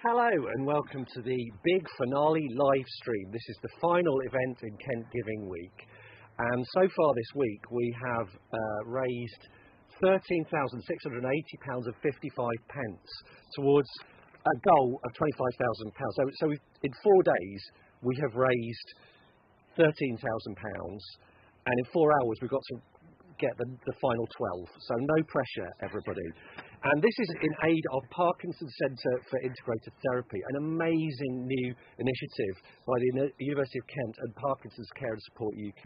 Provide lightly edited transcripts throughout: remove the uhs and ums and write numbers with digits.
Hello and welcome to the big finale live stream. This is the final event in Kent Giving Week, and so far this week we have raised £13,680 and 55 pence towards a goal of £25,000. So in 4 days we have raised £13,000, and in 4 hours we've got to get the final 12. So no pressure, everybody. And this is in aid of Parkinson's Centre for Integrated Therapy, an amazing new initiative by the University of Kent and Parkinson's Care and Support UK,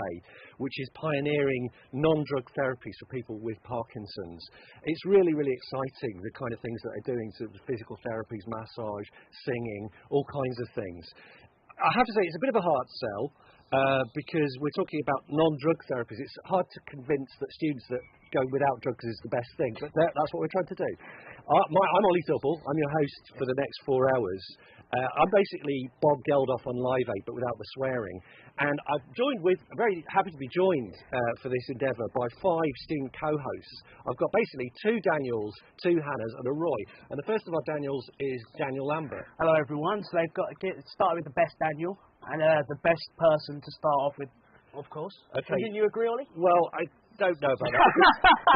which is pioneering non-drug therapies for people with Parkinson's. It's really, really exciting, the kind of things that they're doing, sort of physical therapies, massage, singing, all kinds of things. I have to say, it's a bit of a hard sell, because we're talking about non-drug therapies. It's hard to convince that students that going without drugs is the best thing, but that's what we're trying to do. I'm Ollie Double. I'm your host for the next 4 hours. I'm basically Bob Geldof on Live 8, but without the swearing. And I'm very happy to be joined for this endeavour by 5 student co-hosts. I've got basically 2 Daniels, 2 Hannahs and a Roy. And the first of our Daniels is Daniel Lambert. Hello everyone. So they've got to start with the best Daniel and the best person to start off with, of course. Okay. Didn't you agree, Ollie? Well, I don't know about that.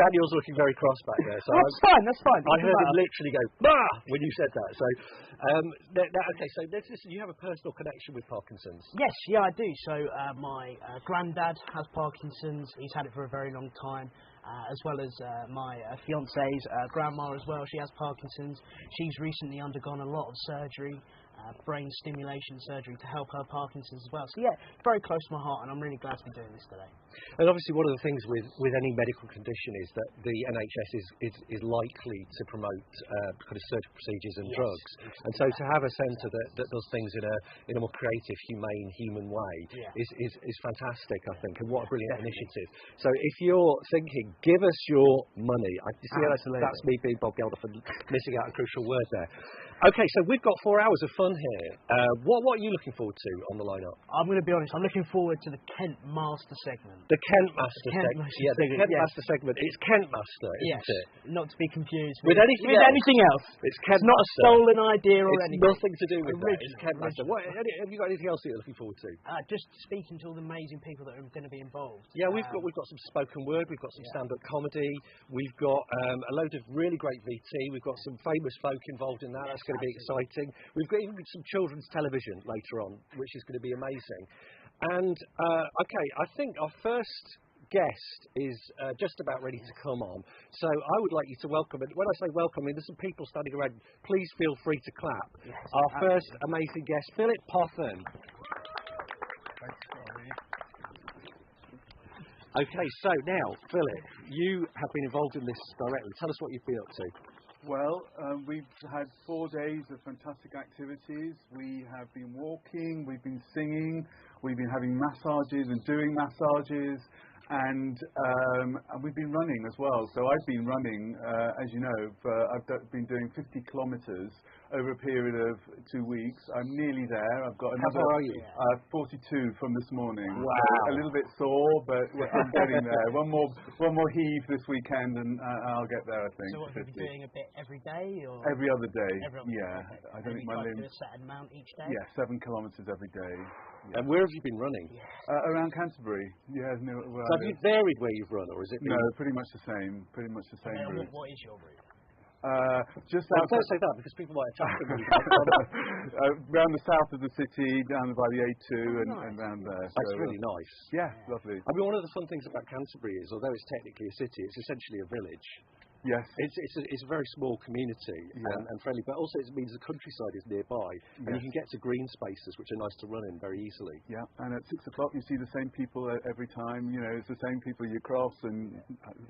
Daniel's looking very cross back there. So that's fine. I heard him literally go, bah, when you said that. So, okay, so let's listen. You have a personal connection with Parkinson's. Yes, yeah, I do. So my granddad has Parkinson's. He's had it for a very long time. As well as my fiance's grandma as well. She has Parkinson's. She's recently undergone a lot of surgery, brain stimulation surgery to help her Parkinson's as well. So yeah, very close to my heart, and I'm really glad to be doing this today. And obviously one of the things with any medical condition is that the NHS is likely to promote kind of surgical procedures and drugs. And so to have a centre that does things in a more creative, humane, human way is fantastic, I think, and what a brilliant initiative. So if you're thinking, give us your money. That's me being Bob Geldof and missing out a crucial word there. Okay, so we've got 4 hours of fun here. What are you looking forward to on the lineup? I'm going to be honest, I'm looking forward to the Kent Master segment. The Kent Master segment. Yeah, the Kent Master segment. It's Kent Master, isn't it? Not to be confused with anything else. It's Kent Master. Not a stolen idea or anything. It's nothing to do with that. It's Kent Master. Have you got anything else that you're looking forward to? Just speaking to all the amazing people that are going to be involved. Yeah, we've got some spoken word. We've got some stand-up comedy. We've got a load of really great VT. We've got some famous folk involved in that. That's going to be exciting. We've got even some children's television later on, which is going to be amazing. And, okay, I think our first guest is just about ready to come on. So I would like you to welcome, and when I say welcome, I mean, there's some people standing around. Please feel free to clap. Yes, our first amazing guest, Philip Potham. Okay, so now, Philip, you have been involved in this directly. Tell us what you've been up to. Well, we've had 4 days of fantastic activities. We have been walking, we've been singing, we've been having massages and doing massages, and we've been running as well. So I've been running, as you know, I've been doing 50 kilometres over a period of 2 weeks. I'm nearly there. I've got another 42 from this morning. Wow. A little bit sore, but I'm getting there. One more heave this weekend, and I'll get there, I think. So what, 50. You'll be doing a bit every day? Or? Every other day, Okay. I don't think my limbs... do a set amount each day? Yeah, 7 kilometres every day. Yeah. And where have you been running? Around Canterbury. Yeah. No, so have you varied where you've run, or is it... No, pretty much the same. Pretty much the same route. What is your route? Just don't say that because people might attack them. Around the south of the city, down by the A2 and round there. That's really nice. Yeah, lovely. I mean, one of the fun things about Canterbury is, although it's technically a city, it's essentially a village. Yes. It's a very small community and friendly, but also it means the countryside is nearby, and you can get to green spaces which are nice to run in very easily. Yeah, and at 6 o'clock you see the same people every time. You know, it's the same people you cross and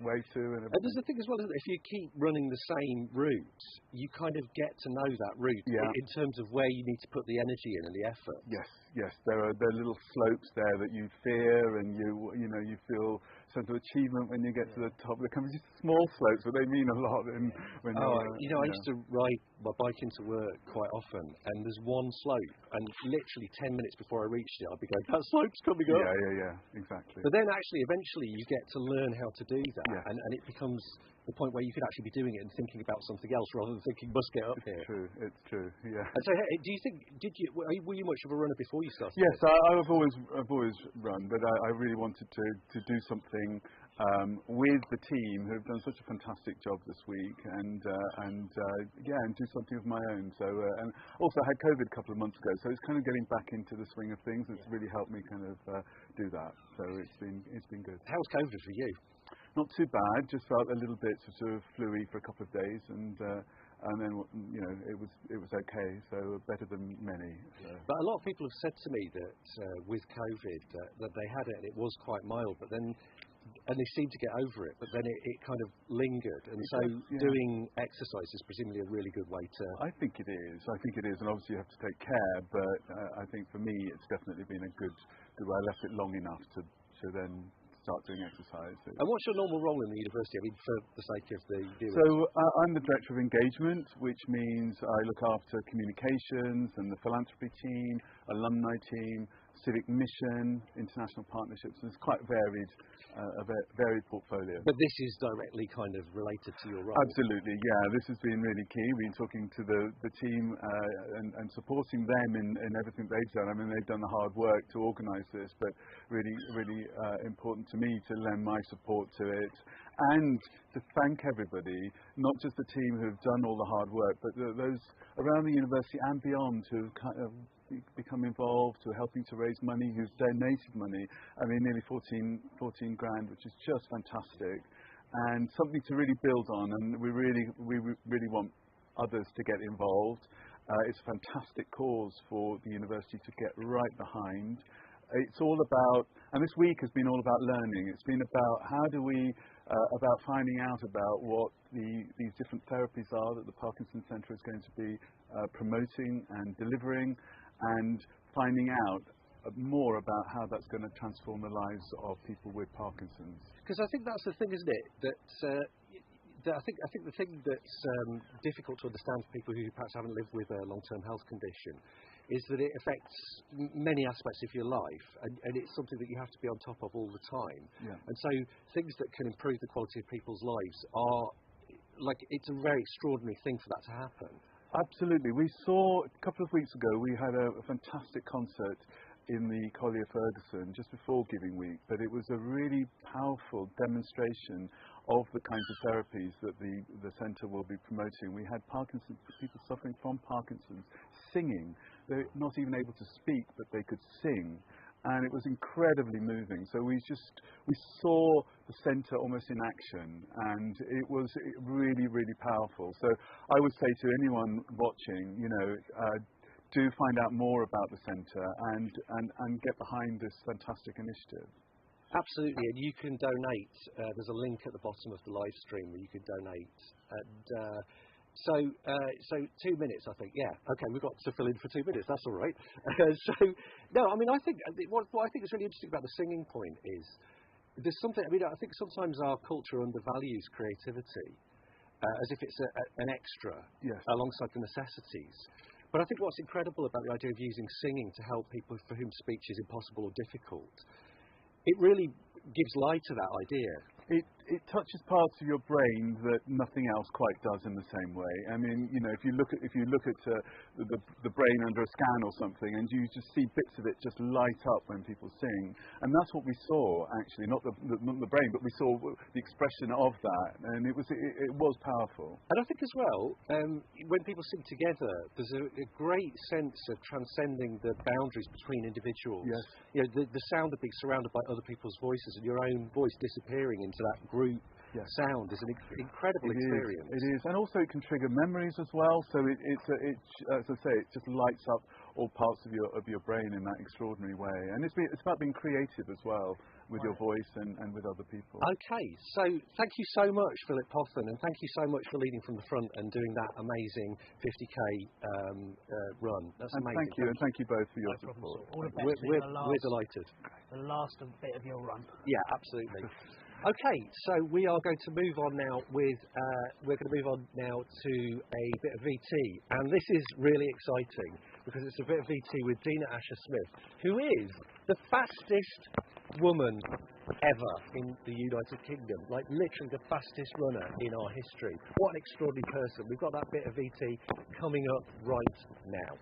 wave to. And there's the thing as well, isn't it? If you keep running the same route, you kind of get to know that route in terms of where you need to put the energy in and the effort. Yes. There are little slopes there that you fear, and you feel sense of achievement when you get to the top. They come just small slopes, but they mean a lot. I used to ride my bike into work quite often, and there's one slope, and literally 10 minutes before I reached it, I'd be going, that slope's coming up. Yeah, exactly. But then actually, eventually, you get to learn how to do that, and it becomes the point where you could actually be doing it and thinking about something else rather than thinking, must get up here. It's true, yeah. And so, do you think, were you much of a runner before you started? Yes, I've always run, but I really wanted to do something with the team who've done such a fantastic job this week, and do something of my own. So, and also I had COVID a couple of months ago, so it's kind of getting back into the swing of things. It's really helped me kind of do that. So it's been good. How's COVID for you? Not too bad. Just felt a little bit sort of flu-y for a couple of days, and then it was okay. So better than many. But a lot of people have said to me that with COVID that they had it and it was quite mild, but then. And they seem to get over it, but then it kind of lingered. And so doing exercise is presumably a really good way to... I think it is, and obviously you have to take care, but I think for me it's definitely been a good way. I left it long enough to then start doing exercise. And what's your normal role in the university? I mean, for the sake of the viewers. So I'm the Director of Engagement, which means I look after communications and the philanthropy team, alumni team, civic mission, international partnerships, and it's quite a varied portfolio. But this is directly kind of related to your role? Absolutely, yeah. This has been really key. We've been talking to the team and supporting them in everything they've done. I mean, they've done the hard work to organise this, but really important to me to lend my support to it and to thank everybody, not just the team who've done all the hard work, but those around the university and beyond who've kind of become involved, who are helping to raise money, who's donated money. I mean, nearly 14 grand, which is just fantastic, and something to really build on. And we really want others to get involved. It's a fantastic cause for the university to get right behind. It's all about, and this week has been all about learning. It's been about how do we, about finding out about what these different therapies are that the Parkinson Centre is going to be promoting and delivering, and finding out more about how that's going to transform the lives of people with Parkinson's. Because I think that's the thing, isn't it? That I think the thing that's difficult to understand for people who perhaps haven't lived with a long-term health condition is that it affects many aspects of your life, and it's something that you have to be on top of all the time. Yeah. And so things that can improve the quality of people's lives are, like, it's a very extraordinary thing for that to happen. Absolutely. We saw a couple of weeks ago, we had a fantastic concert in the Collier Ferguson just before Giving Week, but it was a really powerful demonstration of the kinds of therapies that the centre will be promoting. We had Parkinson's, people suffering from Parkinson's singing. They're not even able to speak, but they could sing. And it was incredibly moving. So we saw the centre almost in action, and it was really powerful. So I would say to anyone watching, do find out more about the centre and get behind this fantastic initiative. Absolutely, and you can donate. There's a link at the bottom of the live stream where you can donate. And so 2 minutes, I think. Yeah, okay, we've got to fill in for 2 minutes. That's all right. I think what I think is really interesting about the singing point is there's something. I mean, I think sometimes our culture undervalues creativity as if it's an extra alongside the necessities. But I think what's incredible about the idea of using singing to help people for whom speech is impossible or difficult, it really gives light to that idea. It touches parts of your brain that nothing else quite does in the same way. I mean, if you look at the brain under a scan or something, and you just see bits of it just light up when people sing, and that's what we saw actually, not the brain, but we saw the expression of that, and it was powerful. And I think as well, when people sing together, there's a great sense of transcending the boundaries between individuals. Yes. The sound of being surrounded by other people's voices and your own voice disappearing into that group sound is an incredible experience. It is, and also it can trigger memories as well. So as I say, it just lights up all parts of your brain in that extraordinary way. And it's about being creative as well with your voice and with other people. Okay, so thank you so much, Philip Pothen, and thank you so much for leading from the front and doing that amazing 50k run. That's amazing. And thank you both for your support. We're delighted. The last bit of your run. Yeah, absolutely. Okay, so we are going to move on now to a bit of VT, and this is really exciting because it's a bit of VT with Dina Asher-Smith, who is the fastest woman ever in the United Kingdom, like literally the fastest runner in our history. What an extraordinary person. We've got that bit of VT coming up right now.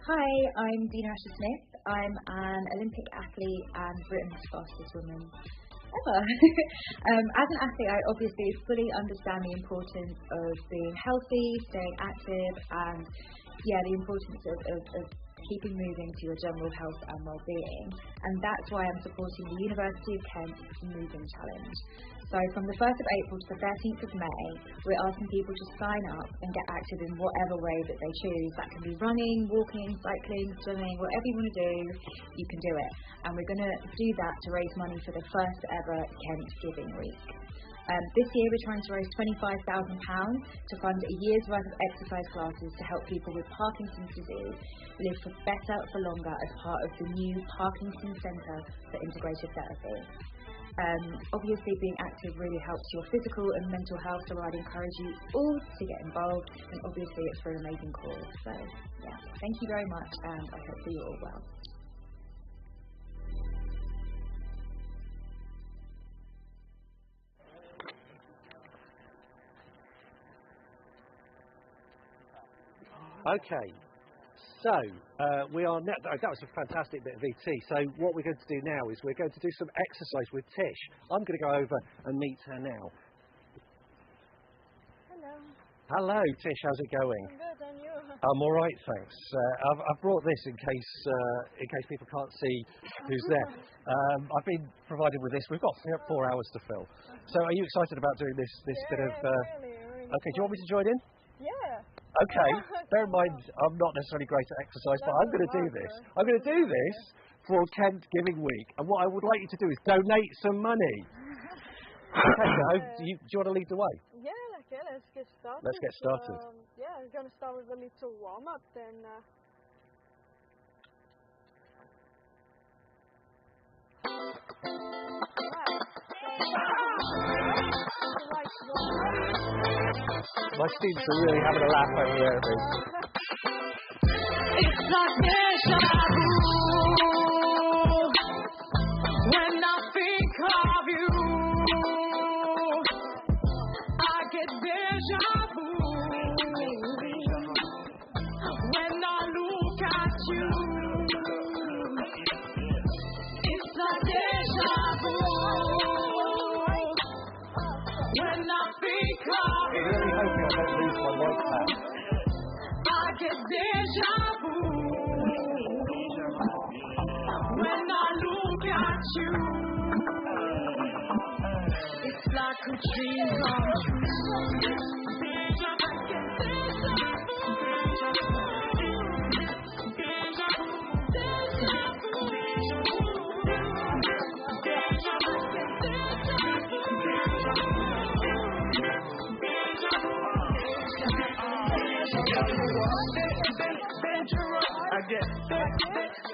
Hi, I'm Dina Asher-Smith. I'm an Olympic athlete and Britain's fastest woman ever. As an athlete, I obviously fully understand the importance of being healthy, staying active, and the importance of keeping moving to your general health and well-being. And that's why I'm supporting the University of Kent's Moving Challenge. So from the 1st of April to the 13th of May, we're asking people to sign up and get active in whatever way that they choose. That can be running, walking, cycling, swimming, whatever you want to do, you can do it. And we're going to do that to raise money for the first ever Kent Giving Week. This year we're trying to raise £25,000 to fund a year's worth of exercise classes to help people with Parkinson's disease live for better for longer as part of the new Parkinson's Centre for Integrative Therapy. Obviously being active really helps your physical and mental health, so I'd encourage you all to get involved, and obviously it's for an amazing cause. So thank you very much, and I hope that you're all well. Okay, so we are now. That was a fantastic bit of VT. So what we're going to do now is we're going to do some exercise with Tish. I'm going to go over and meet her now. Hello. Hello, Tish. How's it going? I'm good, and you? I'm all right, thanks. I've brought this in case people can't see who's there. I've been provided with this. We've got 4 hours to fill. So are you excited about doing this bit of? Really Okay, do you want me to join in? Yeah. Okay, bear in mind I'm not necessarily great at exercise, but I'm going to do this. I'm going to do this for Kent Giving Week, and what I would like you to do is donate some money. Okay, so do you want to lead the way? Yeah, okay, let's get started. Let's get started. I'm going to start with a little warm-up then. My students are really having a laugh over there. It's like deja vu when I think of you. I get deja vu when I look at you. It's like deja vu when I think of you. I'm really hoping I don't lose my white hat. I get deja vu when I look at you. It's like a dream come true. Deja vu, I get deja vu. Deja vu, deja vu. Deja vu, I get deja vu. I get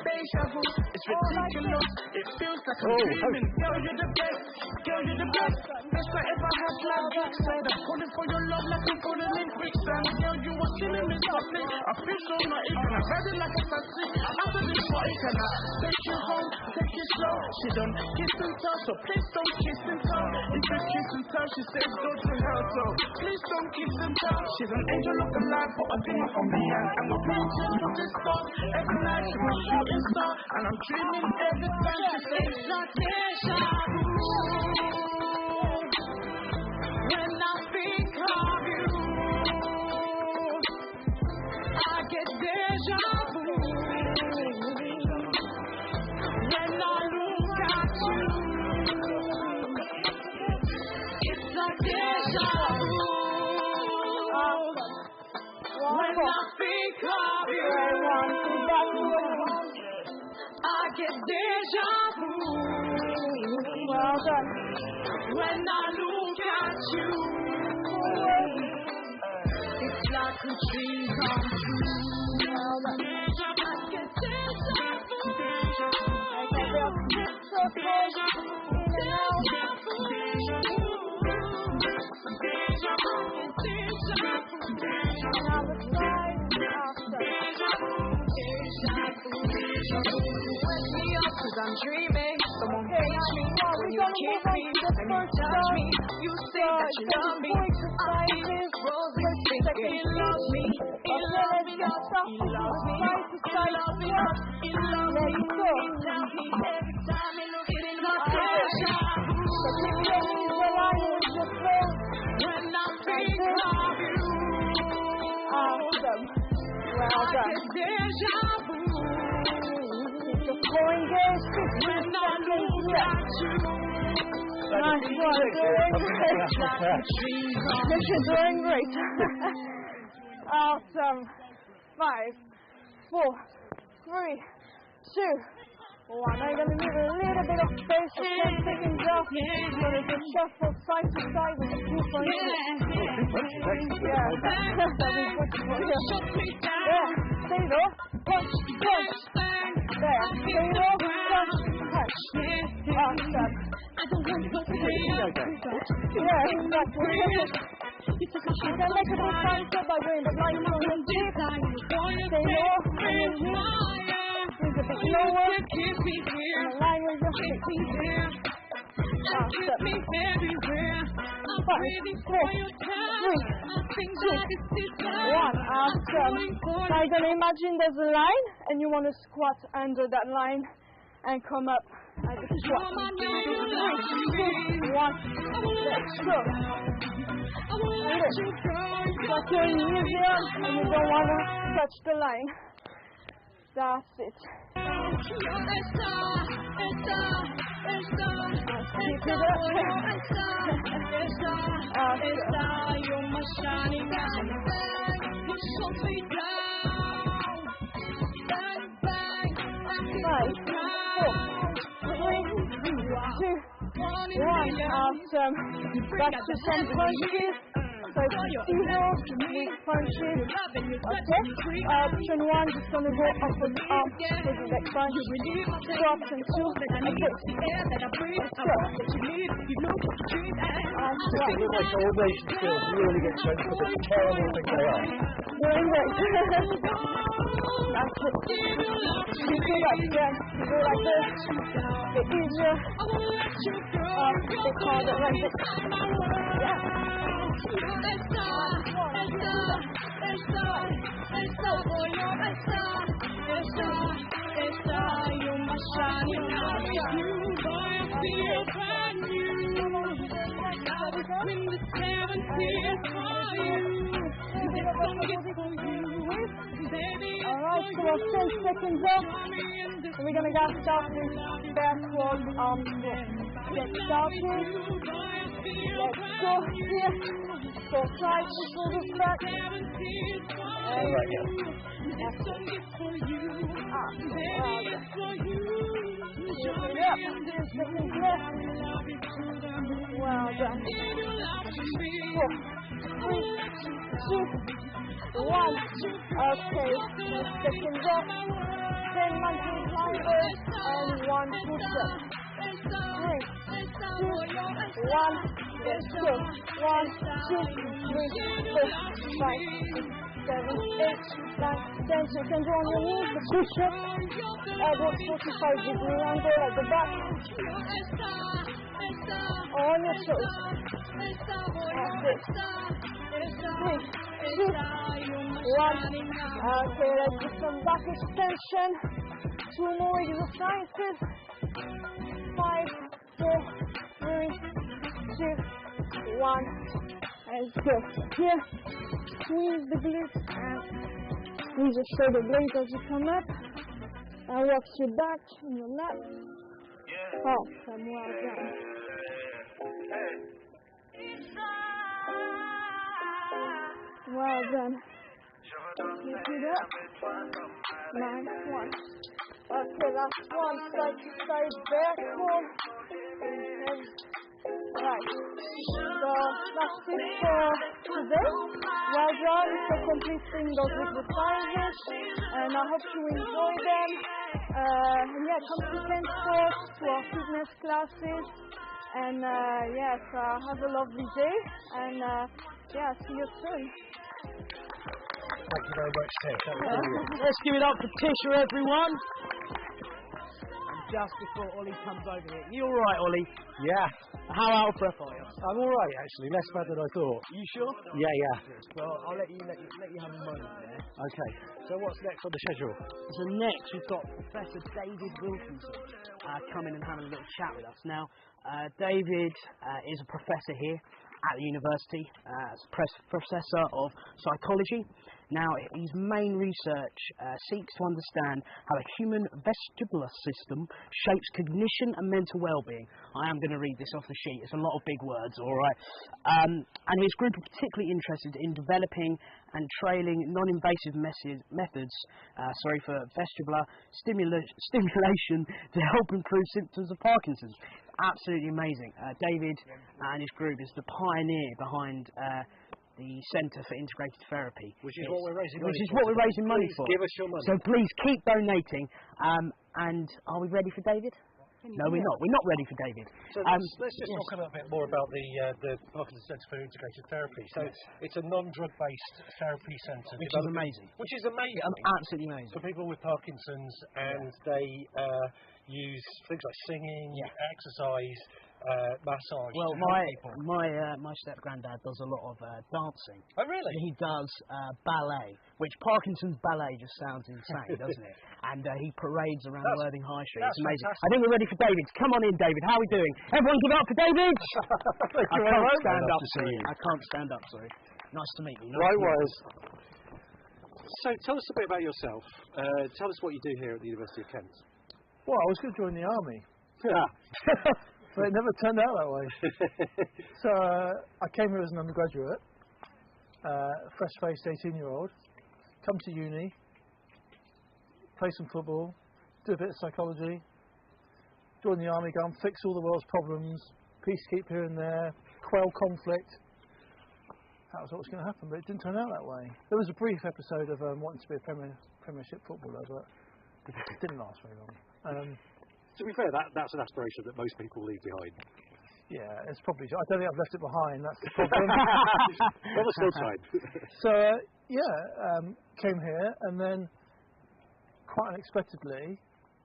deja vu. It's ridiculous. It feels like I'm dreaming. Girl, you're the best. Girl, you're the best. Best I ever had like Brookside. I'm calling for your love like I'm calling in quicksand. Girl, you are killing me softly. I feel so naive and I'm riding like a taxi. After this party, can I take you home? Take it slow. She don't kiss and tell, so please don't kiss and tell. If you kiss and tell, she says go to hell, so please don't kiss and tell. She's an angel of the light, but a demon from the end. And we're painting to this spot. Every night she's a shooting star, and I'm dreaming every time she says like deja vu when I think of you. I get deja vu when I look at you. It's like deja vu when I think of you. I get deja vu when I look at you. It's like a dream come true. I get deja vu. Deja vu. Deja vu. Deja vu. I'm dreaming. Someone reach me when you kiss me and you touch me. You say that you love me. I feel roses thinking he loves me. He loves me up. He loves me. He loves me up. He loves me. He tells me every time he looks in my face. When I think of you. Awesome. Well done. Deja vu. It's a going game. When I look at you. Nice one. You're doing great. Awesome. 5, 4, 3, 2, 1. Now you're going to need a little bit of space for 10 seconds off. You're going to just shuffle side to side with a few punches. Yeah. Yeah. Stay low. Punch, punch. There. Stay low. Punch, punch. Awesome. Yeah, exactly. You can make a big concept by doing the blind from your deep. Stay low on your knees. Breathe a bit lower. And align with your feet. Awesome. 5, 4, 3, 2, 1. Awesome. Now you're going to imagine there's a line and you want to squat under that line and come up as a squat. 3, 2, 1. Let's go. Got your knees here and you don't want to touch the line. That's it. Keep it Awesome. Back to some punches. So it's heels, punches. Okay. Option 1, just going to go up and up with the next punch. So option 2, and this. Let's go. With my coordination skills, you really get shown for the terrible thing they are. Doing great. That's it. You do that again. You go like this. Get easier. It's harder like this. Yeah. Alright, so we're 10 seconds up. So we're gonna get started with backward arm swing. Get started. Let's go here. So side to shoulders back. And right here. That's it. Keep it up. 10 seconds left. Well done. 4, 3, 2, 1. Okay, 10 seconds up. 10 mountain climbers and 1 push-up. 3, 2, 1. Let's go. 1, 2, 3, 4, 5, 6, 7, 8, 9, 10. So you can do on your knees the push-up. Elbow 45-degree angle at the back. On your toes. That's it. 3, 2, 1. Okay, let's do some back extension. 2 more exercises. 5, 4, 3, 2, 1. Let's go. Here, squeeze the glutes and squeeze your shoulder blades as you come up. And walk your back and your lat. Awesome, well done. Well done. Keep it up. Nice one. Okay, last one. Side to side backward. Right. So that's it for today. Well done for completing those exercises. And I hope you enjoy them. Yeah, come to Ken Sports to our fitness classes. And yes, have a lovely day. And yeah, see you soon. Thank you very much, Tish. Let's give it up for Tisha, everyone. just before Ollie comes over here. You all right, Ollie? Yeah, How out of breath are you? I'm all right actually. Less bad than I thought. You sure? Yeah. Well, I'll let you have a moment there. Okay. So what's next on the schedule? So next we've got Professor David Wilkinson coming and having a little chat with us. Now, David is a professor here at the university, as professor of psychology. Now, his main research seeks to understand how the human vestibular system shapes cognition and mental well-being. I am going to read this off the sheet. It's a lot of big words, all right. And his group are particularly interested in developing and trailing non-invasive methods for vestibular stimulation to help improve symptoms of Parkinson's. Absolutely amazing. David and his group is the pioneer behind the Centre for Integrated Therapy. Which is what we're raising money for. Which is what we're raising money for. Give us your money. So please keep donating. And are we ready for David? No, we're not. We're not ready for David. So let's just talk a little bit more about the Parkinson's Centre for Integrated Therapy. So it's a non-drug-based therapy centre. Which is amazing. Which is amazing. Absolutely amazing. For people with Parkinson's, and they use things like singing, exercise, massage. Well, my step granddad does a lot of dancing. Oh, really? He does ballet, which Parkinson's ballet just sounds insane, doesn't it? And he parades around Worthing High Street. It's amazing. Fantastic. I think we're ready for David. Come on in, David. How are we doing? Everyone give it up for David! I can't stand up, sorry. I can't stand up, sorry. Nice to meet you. Likewise. So tell us a bit about yourself. Tell us what you do here at the University of Kent. Well, I was going to join the army. Yeah. But it never turned out that way. So I came here as an undergraduate, fresh-faced 18-year-old, come to uni, play some football, do a bit of psychology, join the army, go and fix all the world's problems, peacekeep here and there, quell conflict. That was what was going to happen, but it didn't turn out that way. There was a brief episode of wanting to be a Premiership footballer, but it didn't last very long. To be fair, that's an aspiration that most people leave behind. Yeah, it's probably. I don't think I've left it behind. That's the problem. On the slow side. So came here and then, quite unexpectedly,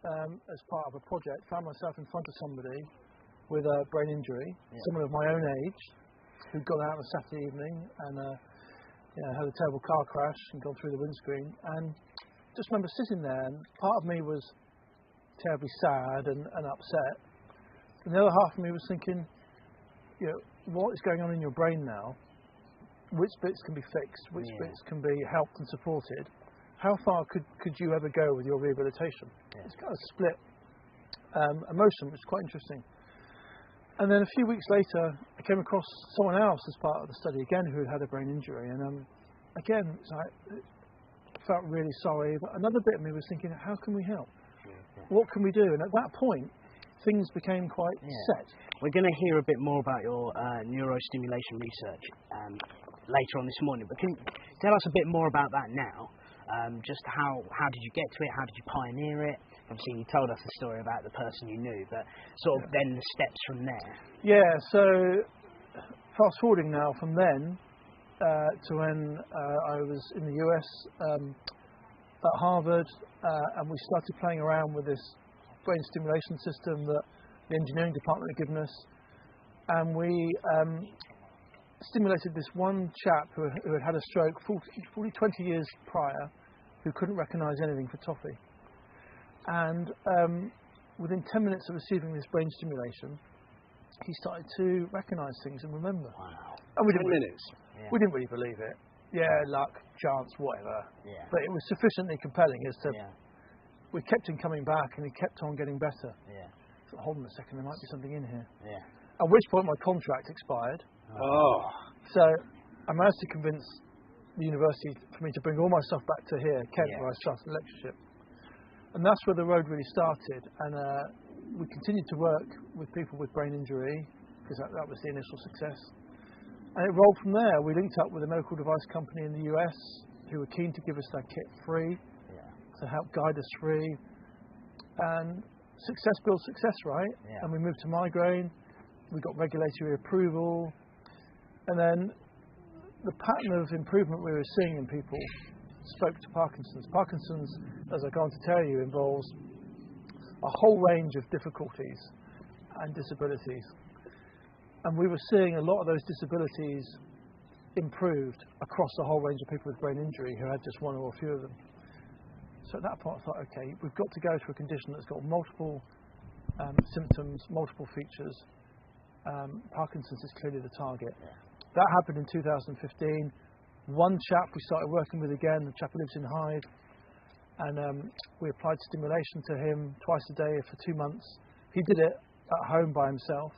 as part of a project, found myself in front of somebody with a brain injury, someone of my own age, who'd gone out on a Saturday evening and had a terrible car crash and gone through the windscreen. And just remember sitting there, and part of me was terribly sad and upset, and the other half of me was thinking, what is going on in your brain now? Which bits can be fixed? Which bits can be helped and supported? How far could you ever go with your rehabilitation? It's kind of split emotion, which is quite interesting. And then a few weeks later, I came across someone else as part of the study again who had had a brain injury, and again, I felt really sorry. But another bit of me was thinking, how can we help? What can we do? And at that point, things became quite set. We're going to hear a bit more about your neurostimulation research later on this morning, but can you tell us a bit more about that now? Just how did you get to it? How did you pioneer it? Obviously, you told us the story about the person you knew, but sort of then the steps from there. Yeah, so fast forwarding now from then to when I was in the US at Harvard, and we started playing around with this brain stimulation system that the engineering department had given us, and we stimulated this one chap who had had a stroke 20 years prior, who couldn't recognise anything for toffee. And within 10 minutes of receiving this brain stimulation, he started to recognise things and remember. Wow. And we 10 minutes? We didn't really believe it. Yeah, luck, chance, whatever. Yeah. But it was sufficiently compelling as to we kept him coming back, and he kept on getting better. Yeah. So, hold on a second, there might be something in here. Yeah. At which point my contract expired. Oh. So I managed to convince the university for me to bring all my stuff back to here, Kent, where I started lectureship. And that's where the road really started. And we continued to work with people with brain injury, because that was the initial success. And it rolled from there. We linked up with a medical device company in the US who were keen to give us their kit free, to help guide us free. And success builds success, right? Yeah. And we moved to migraine. We got regulatory approval. And then the pattern of improvement we were seeing in people spoke to Parkinson's. Parkinson's, as I go on to tell you, involves a whole range of difficulties and disabilities. And we were seeing a lot of those disabilities improved across the whole range of people with brain injury who had just one or a few of them. So at that point I thought, okay, we've got to go to a condition that's got multiple symptoms, multiple features. Parkinson's is clearly the target. That happened in 2015. One chap we started working with again, the chap who lives in Hyde, and we applied stimulation to him twice a day for 2 months. He did it at home by himself,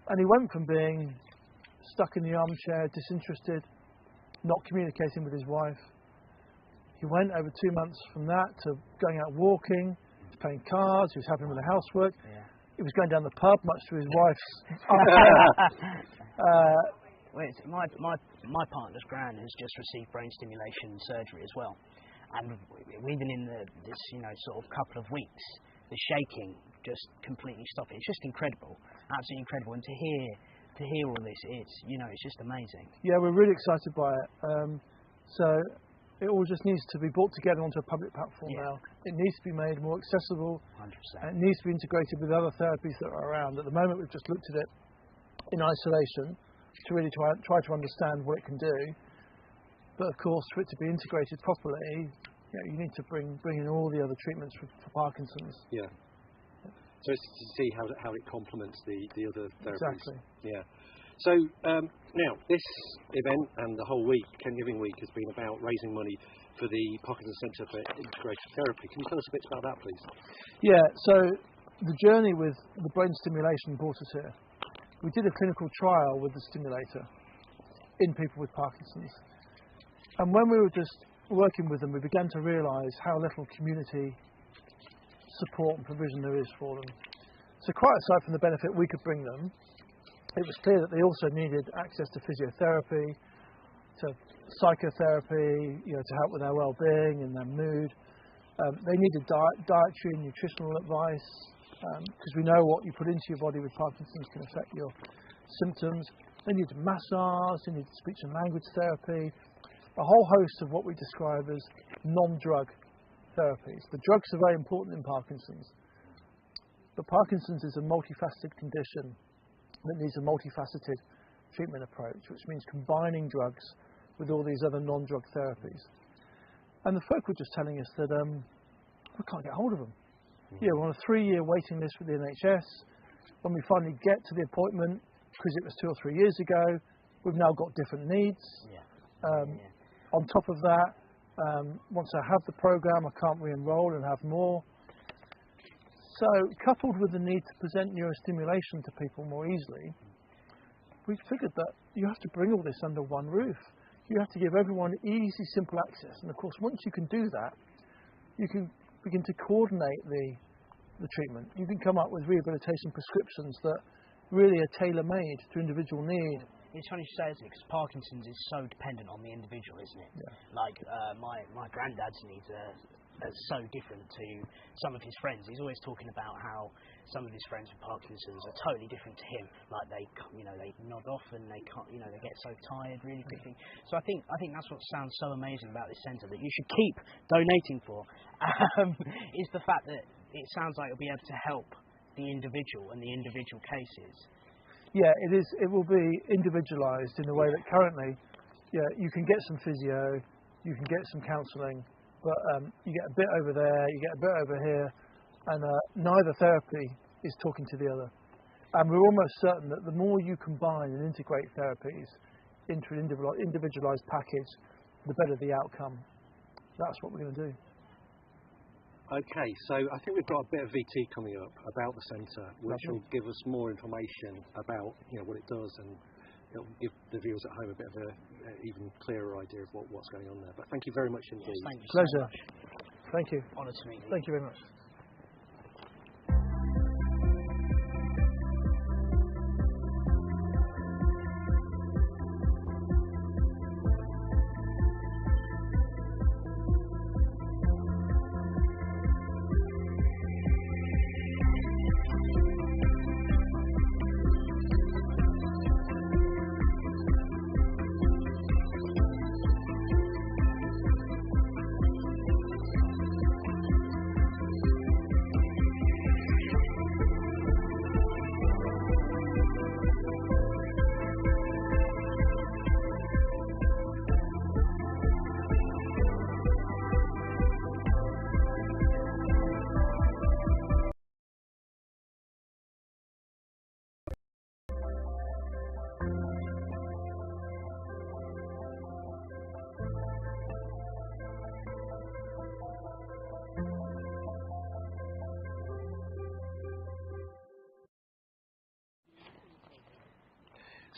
and he went from being stuck in the armchair, disinterested, not communicating with his wife. He went over 2 months from that to going out walking, to playing cards, he was helping with the housework. He was going down the pub, much to his wife's my partner's gran has just received brain stimulation surgery as well, and we've been in this sort of couple of weeks, the shaking just completely stopped. It's just incredible, absolutely incredible, and to hear all this, it's just amazing. Yeah, we're really excited by it. So it all just needs to be brought together onto a public platform now. It needs to be made more accessible. 100%. And it needs to be integrated with other therapies that are around. At the moment, we've just looked at it in isolation to really try to understand what it can do. But of course, for it to be integrated properly, you need to bring in all the other treatments for Parkinson's. Yeah. So it's to see how it complements the other therapies. Exactly. Yeah. So now this event and the whole week, Kent Giving Week, has been about raising money for the Parkinson's Centre for Integrated Therapy. Can you tell us a bit about that, please? Yeah. So the journey with the brain stimulation brought us here. We did a clinical trial with the stimulator in people with Parkinson's, and when we were just working with them, we began to realise how little community support and provision there is for them. So quite aside from the benefit we could bring them, it was clear that they also needed access to physiotherapy, to psychotherapy, to help with their well-being and their mood. They needed dietary and nutritional advice, because we know what you put into your body with Parkinson's can affect your symptoms. They needed massage, they needed speech and language therapy, a whole host of what we describe as non-drug therapies. The drugs are very important in Parkinson's, but Parkinson's is a multifaceted condition that needs a multifaceted treatment approach, which means combining drugs with all these other non-drug therapies. And the folk were just telling us that we can't get hold of them. Yeah, we're on a 3-year waiting list for the NHS. When we finally get to the appointment, because it was 2 or 3 years ago, we've now got different needs. On top of that, once I have the programme, I can't re-enroll and have more. So, coupled with the need to present neurostimulation to people more easily, we figured that you have to bring all this under one roof. You have to give everyone easy, simple access. And of course, once you can do that, you can begin to coordinate the treatment. You can come up with rehabilitation prescriptions that really are tailor-made to individual need. It's funny you say, isn't it? Because Parkinson's is so dependent on the individual, isn't it? Yeah. Like my granddad's needs are so different to some of his friends. He's always talking about how some of his friends with Parkinson's are totally different to him. Like they nod off and they can't, they get so tired really quickly. So I think that's what sounds so amazing about this centre that you should keep donating for. Is the fact that it sounds like it'll be able to help the individual and the individual cases. Yeah, it is. It will be individualised in a way that currently, you can get some physio, you can get some counselling, but you get a bit over there, you get a bit over here, and neither therapy is talking to the other. And we're almost certain that the more you combine and integrate therapies into an individualised package, the better the outcome. That's what we're going to do. Okay, so I think we've got a bit of VT coming up about the centre, which will give us more information about what it does, and it'll give the viewers at home a bit of an even clearer idea of what's going on there. But thank you very much indeed. Yes, thank you. Pleasure. So much. Thank you. Honour to meet you. Thank you very much.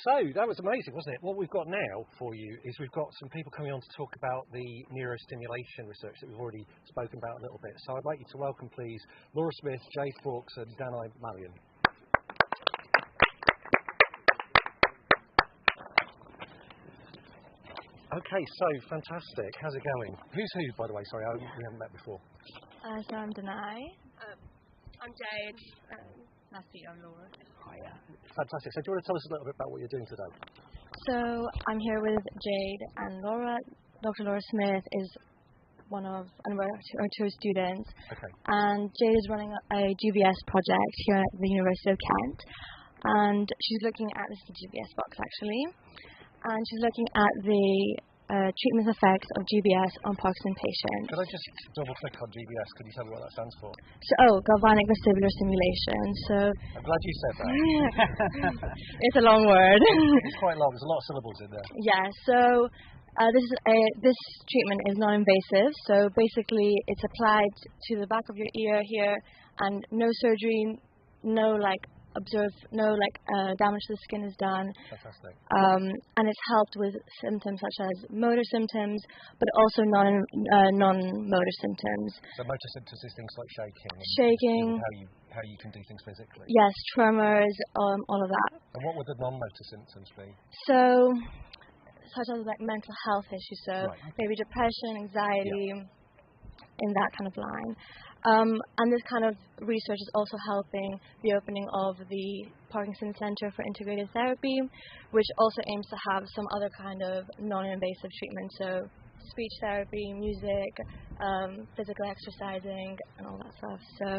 So that was amazing, wasn't it? What we've got now for you is we've got some people coming on to talk about the neurostimulation research that we've already spoken about a little bit. So I'd like you to welcome, please, Laura Smith, Jade Fawkes and Danai Marion. Okay, so fantastic. How's it going? Who's who, by the way? Sorry, we haven't met before. So I'm Danai. I'm Jade. I'm Laura. Fantastic. So do you want to tell us a little bit about what you're doing today? So I'm here with Jade and Laura. Dr. Laura Smith is one of our two students. Okay. And Jade is running a GBS project here at the University of Kent. And she's looking at, this is the GBS box actually, and she's looking at the treatment effects of GBS on Parkinson patients. Could I just double click on GBS? Could you tell me what that stands for? So, galvanic vestibular stimulation. So I'm glad you said that. it's a long word. It's quite long. There's a lot of syllables in there. Yeah. So this treatment is non-invasive. So basically, it's applied to the back of your ear here, and no surgery, no damage to the skin is done. Fantastic. And it's helped with symptoms such as motor symptoms, but also non-motor symptoms. So motor symptoms is things like shaking, how you can do things physically. Yes, tremors, all of that. And what would the non-motor symptoms be? So, such as like mental health issues, so maybe depression, anxiety, in that kind of line. And this kind of research is also helping the opening of the Parkinson Center for Integrated Therapy, which also aims to have some other kind of non-invasive treatment, so speech therapy, music, physical exercising, and all that stuff. So,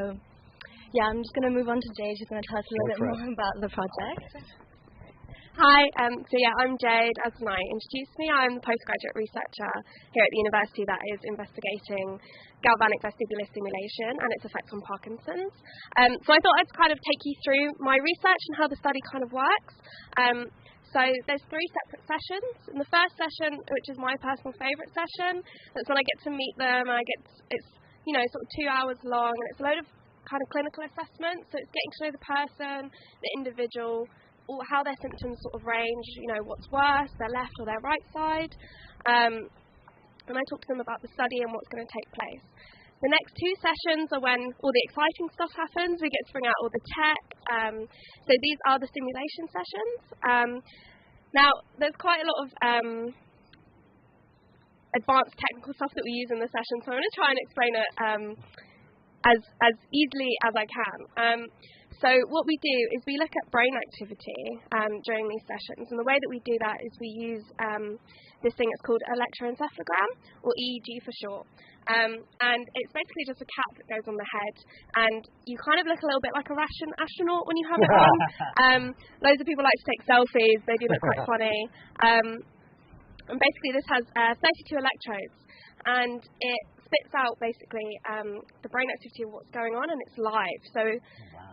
yeah, I'm just going to move on to Jade, who's going to tell us a little bit more about the project. Hi, I'm Jade. As Danai introduced me, I'm the postgraduate researcher here at the university that is investigating galvanic vestibular stimulation and its effects on Parkinson's. So I thought I'd kind of take you through my research and how the study kind of works. So there's 3 separate sessions. In the first session, which is my personal favourite session, that's when I get to meet them. It's sort of 2 hours long, and it's a load of kind of clinical assessments. So it's getting to know the person, the individual, or how their symptoms sort of range, what's worse, their left or their right side. And I talk to them about the study and what's going to take place. The next 2 sessions are when all the exciting stuff happens. We get to bring out all the tech. So these are the stimulation sessions. Now, there's quite a lot of advanced technical stuff that we use in the session, so I'm going to try and explain it as easily as I can. So what we do is we look at brain activity during these sessions, and the way that we do that is we use this thing that's called electroencephalogram, or EEG for short. And it's basically just a cap that goes on the head, and you kind of look a little bit like a Russian astronaut when you have it on. Loads of people like to take selfies. They do look quite funny. And basically this has 32 electrodes, and it spits out basically the brain activity of what's going on, and it's live. So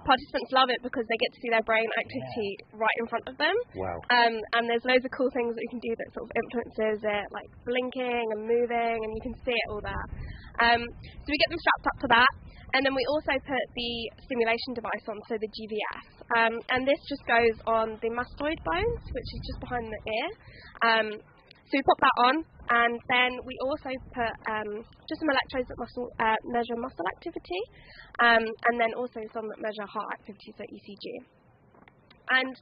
participants love it because they get to see their brain activity right in front of them. Wow. And there's loads of cool things that you can do that sort of influences it, like blinking and moving, and you can see it all there. So we get them strapped up to that, and then we also put the stimulation device on, so the GVS. And this just goes on the mastoid bones, which is just behind the ear. So we pop that on, and then we also put just some electrodes that measure muscle activity, and then also some that measure heart activity, so ECG. And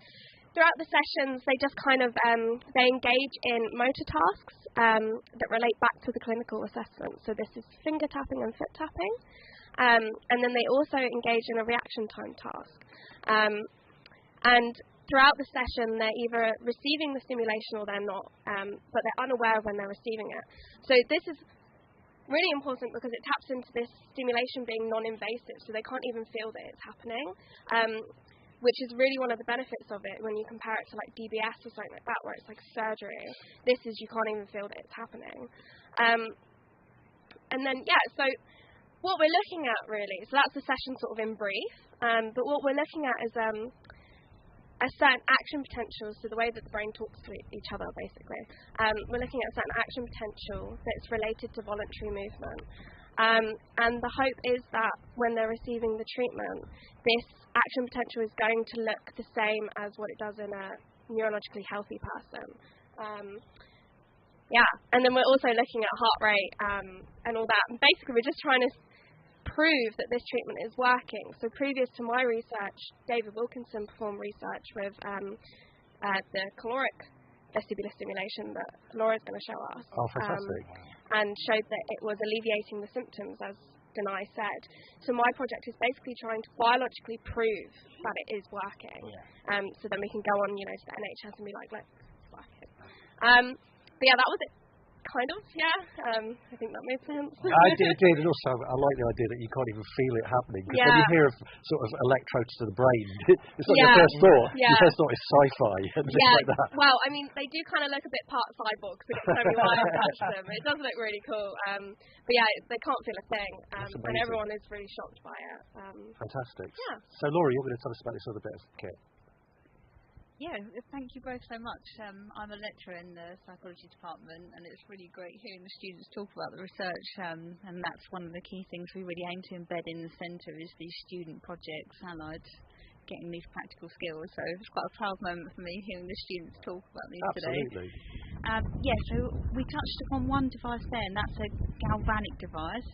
throughout the sessions, they just kind of they engage in motor tasks that relate back to the clinical assessment. So this is finger tapping and foot tapping, and then they also engage in a reaction time task. And throughout the session, they're either receiving the stimulation or they're not, but they're unaware of when they're receiving it. So this is really important because it taps into this stimulation being non-invasive, so they can't even feel that it's happening, which is really one of the benefits of it when you compare it to like DBS or something like that, where it's like surgery. This is you can't even feel that it's happening. And then, so what we're looking at really, so that's the session sort of in brief, but what we're looking at is a certain action potential, so the way that the brain talks to each other, basically. We're looking at a certain action potential that's related to voluntary movement. And the hope is that when they're receiving the treatment, this action potential is going to look the same as what it does in a neurologically healthy person. And then we're also looking at heart rate and all that. And basically, we're just trying to prove that this treatment is working. So previous to my research, David Wilkinson performed research with the caloric vestibular stimulation that Laura's going to show us. Oh, fantastic. And showed that it was alleviating the symptoms, as Denai said. So my project is basically trying to biologically prove that it is working. So then we can go on, to the NHS and be like, look, it's working. But yeah, that was it. Kind of, I think that made sense. It did, and also I like the idea that you can't even feel it happening. Because when you hear of sort of electrodes to the brain, it's not your first thought. Your first thought is sci-fi and things like that. Well, I mean, they do kind of look a bit part cyborg because they've got so many wires attached to them. It does look really cool. But yeah, they can't feel a thing. And everyone is really shocked by it. Fantastic. Yeah. So Laura, you're going to tell us about this other bit of kit. Yeah, thank you both so much. I'm a lecturer in the psychology department, and it's really great hearing the students talk about the research, and that's one of the key things we really aim to embed in the centre is these student projects allied getting these practical skills. So it's quite a proud moment for me hearing the students talk about these today. Absolutely. So we touched upon one device there, and that's a galvanic device.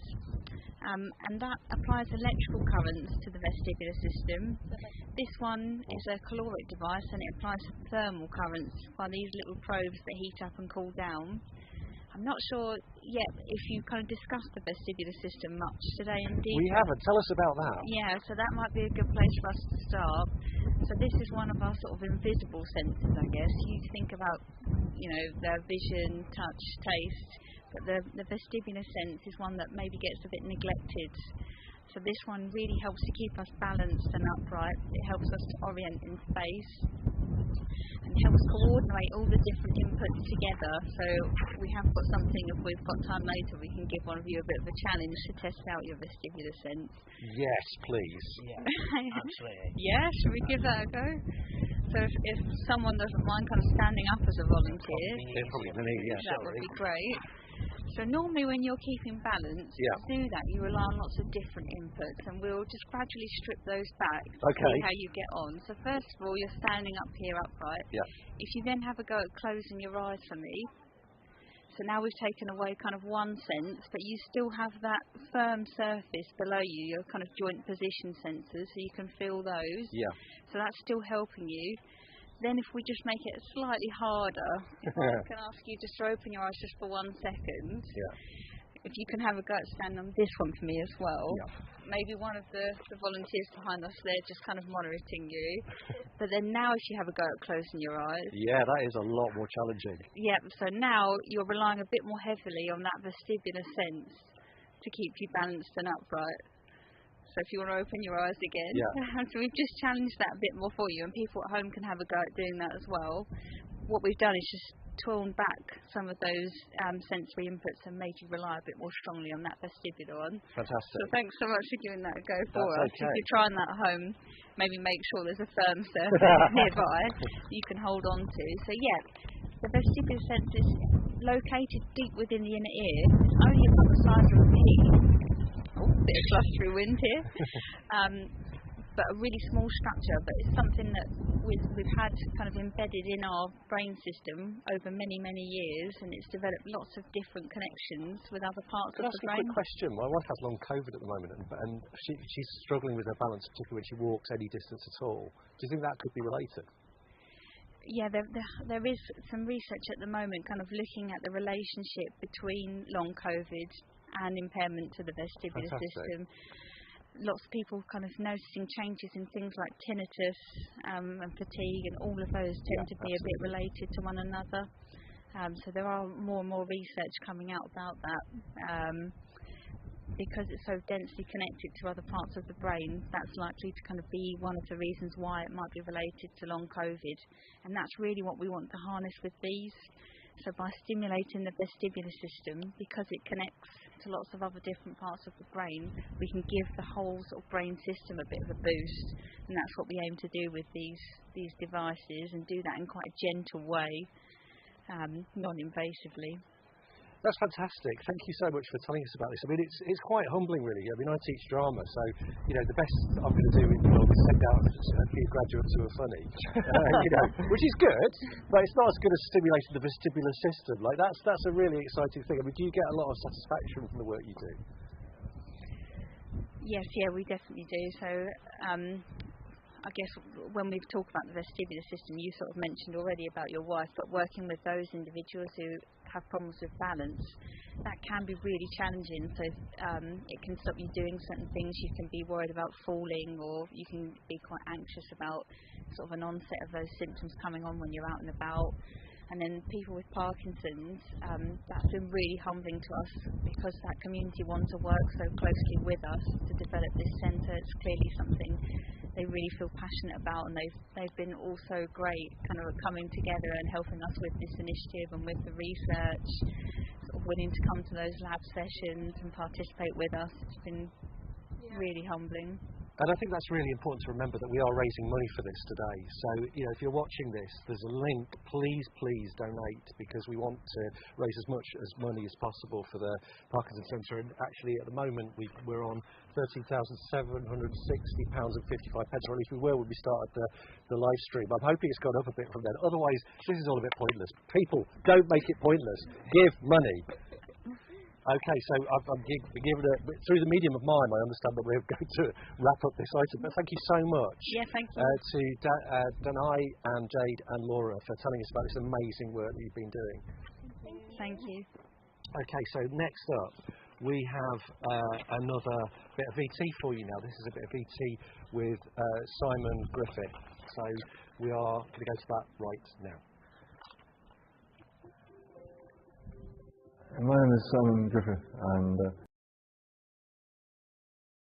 And that applies electrical currents to the vestibular system. This one is a caloric device, and it applies thermal currents by these little probes that heat up and cool down. I'm not sure yet if you kind of discussed the vestibular system much today in detail. We haven't. Tell us about that. Yeah, so that might be a good place for us to start. So this is one of our sort of invisible senses, I guess. You think about, the vision, touch, taste, but the vestibular sense is one that maybe gets a bit neglected. So this one really helps to keep us balanced and upright. It helps us to orient in space and helps coordinate all the different inputs together. So we have got something, if we've got time later, we can give one of you a bit of a challenge to test out your vestibular sense. Yes, please. Yeah, absolutely. Yeah, should we give that a go? So if someone doesn't mind kind of standing up as a volunteer, that would be great. So normally when you're keeping balance, to do that you rely on lots of different inputs, and we'll just gradually strip those back to see how you get on. So first of all, you're standing up here upright. If you then have a go at closing your eyes for me, so now we've taken away kind of one sense, but you still have that firm surface below you, your kind of joint position sensors, so you can feel those. So that's still helping you. Then if we just make it slightly harder, if I can ask you just to open your eyes just for 1 second. If you can have a go at standing on this one for me as well. Maybe one of the volunteers behind us there just kind of monitoring you. But then now if you have a go at closing your eyes. Yeah, that is a lot more challenging. So now you're relying a bit more heavily on that vestibular sense to keep you balanced and upright. So if you want to open your eyes again. So we've just challenged that a bit more for you, and people at home can have a go at doing that as well. What we've done is just torn back some of those sensory inputs and made you rely a bit more strongly on that vestibular one. Fantastic. So thanks so much for giving that a go for us. If you're trying that at home, maybe make sure there's a firm surface nearby you can hold on to. So the vestibular sense is located deep within the inner ear. It's only about the size of a pea. Bit of blustery wind here, but a really small structure, but it's something that we've had kind of embedded in our brain system over many years, and it's developed lots of different connections with other parts of the brain. Can I ask a quick question? My wife has long COVID at the moment, and she's struggling with her balance, particularly when she walks any distance at all. Do you think that could be related? Yeah, there is some research at the moment kind of looking at the relationship between long COVID and impairment to the vestibular system. Lots of people kind of noticing changes in things like tinnitus and fatigue, and all of those tend to be a bit related to one another. So there are more and more research coming out about that. Because it's so densely connected to other parts of the brain, that's likely to kind of be one of the reasons why it might be related to long COVID. And that's really what we want to harness with these. So by stimulating the vestibular system, because it connects to lots of other different parts of the brain, we can give the whole sort of brain system a bit of a boost. And that's what we aim to do with these devices, and do that in quite a gentle way, non-invasively. That's fantastic. Thank you so much for telling us about this. I mean, it's quite humbling, really. I mean, I teach drama, so the best I'm going to do in the world is send out a few graduates who are funny, which is good, but it's not as good as stimulating the vestibular system. Like that's a really exciting thing. I mean, do you get a lot of satisfaction from the work you do? Yes, yeah, we definitely do. So, I guess when we've talked about the vestibular system, you sort of mentioned already about your wife, but working with those individuals who have problems with balance, that can be really challenging. So it can stop you doing certain things. You can be worried about falling, or you can be quite anxious about sort of an onset of those symptoms coming on when you're out and about. And then people with Parkinson's, that's been really humbling to us because that community wants to work so closely with us to develop this centre. It's clearly something they really feel passionate about, and they've been also great kind of coming together and helping us with this initiative and with the research, sort of willing to come to those lab sessions and participate with us. It's been really humbling. And I think that's really important to remember, that we are raising money for this today. So, if you're watching this, there's a link. Please donate, because we want to raise as much money as possible for the Parkinson Centre. And actually, at the moment, we're on £13,760.55, or at least we were when we started the live stream. I'm hoping it's gone up a bit from then. Otherwise, this is all a bit pointless. People, don't make it pointless. Give money. Okay, so I'm given through the medium of mime, I understand that we're going to wrap up this item. But thank you so much. Yeah, thank you. To Danai and Jade and Laura for telling us about this amazing work that you've been doing. Thank you. Okay, so next up we have another bit of VT for you now. This is a bit of VT with Simon Griffith. So we are going to go to that right now. My name is Simon Griffith, and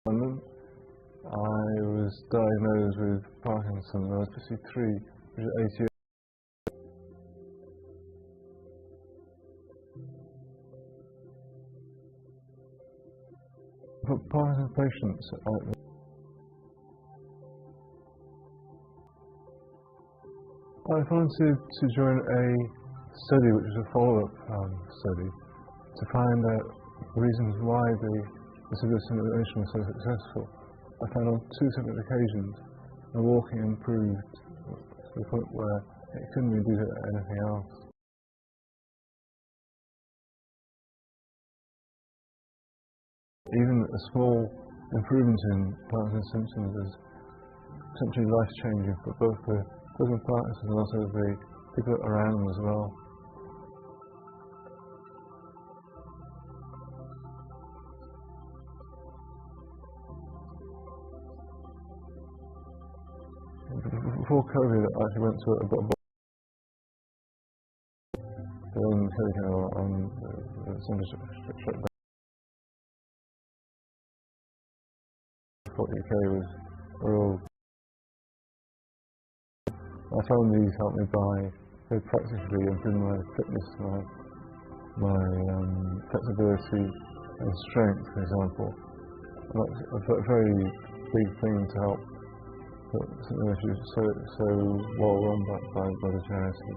I was diagnosed with Parkinson's when I was 53, which is 8 years. For Parkinson's patients, I wanted to join a study, which is a follow-up study, to find out reasons why the vestibular stimulation was so successful. I found on 2 separate occasions the walking improved to the point where it couldn't be due to anything else. Even a small improvement in Parkinson's symptoms is essentially life-changing for both the person with Parkinson's and also the people around them as well. Before COVID, I actually went to a then COVID came on, the centre shut down. I thought UK was real. I found these helped me by very practically improving my fitness, my flexibility and strength, for example. And that's a very big thing to help. But something which is so well run by the charity.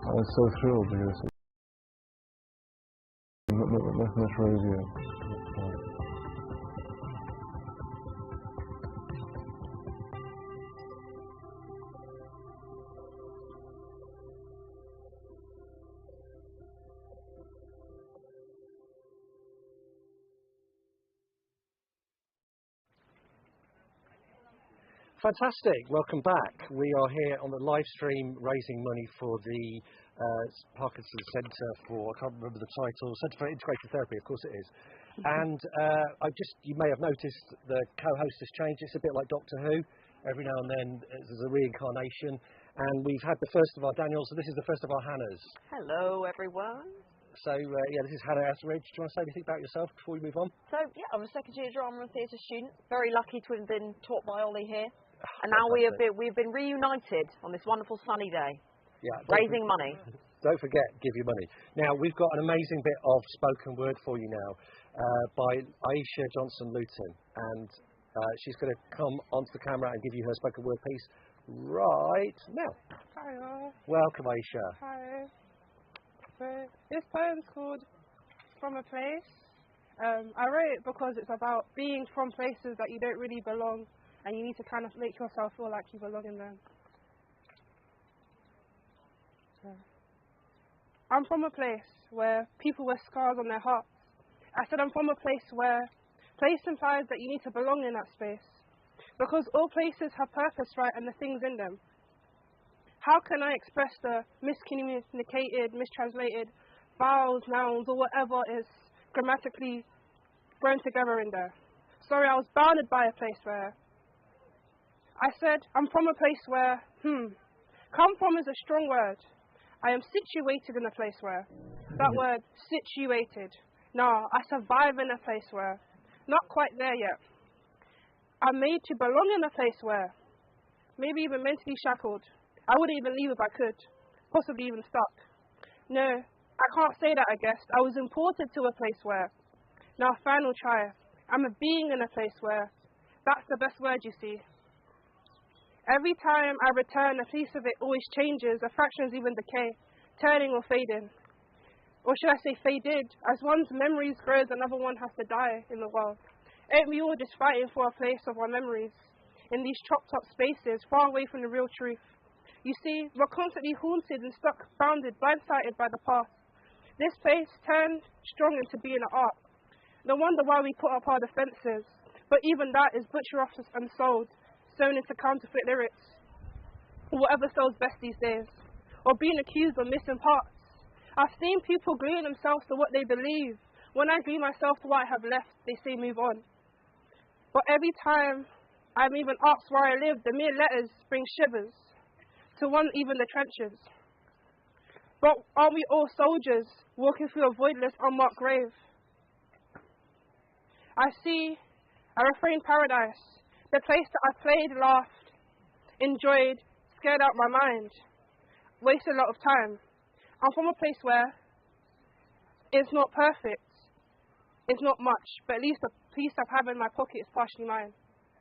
I was so thrilled because it's much rosier. Fantastic, welcome back. We are here on the live stream raising money for the Parkinson's Centre for, I can't remember the title, Centre for Integrated Therapy, of course it is. And you may have noticed the co-host has changed. It's a bit like Doctor Who. every now and then there's a reincarnation. And we've had the first of our Daniels, so this is the first of our Hannahs. Hello, everyone. So, this is Hannah Etheridge. Do you want to say anything about yourself before we move on? So, yeah, I'm a second-year drama and theatre student. Very lucky to have been taught by Ollie here. And now we've been reunited on this wonderful sunny day. Yeah. Raising money. Don't forget, give your money. Now, we've got an amazing bit of spoken word for you now by Aisha Johnson-Luton. And she's going to come onto the camera and give you her spoken word piece right now. Hi. Welcome, Aisha. Hi. So this poem's called From a Place. I wrote it because it's about being from places that you don't really belong, and you need to kind of make yourself feel like you belong in them. So, I'm from a place where people wear scars on their hearts. I said I'm from a place where place implies that you need to belong in that space, because all places have purpose, right, and the things in them. How can I express the miscommunicated, mistranslated vowels, nouns, or whatever is grammatically thrown together in there? Sorry, I was bounded by a place where I said, I'm from a place where, come from is a strong word. I am situated in a place where, that word, situated. Now, I survive in a place where, not quite there yet. I'm made to belong in a place where, maybe even mentally shackled. I wouldn't even leave if I could, possibly even stuck. No, I can't say that, I guess. I was imported to a place where, now final try, I'm a being in a place where, that's the best word you see. Every time I return, a piece of it always changes, a fractions even decay, turning or fading. Or should I say faded? As one's memories grows, another one has to die in the world. Ain't we all just fighting for a place of our memories, in these chopped up spaces, far away from the real truth? You see, we're constantly haunted and stuck, bounded, blindsided by the past. This place turned strong into being an art. No wonder why we put up our defences. But even that is butcher off and sold, sewn into counterfeit lyrics, or whatever sells best these days, or being accused of missing parts. I've seen people gluing themselves to what they believe. When I glue myself to what I have left, they say move on. But every time I'm even asked where I live, the mere letters bring shivers to one, even the trenches. But aren't we all soldiers walking through a voidless, unmarked grave? I see a refrained paradise, the place that I played, laughed, enjoyed, scared out my mind, wasted a lot of time. I'm from a place where it's not perfect, it's not much, but at least the piece I have in my pocket is partially mine.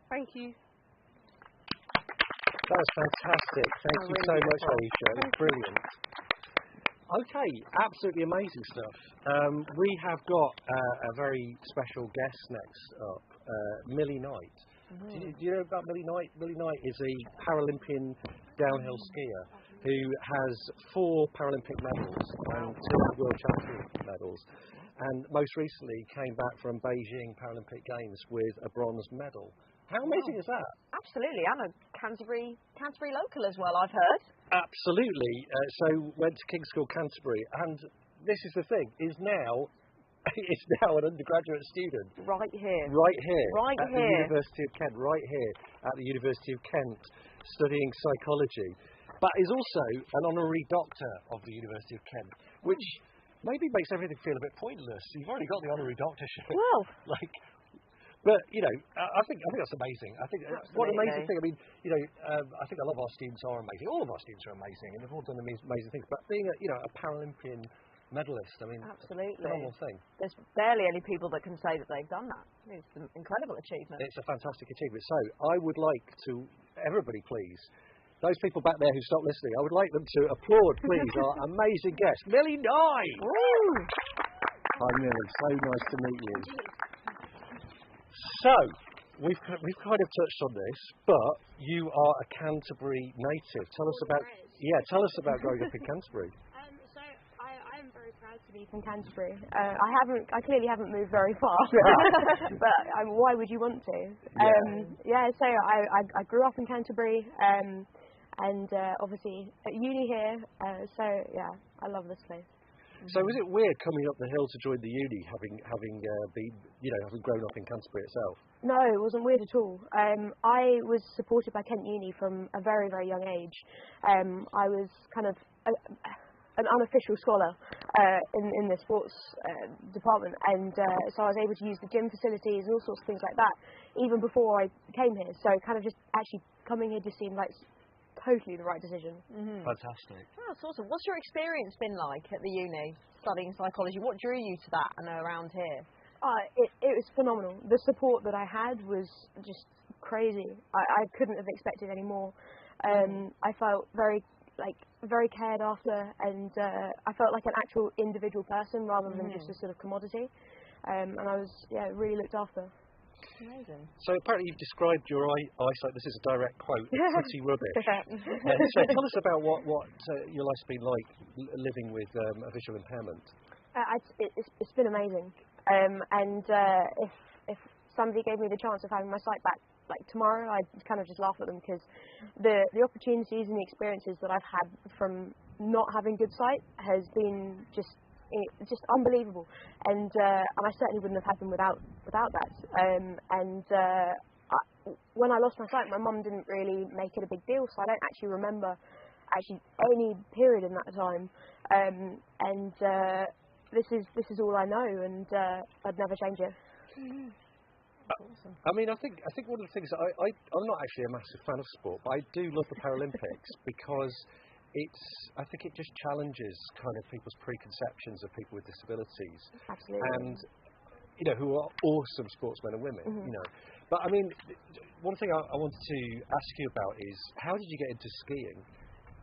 Thank you. That was fantastic. Thank you so much, Aisha. It was brilliant. Okay, absolutely amazing stuff. We have got a very special guest next up, Millie Knight. Do you know about Millie Knight? Millie Knight is a Paralympian downhill skier who has 4 Paralympic medals and 2 World Championship medals, and most recently came back from Beijing Paralympic Games with a bronze medal. How amazing is that? Absolutely, and a Canterbury local as well, I've heard. Absolutely. So went to King's School Canterbury, and this is the thing, is now an undergraduate student. Right here. At the University of Kent, right here at the University of Kent, studying psychology, but is also an honorary doctor of the University of Kent, which maybe makes everything feel a bit pointless. You've already got the honorary doctorship. Well, but I think that's amazing. I think what an amazing thing. I mean, I think a lot of our students are amazing. All of our students are amazing, and they've all done amazing things. But being a Paralympian medalist, I mean, absolutely, phenomenal thing. There's barely any people that can say that they've done that. It's an incredible achievement. It's a fantastic achievement. So I would like to, everybody please, those people back there who stopped listening, I would like them to applaud, please, our amazing guest, Millie Knight. Hi, Millie. So nice to meet you. So, we've kind of touched on this, but you are a Canterbury native. Tell us about growing up in Canterbury. So I am very proud to be from Canterbury. I clearly haven't moved very far, but why would you want to? So I grew up in Canterbury, and obviously at uni here. I love this place. So was it weird coming up the hill to join the uni, having been, having grown up in Canterbury itself? No, it wasn't weird at all. I was supported by Kent Uni from a very, very young age. I was kind of an unofficial scholar in the sports department, and so I was able to use the gym facilities and all sorts of things like that even before I came here. So kind of just actually coming here just seemed like totally the right decision. Fantastic. Oh, that's awesome. What's your experience been like at the uni studying psychology? What drew you to that and around here? It was phenomenal. The support that I had was just crazy. I couldn't have expected any more. I felt very cared after, and I felt like an actual individual person rather than just a sort of commodity. And I was really looked after. Amazing. So apparently you've described your eyesight, this is a direct quote, as pretty rubbish. So tell us about what your life's been like living with a visual impairment. It's been amazing. And if somebody gave me the chance of having my sight back like tomorrow, I'd kind of just laugh at them, because the opportunities and the experiences that I've had from not having good sight has been just unbelievable, and I certainly wouldn't have had them without that. When I lost my sight, my mum didn't really make it a big deal, so I don't actually remember any period in that time. This is all I know, and I'd never change it. I mean, I think one of the things I'm not actually a massive fan of sport, but I do love the Paralympics because I think it just challenges kind of people's preconceptions of people with disabilities. Absolutely. And, who are awesome sportsmen and women, But I mean, one thing I wanted to ask you about is, how did you get into skiing?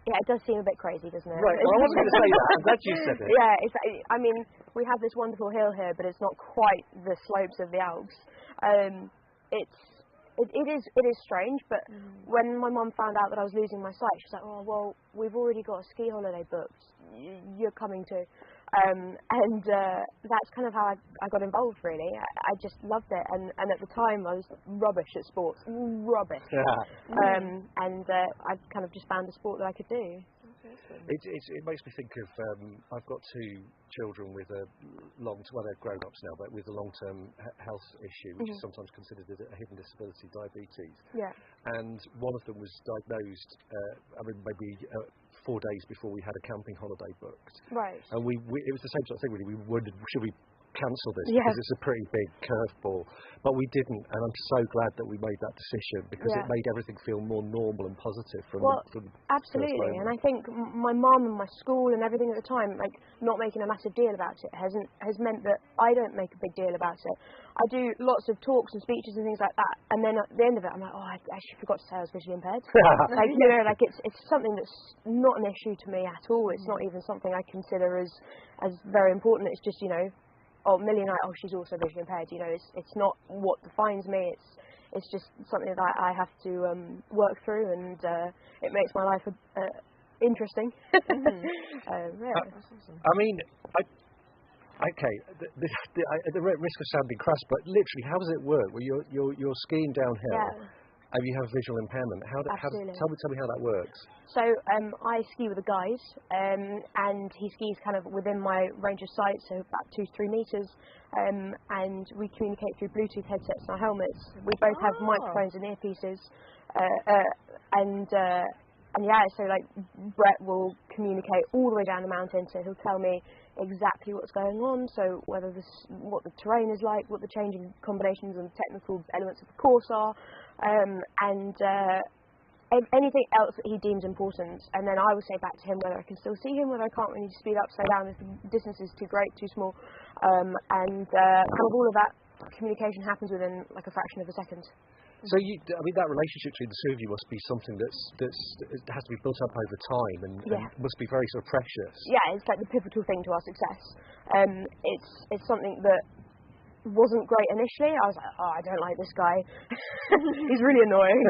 Yeah, it does seem a bit crazy, doesn't it? Right, well, I wasn't going to say that. I'm glad you said it. Yeah, I mean, we have this wonderful hill here, but it's not quite the slopes of the Alps. It is strange, but when my mum found out that I was losing my sight, she was like, "Oh, well, we've already got a ski holiday booked. You're coming too." And that's kind of how I got involved, really. I just loved it, and at the time I was rubbish at sports, rubbish. And I kind of just found a sport that I could do. It makes me think of I've got two children with they're grown ups now, but with a long-term health issue, which is sometimes considered a hidden disability, diabetes. Yeah. And one of them was diagnosed, maybe 4 days before we had a camping holiday booked. Right. And it was the same sort of thing, really. We wondered, should we cancel this, yeah. because it's a pretty big curveball, but we didn't, and I'm so glad that we made that decision, because it made everything feel more normal and positive from absolutely. And I think my mum and my school and everything at the time, like, not making a massive deal about it has meant that I don't make a big deal about it. I do lots of talks and speeches and things like that, and then at the end of it I'm like, oh, I actually forgot to say I was visually impaired. It's something that's not an issue to me at all. It's not even something I consider as very important. It's just, Millie and she's also visually impaired. It's not what defines me. It's just something that I have to work through, and it makes my life interesting. Yeah. I mean, okay, at the risk of sounding crass, but literally, how does it work? Well, you're skiing downhill. And you have visual impairment. Tell me how that works. So I ski with the guys, and he skis kind of within my range of sight, so about 2-3 meters, and we communicate through Bluetooth headsets and our helmets. We both have microphones and earpieces, so like Brett will communicate all the way down the mountain, so he'll tell me exactly what's going on, so what the terrain is like, what the changing combinations and technical elements of the course are, and anything else that he deems important, and then I will say back to him whether I can still see him, whether I can't really speed up, slow down if the distance is too great, too small, and kind of all of that communication happens within like a fraction of a second. So that relationship between the two of you must be something that has to be built up over time, and must be very sort of precious. Yeah, it's like the pivotal thing to our success. It's something that wasn't great initially. I was like, I don't like this guy. He's really annoying.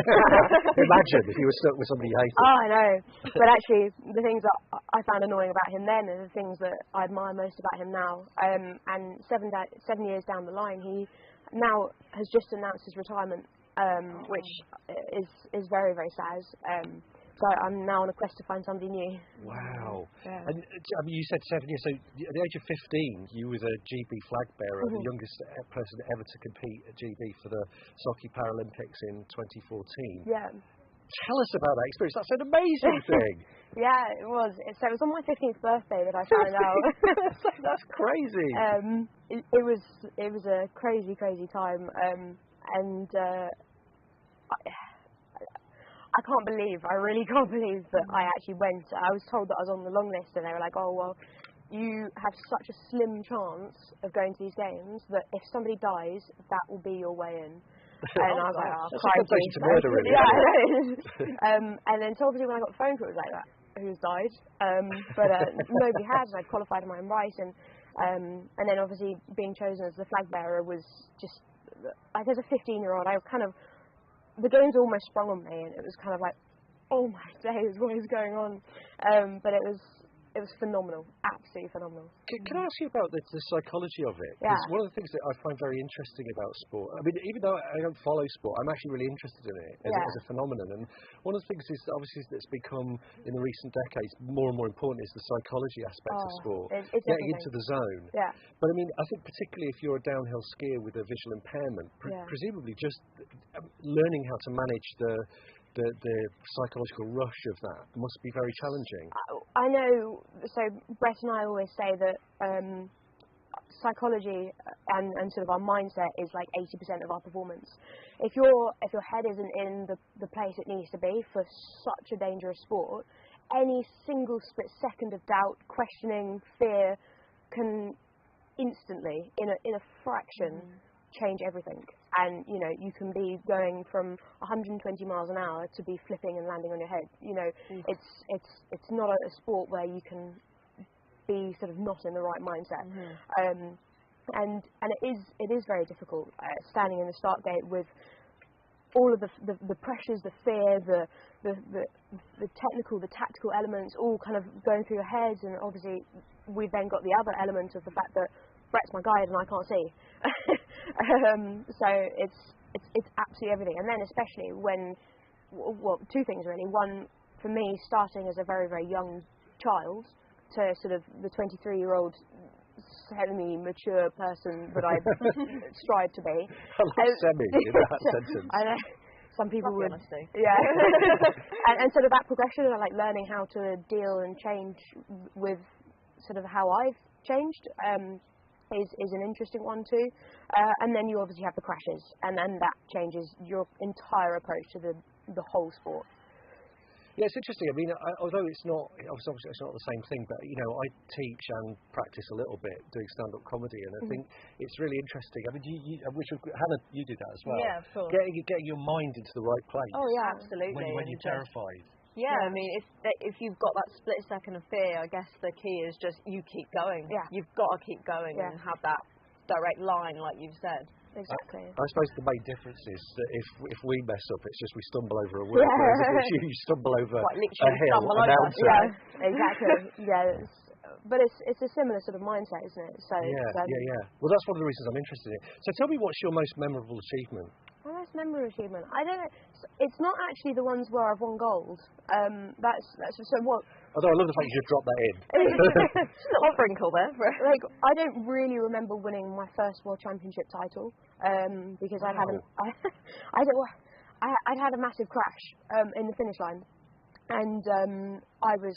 Imagine if you were stuck with somebody you hated. I know. But actually, the things that I found annoying about him then are the things that I admire most about him now. And 7 years down the line, he now has just announced his retirement, which is very, very sad. So I'm now on a quest to find somebody new. Wow. Yeah. And I mean, you said 7 years, so at the age of 15, you were the GB flag bearer, the youngest person ever to compete at GB for the Sochi Paralympics in 2014. Yeah. Tell us about that experience. That's an amazing thing. Yeah, it was. So it was on my 15th birthday that I found out. That's crazy. It was a crazy time, and I can't believe, I really can't believe that I actually went. I was told that I was on the long list, and they were like, oh, well, you have such a slim chance of going to these games that if somebody dies, that will be your way in. And I was like, oh, crikey. To murder, really. Yeah, and then so obviously when I got the phone call, it was like, who's died? But nobody had, and I'd qualified in my own right, and then obviously being chosen as the flag bearer was just, like as a 15-year-old, I kind of, the games almost sprung on me, and it was kind of like, oh my days, what is going on? But it was phenomenal, absolutely phenomenal. Can I ask you about the psychology of it? Because one of the things that I find very interesting about sport, I mean, even though I don't follow sport, I'm actually really interested in it as a phenomenon. And one of the things is obviously that's become in the recent decades more and more important is the psychology aspect of sport, it's getting into the zone. Yeah. But I mean, I think particularly if you're a downhill skier with a visual impairment, presumably just learning how to manage the psychological rush of that must be very challenging. I know, so Brett and I always say that psychology and sort of our mindset is like 80% of our performance. If your head isn't in the place it needs to be for such a dangerous sport, any single split second of doubt, questioning, fear can instantly, in a fraction, change everything. And you know, you can be going from 120 miles an hour to be flipping and landing on your head. You know, it's not a sport where you can be sort of not in the right mindset. And it is very difficult standing in the start gate with all of the pressures, the fear, the technical, the tactical elements all kind of going through your heads. And obviously we've then got the other element of the fact that Brett's my guide and I can't see. So it's absolutely everything. And then especially when, well, two things really. One, for me, starting as a very, very young child to sort of the 23-year-old semi-mature person that I strive to be. I love semi in that sentence. I know. Some people would. Yeah. and sort of that progression and like learning how to deal and change with sort of how I've changed. Is an interesting one too, and then you obviously have the crashes, and then that changes your entire approach to the whole sport. Yeah, it's interesting. I mean, although it's not obviously it's not the same thing, but you know, I teach and practice a little bit doing stand-up comedy, and I think it's really interesting. I mean, Hannah, you do that as well. Yeah, of course. Getting your mind into the right place. Oh yeah, absolutely. When you're terrified. Yeah, I mean, if you've got that split second of fear, I guess the key is just you keep going. Yeah. You've got to keep going and have that direct line, like you've said. Exactly. I suppose the main difference is that if we mess up, it's just we stumble over a word, whereas if you stumble over a hill, a mountain. Yeah, exactly. But it's a similar sort of mindset, isn't it? So yeah. Well, that's one of the reasons I'm interested in it. So tell me, what's your most memorable achievement? My most memorable achievement? I don't know. It's not actually the ones where I've won gold. That's so what. Although I love the fact you just dropped that in. Not wrinkle there. Like, I don't really remember winning my first World Championship title because I'd had a massive crash in the finish line. And I was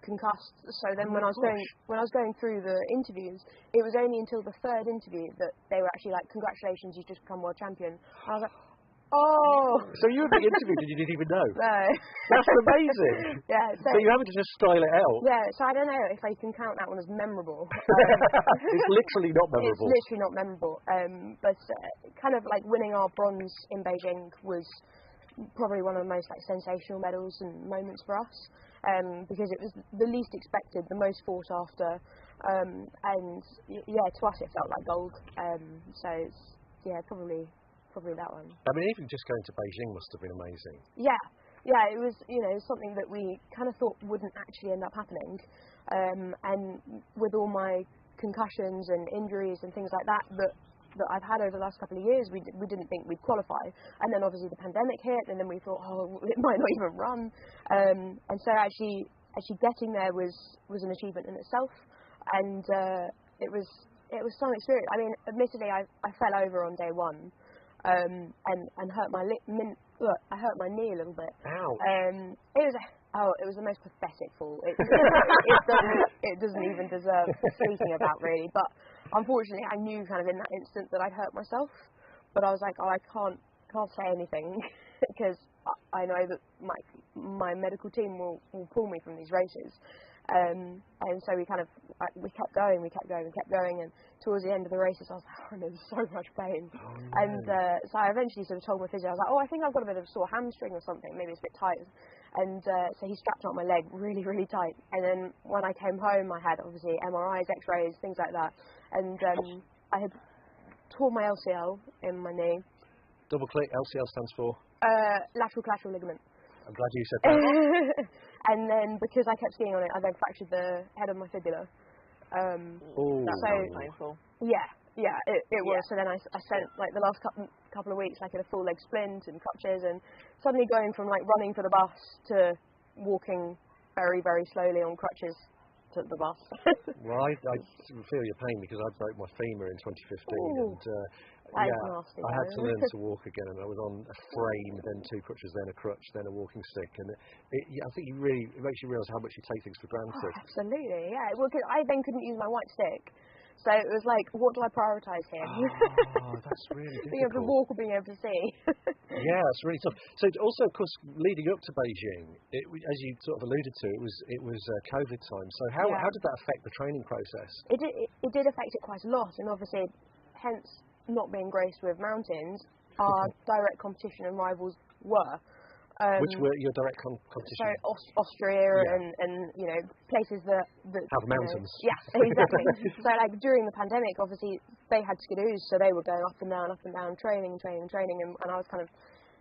concussed. So then, when I was going through the interviews, it was only until the third interview that they were actually like, "Congratulations, you've just become world champion." And I was like, "Oh!" So you were being interviewed and you didn't even know? No. That's amazing. Yeah. So you're having to just style it out. Yeah. So I don't know if I can count that one as memorable. It's literally not memorable. It's literally not memorable. But kind of like winning our bronze in Beijing was probably one of the most like sensational medals and moments for us, because it was the least expected, the most fought after, and yeah, to us it felt like gold. So it's, yeah, probably that one. I mean, even just going to Beijing must have been amazing. Yeah, it was, you know, something that we kind of thought wouldn't actually end up happening, and with all my concussions and injuries and things like that that I've had over the last couple of years, we didn't think we'd qualify. And then obviously the pandemic hit, and then we thought, oh, it might not even run. And so actually getting there was an achievement in itself, and it was some experience. I mean, admittedly, I fell over on day one, and hurt my I hurt my knee a little bit. Ow. It was the most pathetic fall. It doesn't even deserve speaking about, really. But unfortunately, I knew kind of in that instant that I'd hurt myself. But I was like, I can't say anything because I know that my medical team will pull me from these races. And so we kept going, and towards the end of the races, I was like, I'm in so much pain. Oh, no. And so I eventually sort of told my physio, I was like, I think I've got a bit of a sore hamstring or something, maybe it's a bit tight. And so he strapped on my leg really, really tight. And then when I came home, I had obviously MRIs, X-rays, things like that. And I had tore my LCL in my knee. Double click. LCL stands for lateral collateral ligament. I'm glad you said that. And then because I kept skiing on it, I then fractured the head of my fibula. That's very painful. Yeah, it was. So then I spent like the last couple of weeks like in a full leg splint and crutches, and suddenly going from like running for the bus to walking very, very slowly on crutches to the bus. Well, I feel your pain because I broke my femur in 2015, and nasty, I had to learn to walk again, and I was on a frame, then 2 crutches, then a crutch, then a walking stick, and I think it makes you realise how much you take things for granted. Oh, absolutely, yeah. Well, cause I then couldn't use my white stick, so it was like, what do I prioritise here? Oh, that's really difficult. Being able to walk or being able to see. Yeah, that's really tough. So also, of course, leading up to Beijing, as you sort of alluded to, it was COVID time. So how did that affect the training process? It did affect it quite a lot, and obviously, hence not being graced with mountains, our direct competition and rivals were. Which were your direct competition? So Austria and you know, places that have mountains. Yeah, exactly. So like during the pandemic, obviously they had skidoos, so they were going up and down, training, and I was kind of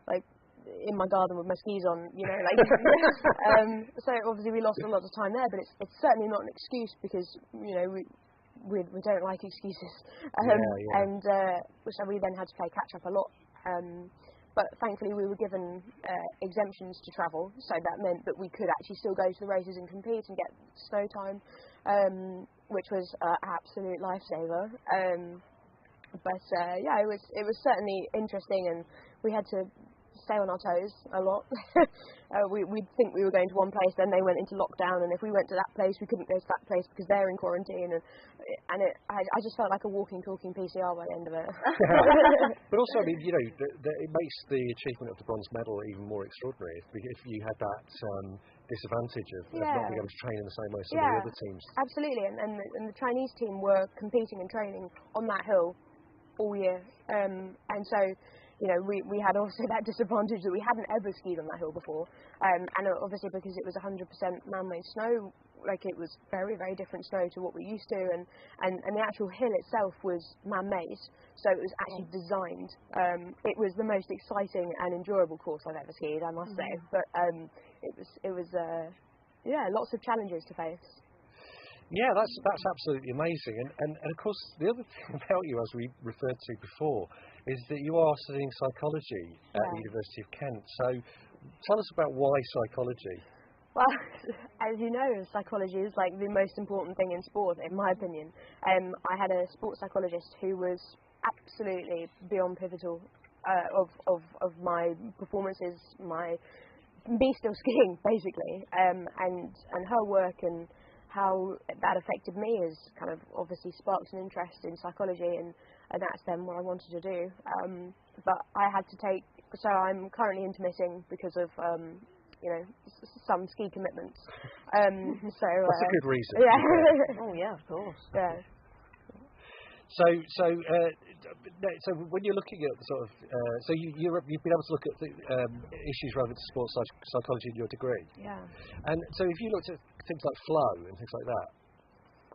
like in my garden with my skis on, you know, like. So obviously we lost a lot of time there, but it's certainly not an excuse because you know we don't like excuses, and so we then had to play catch up a lot. But thankfully we were given exemptions to travel, so that meant that we could actually still go to the races and compete and get snow time, which was an absolute lifesaver. But it was certainly interesting, and we had to stay on our toes a lot. We'd think we were going to one place, then they went into lockdown, and if we went to that place, we couldn't go to that place because they're in quarantine, and I just felt like a walking, talking PCR by the end of it. But also, I mean, you know, it makes the achievement of the bronze medal even more extraordinary if you had that disadvantage of not being able to train in the same way as some of the other teams. Absolutely, and the Chinese team were competing and training on that hill all year, and so. You know, we had also that disadvantage that we hadn't ever skied on that hill before, and obviously because it was 100% man-made snow, like it was very, very different snow to what we're used to, and the actual hill itself was man-made, so it was actually designed. It was the most exciting and enjoyable course I've ever skied, I must say, but it was lots of challenges to face. Yeah, that's absolutely amazing. And of course, the other thing about you, as we referred to before, is that you are studying psychology at the University of Kent. So tell us about why psychology. Well, as you know, psychology is like the most important thing in sport, in my opinion. I had a sports psychologist who was absolutely beyond pivotal of my performances, me still skiing, basically, and her work and how that affected me is kind of obviously sparked an interest in psychology, and that's then what I wanted to do. But I had to so I'm currently intermitting because of, you know, some ski commitments. So that's a good reason. Yeah. Oh yeah, of course. Yeah. So when you're looking at sort of, so you've been able to look at the issues relevant to sports psychology in your degree. Yeah. And so if you looked at things like flow and things like that,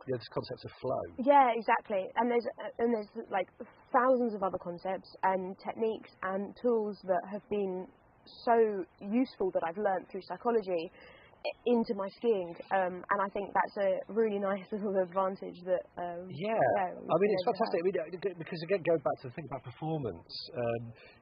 you know, this concept of flow. Yeah, exactly. And there's like thousands of other concepts and techniques and tools that have been so useful that I've learned through psychology into my skiing, and I think that's a really nice little advantage that. I mean, it's fantastic. I mean, because again, going back to the thing about performance,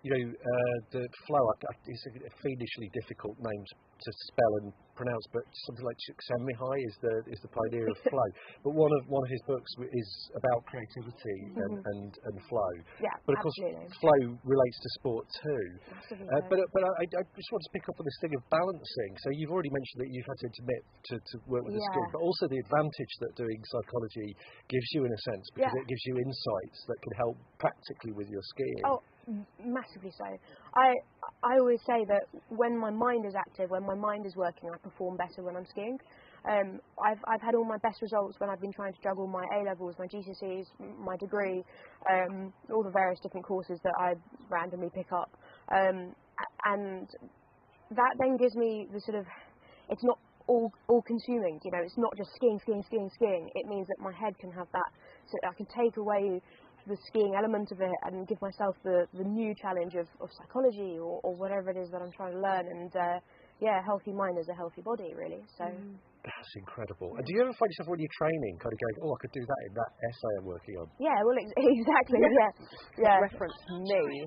the flow is a fiendishly difficult name to spell and pronounce, but something like Csikszentmihalyi is the pioneer of flow. But one of his books is about creativity and flow. Yeah, but of absolutely. course, flow relates to sport too. Absolutely. But I just want to pick up on this thing of balancing. So you've already mentioned that you've had to admit to work with the skiing, but also the advantage that doing psychology gives you in a sense, because it gives you insights that can help practically with your skiing. Oh, massively so. I always say that when my mind is active, when my mind is working, I perform better when I'm skiing. I've had all my best results when I've been trying to juggle my A-levels, my GCSEs, my degree, all the various different courses that I randomly pick up. And that then gives me the sort of, it's not all consuming, it's not just skiing. It means that my head can have that, so I can take away the skiing element of it and give myself the new challenge of psychology or whatever it is that I'm trying to learn. And a healthy mind is a healthy body, really. So that's incredible. And do you ever find yourself when you're training kind of going, oh, I could do that in that essay I'm working on? Yeah, well, exactly. Yeah. Reference me.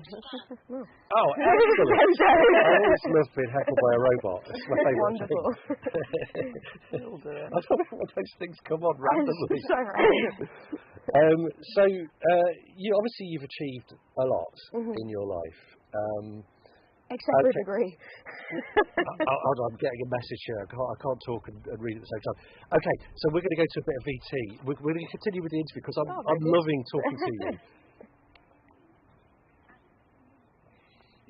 Oh, excellent. I always love being heckled by a robot. It's my favourite Wonderful. thing. I don't know when those things come on randomly. So random. Obviously you've achieved a lot in your life. Except for a degree. Hold on, I'm getting a message here. I can't talk and read at the same time. Okay, so we're going to go to a bit of VT. We're going to continue with the interview because I'm loving talking to you.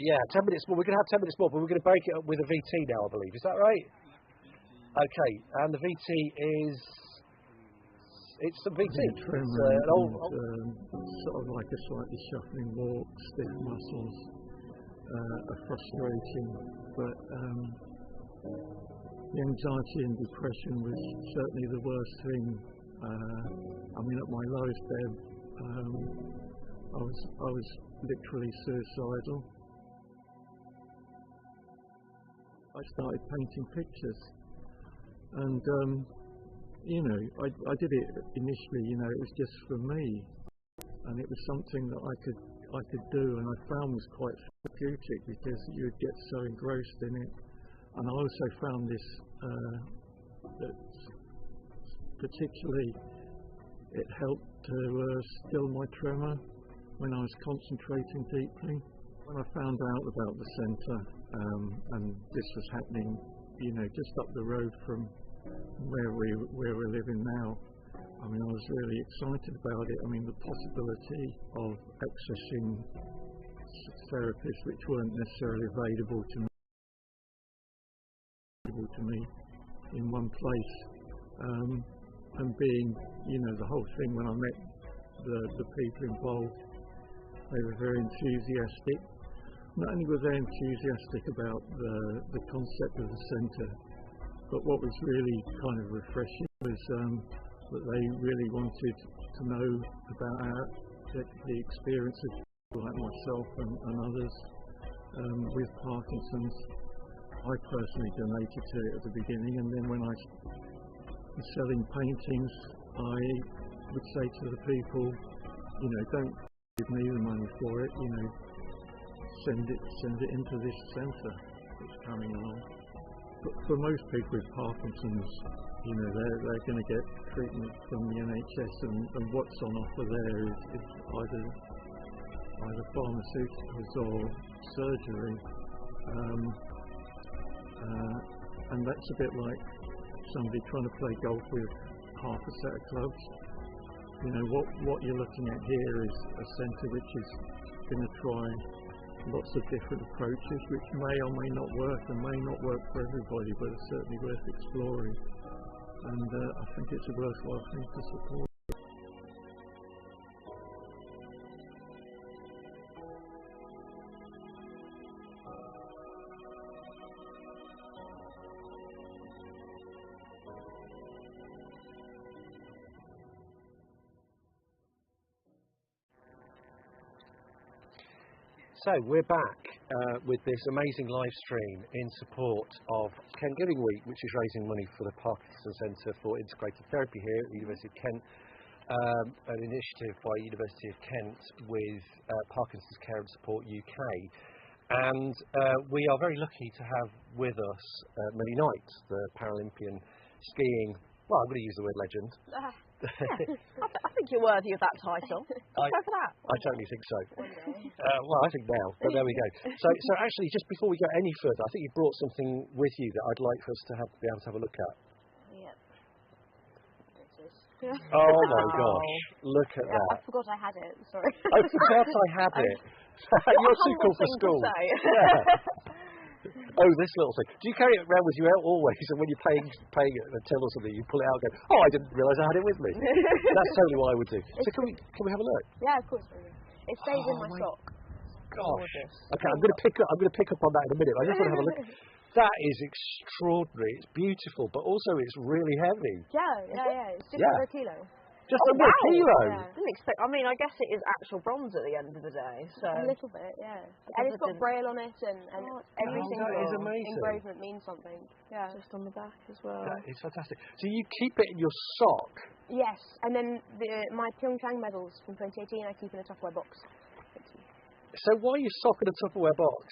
Yeah, 10 minutes more. We're going to have 10 minutes more, but we're going to break it up with a VT now, I believe. Is that right? Okay, and the VT is... It's the VT. It's sort of like a slightly shuffling walk, stiff muscles. Are frustrating, but the anxiety and depression was certainly the worst thing. At my lowest ebb, I was literally suicidal. I started painting pictures, and I did it initially. It was just for me, and it was something that I could do, and I found was quite therapeutic because you would get so engrossed in it. And I also found this that particularly it helped to still my tremor when I was concentrating deeply. When I found out about the centre, and this was happening, just up the road from where we're living now, I was really excited about it. The possibility of accessing therapists which weren't necessarily available to me in one place, and being, the whole thing when I met the people involved, they were very enthusiastic. Not only were they enthusiastic about the concept of the centre, but what was really kind of refreshing was that they really wanted to know about the experience of people like myself and others with Parkinson's. I personally donated to it at the beginning, and then when I was selling paintings, I would say to the people, don't give me the money for it, send it into this centre that's coming along. But for most people with Parkinson's, they're going to get treatment from the NHS, and what's on offer there is either pharmaceuticals or surgery, and that's a bit like somebody trying to play golf with half a set of clubs. What you're looking at here is a centre which is going to try lots of different approaches, which may or may not work and may not work for everybody, but it's certainly worth exploring. And I think it's a worthwhile thing to support. So we're back. with this amazing live stream in support of Kent Giving Week, which is raising money for the Parkinson Centre for Integrated Therapy here at the University of Kent, an initiative by University of Kent with Parkinson's Care and Support UK. And we are very lucky to have with us Millie Knight, the Paralympian skiing, well, I'm going to use the word legend. I think you're worthy of that title. Go for that. I totally think so. Well, I think now, but there we go. So actually, just before we go any further, I think you brought something with you that I'd like for us to be able to have a look at. Yep. Oh my gosh, look at that. I forgot I had it, sorry. I forgot I had it. You're too cool for school. Yeah. Oh, this little thing. Do you carry it around with you always? And when you're paying a till or something, you pull it out and go, oh, I didn't realise I had it with me. That's totally what I would do. So can we have a look? Yeah, of course. It stays in my sock. Gosh. Okay, I'm going to pick up on that in a minute. I just want to have a look. That is extraordinary. It's beautiful, but also it's really heavy. Yeah. It's just over a kilo. Just under a kilo. Yeah. Didn't expect. I mean, I guess it is actual bronze at the end of the day. So a little bit, yeah. And it's got braille on it, and every single engravement means something. Yeah. Just on the back as well. That is fantastic. So you keep it in your sock? Yes, and then my Pyeongchang medals from 2018 I keep in a Tupperware box. So why are you sock in a Tupperware box?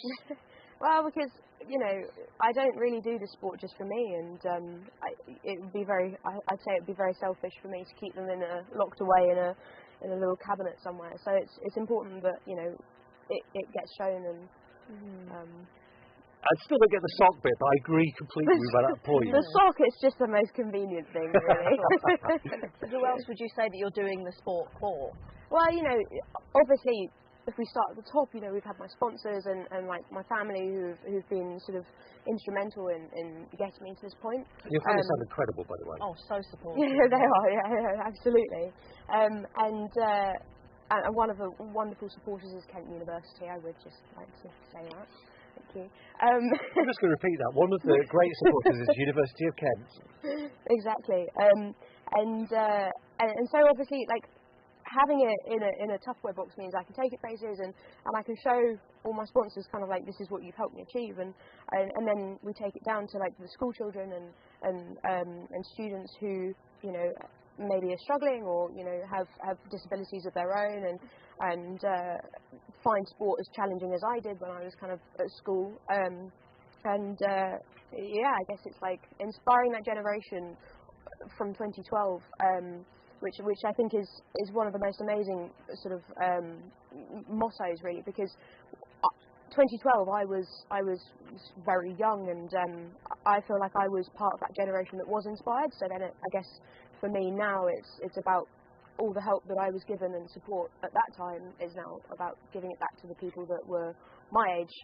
Well, because I don't really do the sport just for me, and it would be I'd say it would be very selfish for me to keep them locked away in a little cabinet somewhere. So it's important that it gets shown and. I still don't get the sock bit, but I agree completely with that point. The sock is just the most convenient thing, really. Who else would you say that you're doing the sport for? Well, obviously. If we start at the top, we've had my sponsors and like my family who've been sort of instrumental in getting me to this point. Your family sound incredible, by the way. Oh, so supportive. Yeah, they are. Yeah, absolutely. And one of the wonderful supporters is Kent University. I would just like to say that. Thank you. I'm just going to repeat that. One of the great supporters is University of Kent. Exactly. And so obviously, like. Having it in a Tupperware box means I can take it places and I can show all my sponsors kind of like this is what you've helped me achieve, and then we take it down to like the school children and students who maybe are struggling or have disabilities of their own and find sport as challenging as I did when I was kind of at school, I guess it's like inspiring that generation from 2012. Which I think is one of the most amazing sort of mottos, really, because 2012 I was very young, and I feel like I was part of that generation that was inspired. So then I guess for me now it's about all the help that I was given and support at that time is now about giving it back to the people that were my age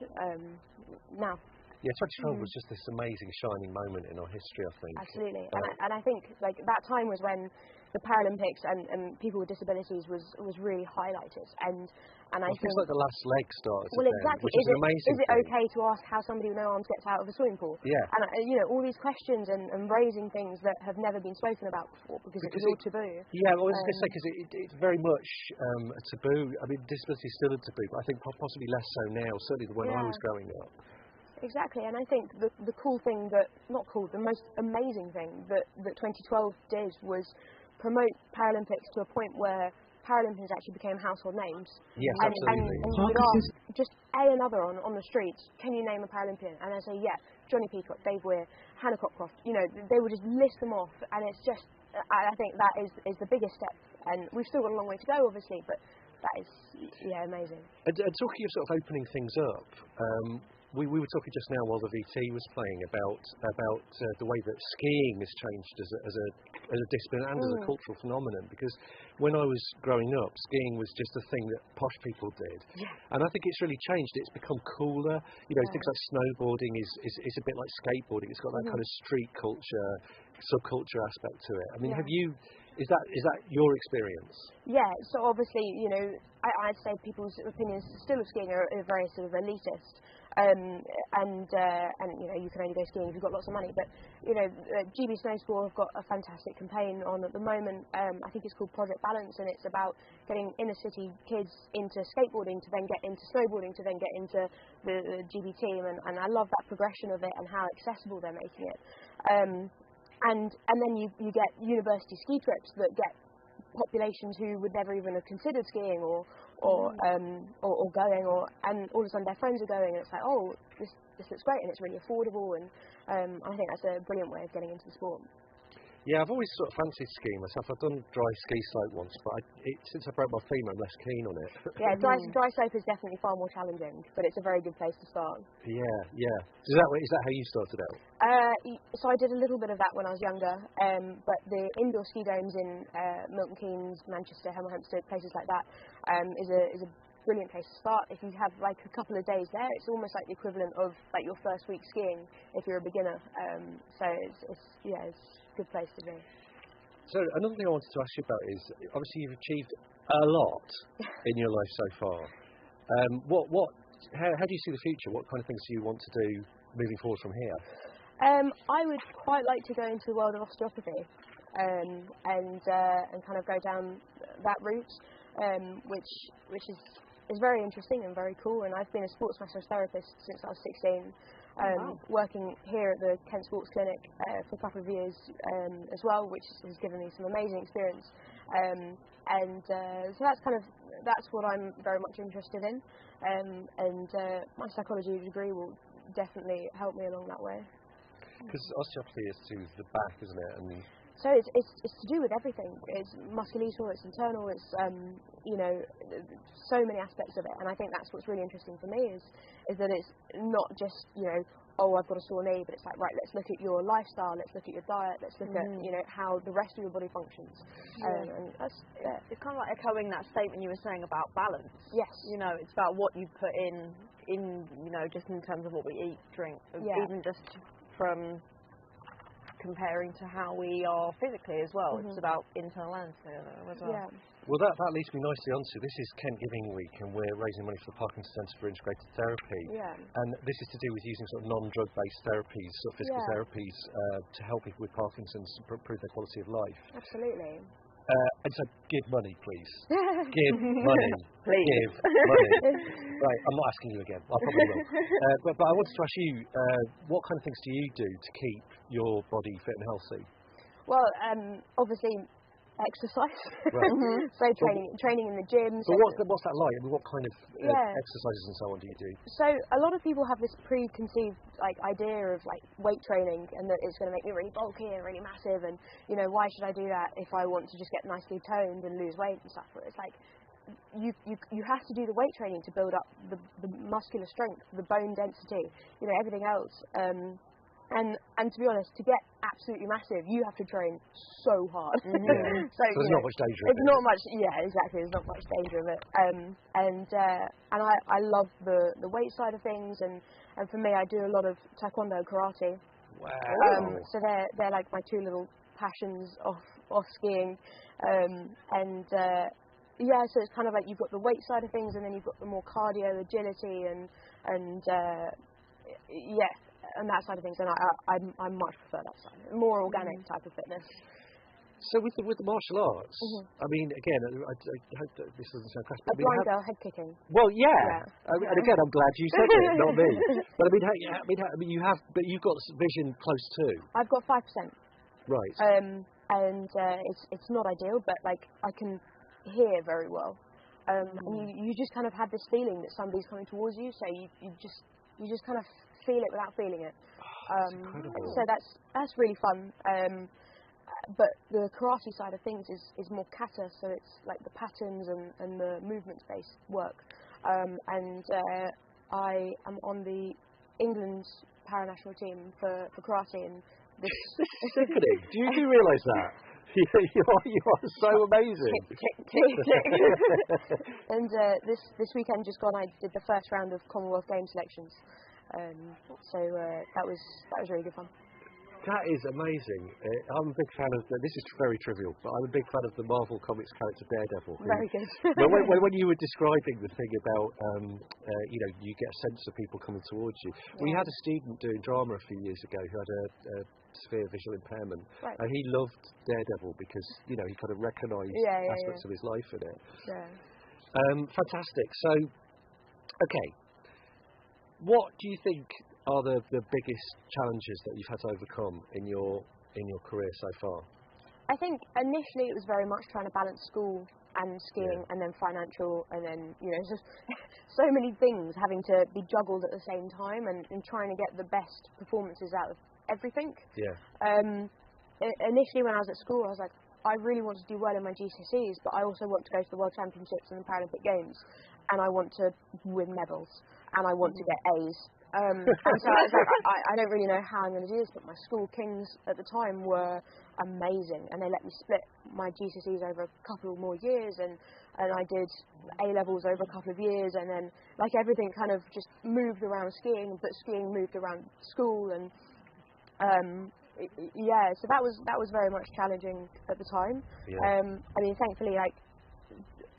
now. Yeah, 2012 was just this amazing shining moment in our history, I think. Absolutely, and I think like that time was when the Paralympics and people with disabilities was really highlighted, and I think it's like the last leg started. Well, exactly. Which is amazing. Is it okay to ask how somebody with no arms gets out of a swimming pool? Yeah. And all these questions and raising things that have never been spoken about before because it was all taboo. Yeah, well, I was going to say because it's very much a taboo. I mean, disability is still a taboo, but I think possibly less so now. Certainly when I was growing up. Exactly, and I think the cool thing the most amazing thing that 2012 did was promote Paralympics to a point where Paralympians actually became household names. Yes, and you would ask just another on the streets, can you name a Paralympian? And I say, yeah, Johnny Peacock, Dave Weir, Hannah Cockcroft. They would just list them off, and it's just, I think that is the biggest step. And we've still got a long way to go, obviously, but that is, amazing. And talking of sort of opening things up, we were talking just now while the VT was playing about the way that skiing has changed as a discipline and as a cultural phenomenon, because when I was growing up, skiing was just a thing that posh people did. Yeah. And I think it's really changed. It's become cooler. Things like snowboarding is a bit like skateboarding. It's got that kind of street culture, subculture aspect to it. I mean, is that your experience? Yeah, so obviously, I'd say people's opinions still of skiing are very sort of elitist. and you know, you can only go skiing if you've got lots of money. But you know, GB Snowsport have got a fantastic campaign on at the moment. I think it's called Project Balance, and it's about getting inner city kids into skateboarding to then get into snowboarding to then get into the GB team, and I love that progression of it and how accessible they're making it. And then you get university ski trips that get populations who would never even have considered skiing or going, and all of a sudden their friends are going, and it's like, oh, this looks great, and it's really affordable, and I think that's a brilliant way of getting into the sport. Yeah, I've always sort of fancied skiing myself. I've done dry ski slope once, but since I broke my femur, I'm less keen on it. Yeah, dry slope is definitely far more challenging, but it's a very good place to start. Yeah. Is that how you started out? So I did a little bit of that when I was younger, but the indoor ski domes in Milton Keynes, Manchester, Hemel Hempstead, places like that, is a brilliant place to start. If you have like a couple of days there, it's almost like the equivalent of like your first week skiing if you're a beginner. So it's a good place to be. So another thing I wanted to ask you about is, obviously you've achieved a lot in your life so far. How do you see the future? What kind of things do you want to do moving forward from here? I would quite like to go into the world of osteopathy and kind of go down that route, which is very interesting and very cool. And I've been a sports massage therapist since I was 16. Working here at the Kent Sports Clinic for a couple of years as well, which has given me some amazing experience. So that's what I'm very much interested in. My psychology degree will definitely help me along that way. Because osteopathy is to the back, isn't it? And so it's to do with everything. It's musculoskeletal, it's internal, it's so many aspects of it. And I think that's what's really interesting for me is that it's not just, oh, I've got a sore knee, but it's like, right, let's look at your lifestyle, let's look at your diet, let's look at how the rest of your body functions. And that's, it's kind of like echoing that statement you were saying about balance. Yes. It's about what you put in just in terms of what we eat, drink, even just from comparing to how we are physically as well. It's about internal and external as well. Yeah. Well, that leads me nicely on to, this is Kent Giving Week, and we're raising money for the Parkinson Centre for Integrated Therapy. Yeah. And this is to do with using sort of non-drug-based therapies, sort of physical therapies, to help people with Parkinson's improve their quality of life. Absolutely. And so, give money, please. Give money. Please. Give money. Right, I'm not asking you again. I probably will. But I wanted to ask you, what kind of things do you do to keep your body fit and healthy? Well, obviously, exercise. Right. So training in the gym. But what's that like? I mean, what kind of exercises and so on do you do? So a lot of people have this preconceived idea of weight training, and that it's going to make me really bulky and really massive, and why should I do that if I want to just get nicely toned and lose weight and stuff? It's like you have to do the weight training to build up the muscular strength, the bone density, everything else. And to be honest, to get absolutely massive, you have to train so hard. So there's not much danger of it. It's not much. Yeah, exactly. There's not much danger of it. And I love the weight side of things, and for me, I do a lot of taekwondo, karate. Wow. So they're like my two little passions off skiing. So it's kind of like you've got the weight side of things, and then you've got the more cardio, agility, and that side of things, and I much prefer that side, more organic type of fitness. So with the martial arts, I mean, again, I hope that this doesn't sound crass, but blind girl head kicking. Well, yeah. And again, I'm glad you said it, not me. But but you've got vision close to. I've got 5%. Right. It's not ideal, but I can hear very well. And you just kind of have this feeling that somebody's coming towards you, so you just kind of feel it without feeling it. That's incredible. So that's really fun. But the karate side of things is more kata, so it's like the patterns and the movement-based work. I am on the England para-national team for karate. And this Tiffany, do you realise that? You are so amazing. Tick. And this weekend just gone, I did the first round of Commonwealth Games selections. So that was really good fun. That is amazing. I'm a big fan of, this is very trivial, but I'm a big fan of the Marvel Comics character Daredevil. Very good. when you were describing the thing about, you get a sense of people coming towards you. We had a student doing drama a few years ago who had a severe visual impairment, and he loved Daredevil because, he kind of recognised aspects of his life in it. Yeah. Fantastic. So, okay, what do you think are the biggest challenges that you've had to overcome in your career so far? I think initially it was very much trying to balance school and skiing and then financial and then, just so many things having to be juggled at the same time and trying to get the best performances out of everything. Yeah. Initially when I was at school I was like, I really want to do well in my GCSEs, but I also want to go to the World Championships and the Paralympic Games, and I want to win medals and I want to get A's. And so I was like, I don't really know how I'm going to do this, but my school kings at the time were amazing, and they let me split my GCSEs over a couple more years, and I did A-levels over a couple of years, and then like everything kind of just moved around skiing, but skiing moved around school, and so that was very much challenging at the time. I mean, thankfully, like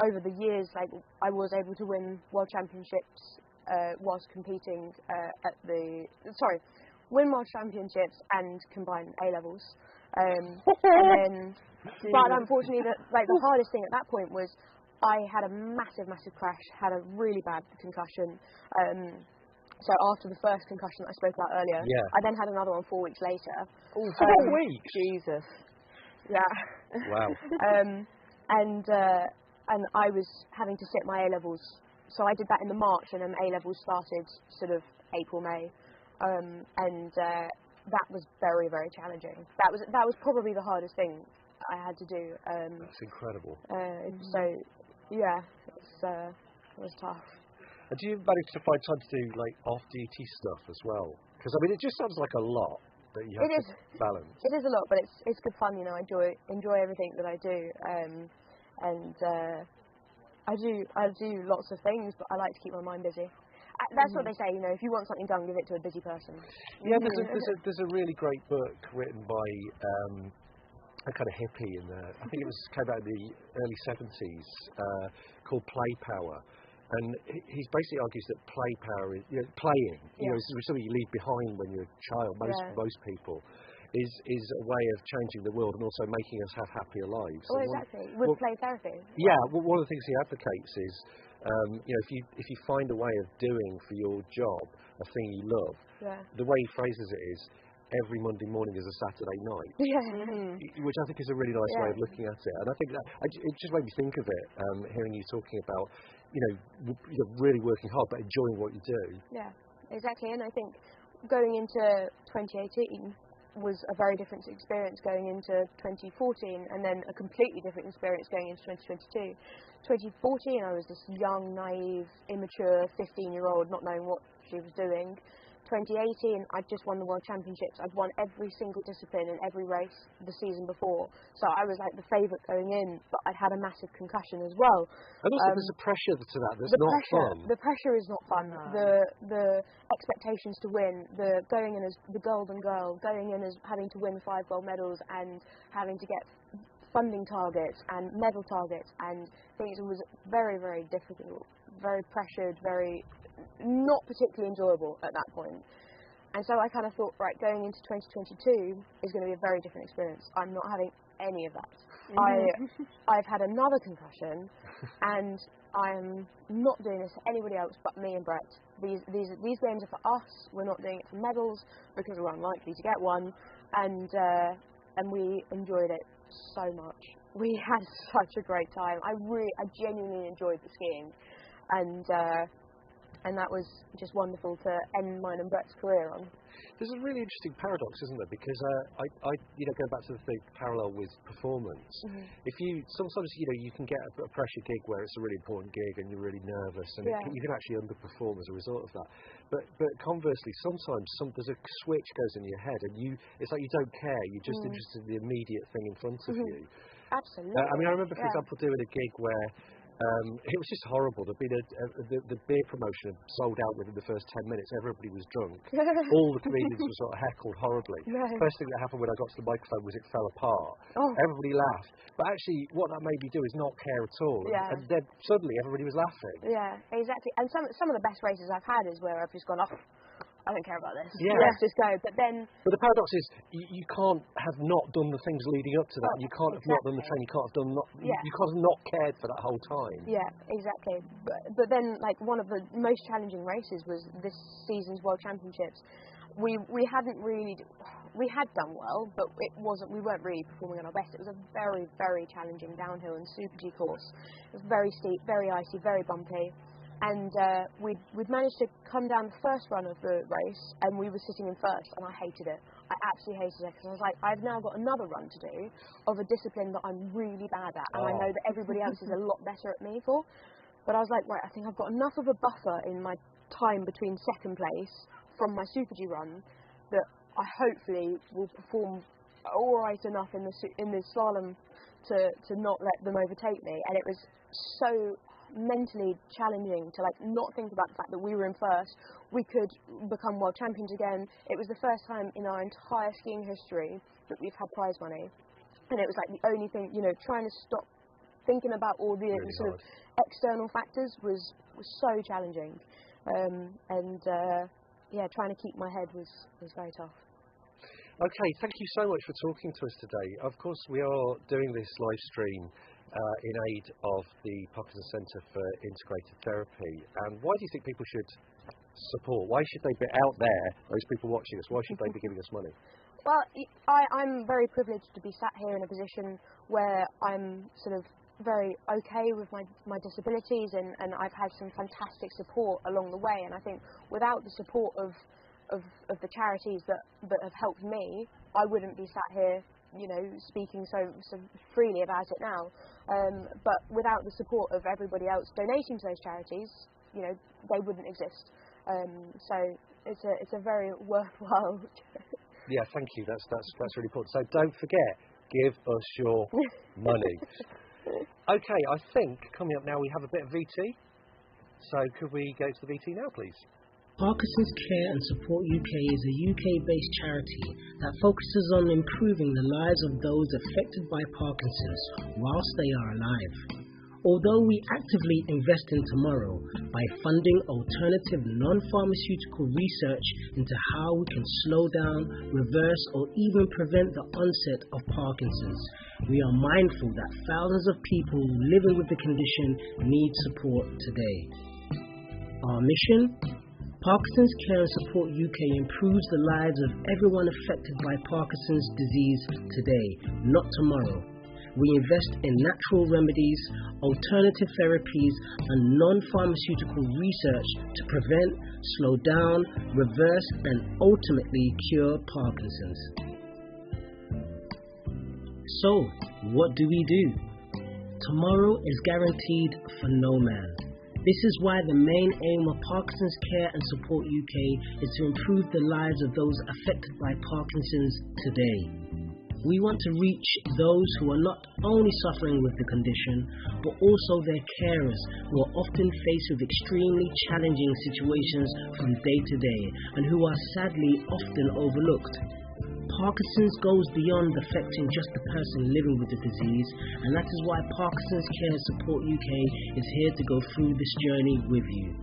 over the years, like I was able to win world championships whilst competing win world championships and combine A-levels. And then, but unfortunately, the hardest thing at that point was I had a massive crash, had a really bad concussion. So after the first concussion that I spoke about earlier, I then had another one 4 weeks later. 4 weeks? Jesus. Yeah. Wow. And I was having to sit my A-levels. So I did that in the March, and then A-levels started sort of April, May. That was very, very challenging. That was probably the hardest thing I had to do. That's incredible. So, yeah, it was tough. And do you manage to find time to do like off-duty stuff as well? Because I mean, it just sounds like a lot that you have to balance. It is a lot, but it's good fun. I enjoy everything that I do, I do lots of things, but I like to keep my mind busy. That's what they say, if you want something done, give it to a busy person. Yeah, there's a really great book written by a kind of hippie I think it came out in the early 70s, called Play Power. And he basically argues that play power is playing. Is something you leave behind when you're a child. Most people is a way of changing the world and also making us have happier lives. Oh, exactly. With play therapy. Yeah. Well, one of the things he advocates is, if you find a way of doing for your job a thing you love, the way he phrases it is, every Monday morning is a Saturday night. Which I think is a really nice way of looking at it. And I think that it just made me think of it, hearing you talking about, you're really working hard but enjoying what you do. Yeah, exactly. And I think going into 2018 was a very different experience going into 2014, and then a completely different experience going into 2022. 2014, I was this young, naive, immature 15-year-old not knowing what she was doing. 2018, I'd just won the World Championships. I'd won every single discipline in every race the season before. So I was like the favourite going in, but I'd had a massive concussion as well. And also there's a pressure to that that's not fun. The pressure is not fun. No. The expectations to win, the going in as the golden girl, going in as having to win 5 gold medals and having to get funding targets and medal targets and things. It was very, very difficult, very pressured, very not particularly enjoyable at that point. And so I kind of thought, right, going into 2022 is going to be a very different experience. I'm not having any of that. I've had another concussion, and I'm not doing this for anybody else but me and Brett. These games are for us. We're not doing it for medals because we're unlikely to get one. And we enjoyed it so much. We had such a great time. I genuinely enjoyed the skiing, and that was just wonderful to end mine and Brett's career on. There's a really interesting paradox, isn't there? Because I go back to the thing parallel with performance. If you sometimes you can get a pressure gig where it's a really important gig and you're really nervous, and you can actually underperform as a result of that. But conversely, sometimes there's a switch goes in your head, and it's like you don't care. You're just interested in the immediate thing in front of you. Absolutely. I mean, I remember, for example, doing a gig where It was just horrible. There'd been the beer promotion had sold out within the first 10 minutes. Everybody was drunk. All the comedians were sort of heckled horribly. No. First thing that happened when I got to the microphone was it fell apart. Oh. Everybody laughed. But actually, what that made me do is not care at all. Yeah. And then suddenly everybody was laughing. Yeah, exactly. And some of the best races I've had is where I've just gone, I don't care about this. Yeah. Let's just go. But the paradox is you can't have not done the things leading up to that. You can't have not done the training. You can't have done you can't have not cared for that whole time. Yeah, exactly. But then, like, one of the most challenging races was this season's World Championships. We hadn't really. We had done well, but we weren't really performing at our best. It was a very, very challenging downhill and super G course. It was very steep, very icy, very bumpy. And we'd managed to come down the first run of the race, and we were sitting in first, and I hated it. I absolutely hated it, because I was like, I've now got another run to do of a discipline that I'm really bad at, and I know that everybody else is a lot better at me for. But I was like, right, I think I've got enough of a buffer in my time between second place from my Super G run that I hopefully will perform all right enough in the slalom to not let them overtake me. And it was so mentally challenging to, like, not think about the fact that we were in first, we could become world champions again. It was the first time in our entire skiing history that we've had prize money, and it was like the only thing, trying to stop thinking about all the really sort of external factors was so challenging, trying to keep my head was very tough. Okay, thank you so much for talking to us today. Of course, we are doing this live stream in aid of the Parkinson Centre for Integrated Therapy. And why do you think people should support? Why should they be out there, those people watching us, why should they be giving us money? Well, I'm very privileged to be sat here in a position where I'm sort of very okay with my disabilities, and I've had some fantastic support along the way. And I think without the support of the charities that have helped me, I wouldn't be sat here speaking so freely about it now. But without the support of everybody else donating to those charities, they wouldn't exist. So it's a very worthwhile. Yeah, thank you. That's really important. So don't forget, give us your money. Okay, I think coming up now we have a bit of VT. So could we go to the VT now, please? Parkinson's Care and Support UK is a UK-based charity that focuses on improving the lives of those affected by Parkinson's whilst they are alive. Although we actively invest in tomorrow by funding alternative non-pharmaceutical research into how we can slow down, reverse, or even prevent the onset of Parkinson's, we are mindful that thousands of people living with the condition need support today. Our mission? Parkinson's Care and Support UK improves the lives of everyone affected by Parkinson's disease today, not tomorrow. We invest in natural remedies, alternative therapies, and non-pharmaceutical research to prevent, slow down, reverse, and ultimately cure Parkinson's. So, what do we do? Tomorrow is guaranteed for no man. This is why the main aim of Parkinson's Care and Support UK is to improve the lives of those affected by Parkinson's today. We want to reach those who are not only suffering with the condition, but also their carers who are often faced with extremely challenging situations from day to day and who are sadly often overlooked. Parkinson's goes beyond affecting just the person living with the disease, and that is why Parkinson's Care Support UK is here to go through this journey with you.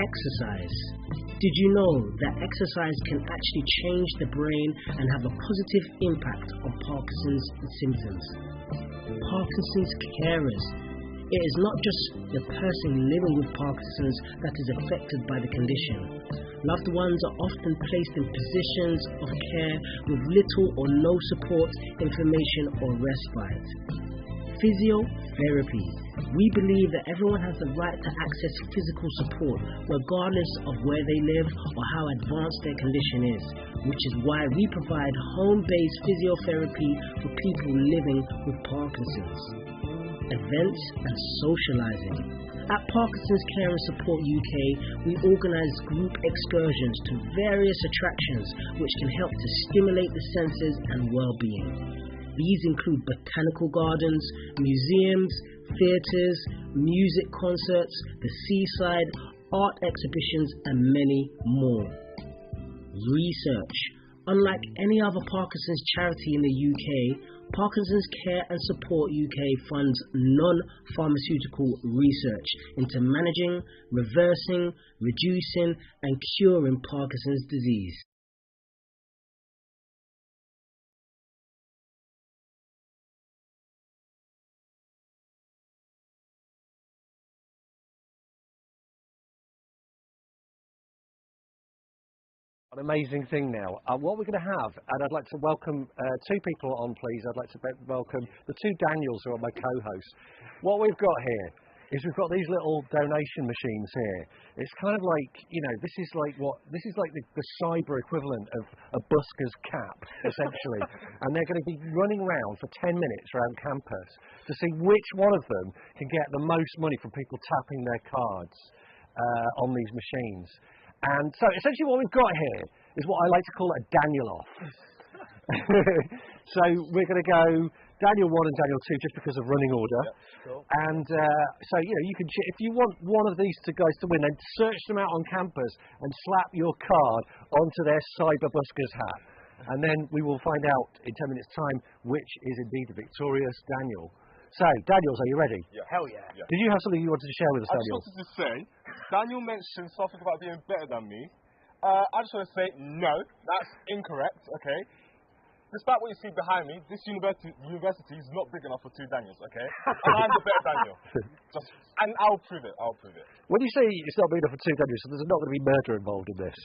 Exercise. Did you know that exercise can actually change the brain and have a positive impact on Parkinson's symptoms? Parkinson's carers. It is not just the person living with Parkinson's that is affected by the condition. Loved ones are often placed in positions of care with little or no support, information or respite. Physiotherapy. We believe that everyone has the right to access physical support regardless of where they live or how advanced their condition is, which is why we provide home-based physiotherapy for people living with Parkinson's. Events and socializing. At Parkinson's Care and Support UK, we organise group excursions to various attractions which can help to stimulate the senses and well-being. These include botanical gardens, museums, theatres, music concerts, the seaside, art exhibitions, and many more. Research. Unlike any other Parkinson's charity in the UK, Parkinson's Care and Support UK funds non-pharmaceutical research into managing, reversing, reducing, and curing Parkinson's disease. An amazing thing now. What we're going to have, and I'd like to welcome two people on, please. I'd like to welcome the two Daniels who are my co-hosts. What we've got here is we've got these little donation machines here. It's kind of like, you know, this is like the cyber equivalent of a busker's cap, essentially. And they're going to be running around for 10 minutes around campus to see which one of them can get the most money from people tapping their cards on these machines. And so essentially what we've got here is what I like to call a Daniel off. So we're going to go Daniel 1 and Daniel 2 just because of running order. Yeah, cool. And so, you know, you can, if you want one of these two guys to win, then search them out on campus and slap your card onto their cyber buskers hat. And then we will find out in 10 minutes' time which is indeed the victorious Daniel. So, Daniels, are you ready? Yeah. Hell yeah. Did you have something you wanted to share with us, Daniel? I just wanted to say, Daniel mentioned something about being better than me. I just want to say, no, that's incorrect, okay? Despite what you see behind me, this university is not big enough for two Daniels, okay? And I'm the better Daniel. And I'll prove it, When you say it's not big enough for two Daniels, so there's not going to be murder involved in this?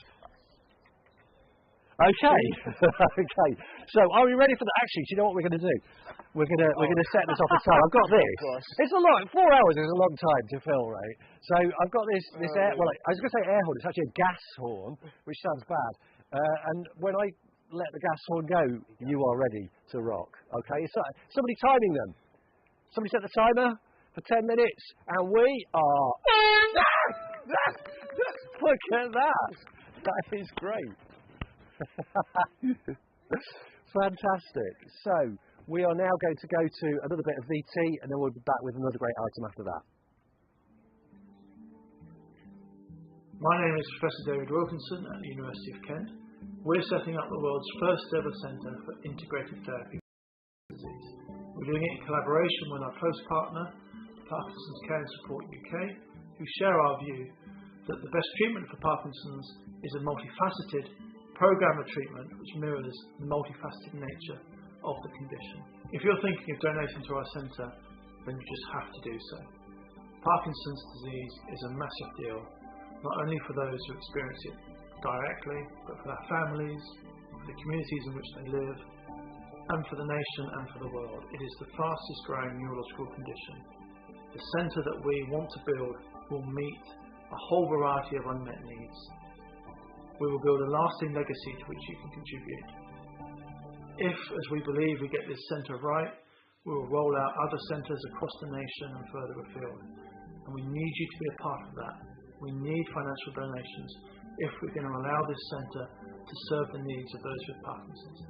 Okay. Okay. So, are we ready for that? Actually, do you know what we're going to do? We're going to set this off a time. I've got this. It's a lot. 4 hours is a long time to fill, right? So I've got this air. Well, I was going to say air horn. It's actually a gas horn, which sounds bad. And when I let the gas horn go, you are ready to rock. Okay. So somebody timing them. Somebody set the timer for 10 minutes, and we are. Look at that. That is great. Fantastic. So we are now going to go to another bit of VT, and then we'll be back with another great item after that. My name is Professor David Wilkinson at the University of Kent. We're setting up the world's first ever centre for integrated therapy for disease. We're doing it in collaboration with our close partner, Parkinson's Care and Support UK, who share our view that the best treatment for Parkinson's is a multifaceted program of treatment which mirrors the multifaceted nature of the condition. If you're thinking of donating to our centre, then you just have to do so. Parkinson's disease is a massive deal, not only for those who experience it directly, but for their families, for the communities in which they live, and for the nation and for the world. It is the fastest growing neurological condition. The centre that we want to build will meet a whole variety of unmet needs. We will build a lasting legacy to which you can contribute. If, as we believe, we get this centre right, we will roll out other centres across the nation and further afield. And we need you to be a part of that. We need financial donations if we're going to allow this centre to serve the needs of those with Parkinson's.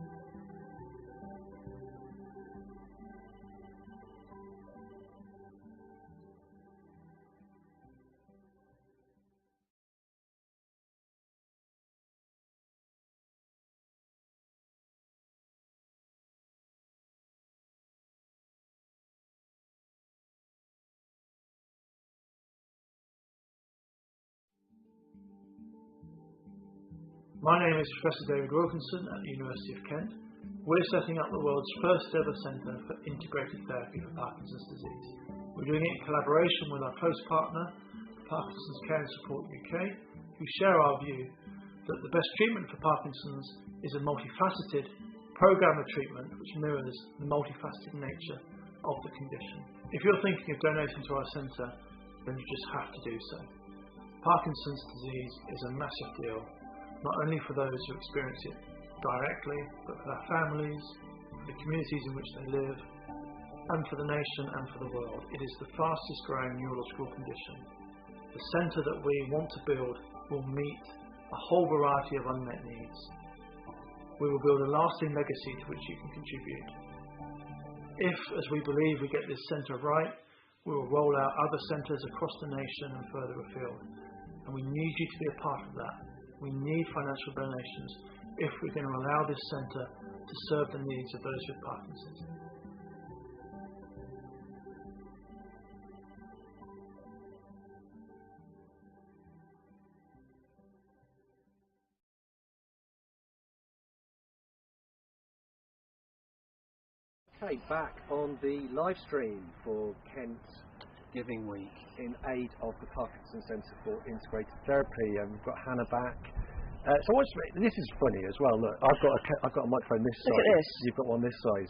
My name is Professor David Wilkinson at the University of Kent. We're setting up the world's first ever centre for integrated therapy for Parkinson's disease. We're doing it in collaboration with our close partner, Parkinson's Care and Support UK, who share our view that the best treatment for Parkinson's is a multifaceted program of treatment which mirrors the multifaceted nature of the condition. If you're thinking of donating to our centre, then you just have to do so. Parkinson's disease is a massive deal, not only for those who experience it directly, but for their families, for the communities in which they live, and for the nation and for the world. It is the fastest growing neurological condition. The centre that we want to build will meet a whole variety of unmet needs. We will build a lasting legacy to which you can contribute. If, as we believe, we get this centre right, We will roll out other centres across the nation and further afield. And we need you to be a part of that. We need financial donations if we're going to allow this centre to serve the needs of those with Parkinson's. Okay, back on the live stream for Kent's Giving Week in aid of the Parkinson Centre for Integrated Therapy, and we've got Hannah back. This is funny as well. Look, I've got a microphone this size. Look at this. You've got one this size.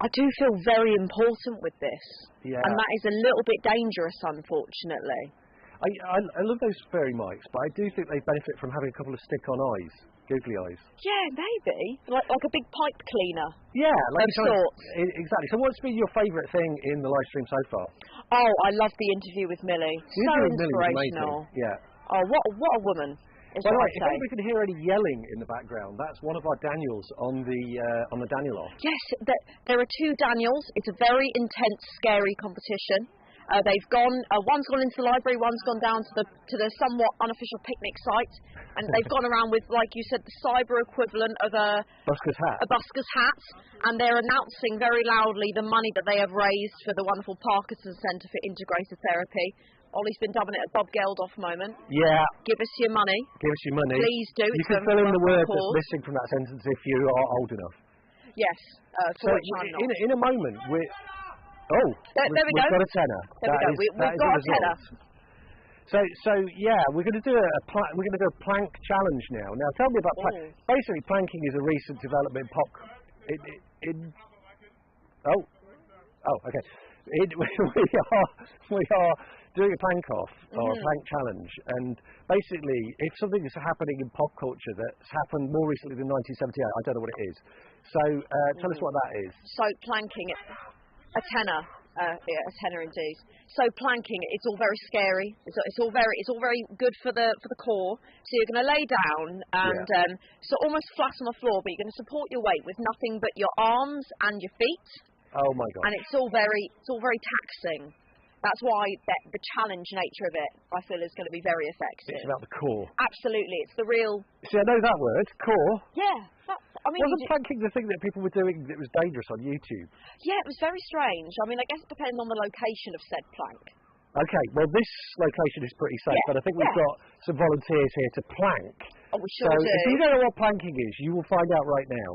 I do feel very important with this. Yeah. And that is a little bit dangerous, unfortunately. I love those fairy mics, but I do think they benefit from having a couple of stick-on eyes. Googly eyes. Yeah, maybe. Like a big pipe cleaner. Yeah, like sorts. Exactly. So what's been your favourite thing in the live stream so far? Oh, I love the interview with Millie. So inspirational. Yeah. Oh, what a woman. By the way, if anybody can hear any yelling in the background, that's one of our Daniels on the Daniel off. Yes, there are two Daniels. It's a very intense, scary competition. They've gone. One's gone into the library. One's gone down to the somewhat unofficial picnic site, and they've gone around with, like you said, the cyber equivalent of a busker's hat. And they're announcing very loudly the money that they have raised for the wonderful Parkinson Centre for Integrated Therapy. Ollie's been dubbing it a Bob Geldof moment. Yeah. Give us your money. Give us your money. Please do. You can fill in the word that's missing from that sentence if you are old enough. Yes. For which I'm not. In a moment, we're... there we go. We've got a tenner. We've got a tenner. So yeah, we're going to do a plank challenge now. Now, tell me about plank. Basically, planking is a recent development in pop. Okay. We are doing a plank off or a plank challenge, and basically, if something is happening in pop culture that's happened more recently than 1978, I don't know what it is. So tell us what that is. So planking. A tenner indeed. So planking, it's all very scary. It's all very good for the core. So you're going to lay down and so almost flat on the floor, but you're going to support your weight with nothing but your arms and your feet. Oh my God! And it's all very taxing. That's why the challenge nature of it, I feel, is going to be very effective. It's about the core. Absolutely, it's the real. See, I know that word, core. Yeah. Wasn't planking the thing that people were doing that was dangerous on YouTube? Yeah, it was very strange. I mean, I guess it depends on the location of said plank. Okay, well, this location is pretty safe, but I think we've got some volunteers here to plank. Oh, we sure do. If you don't know what planking is, you will find out right now.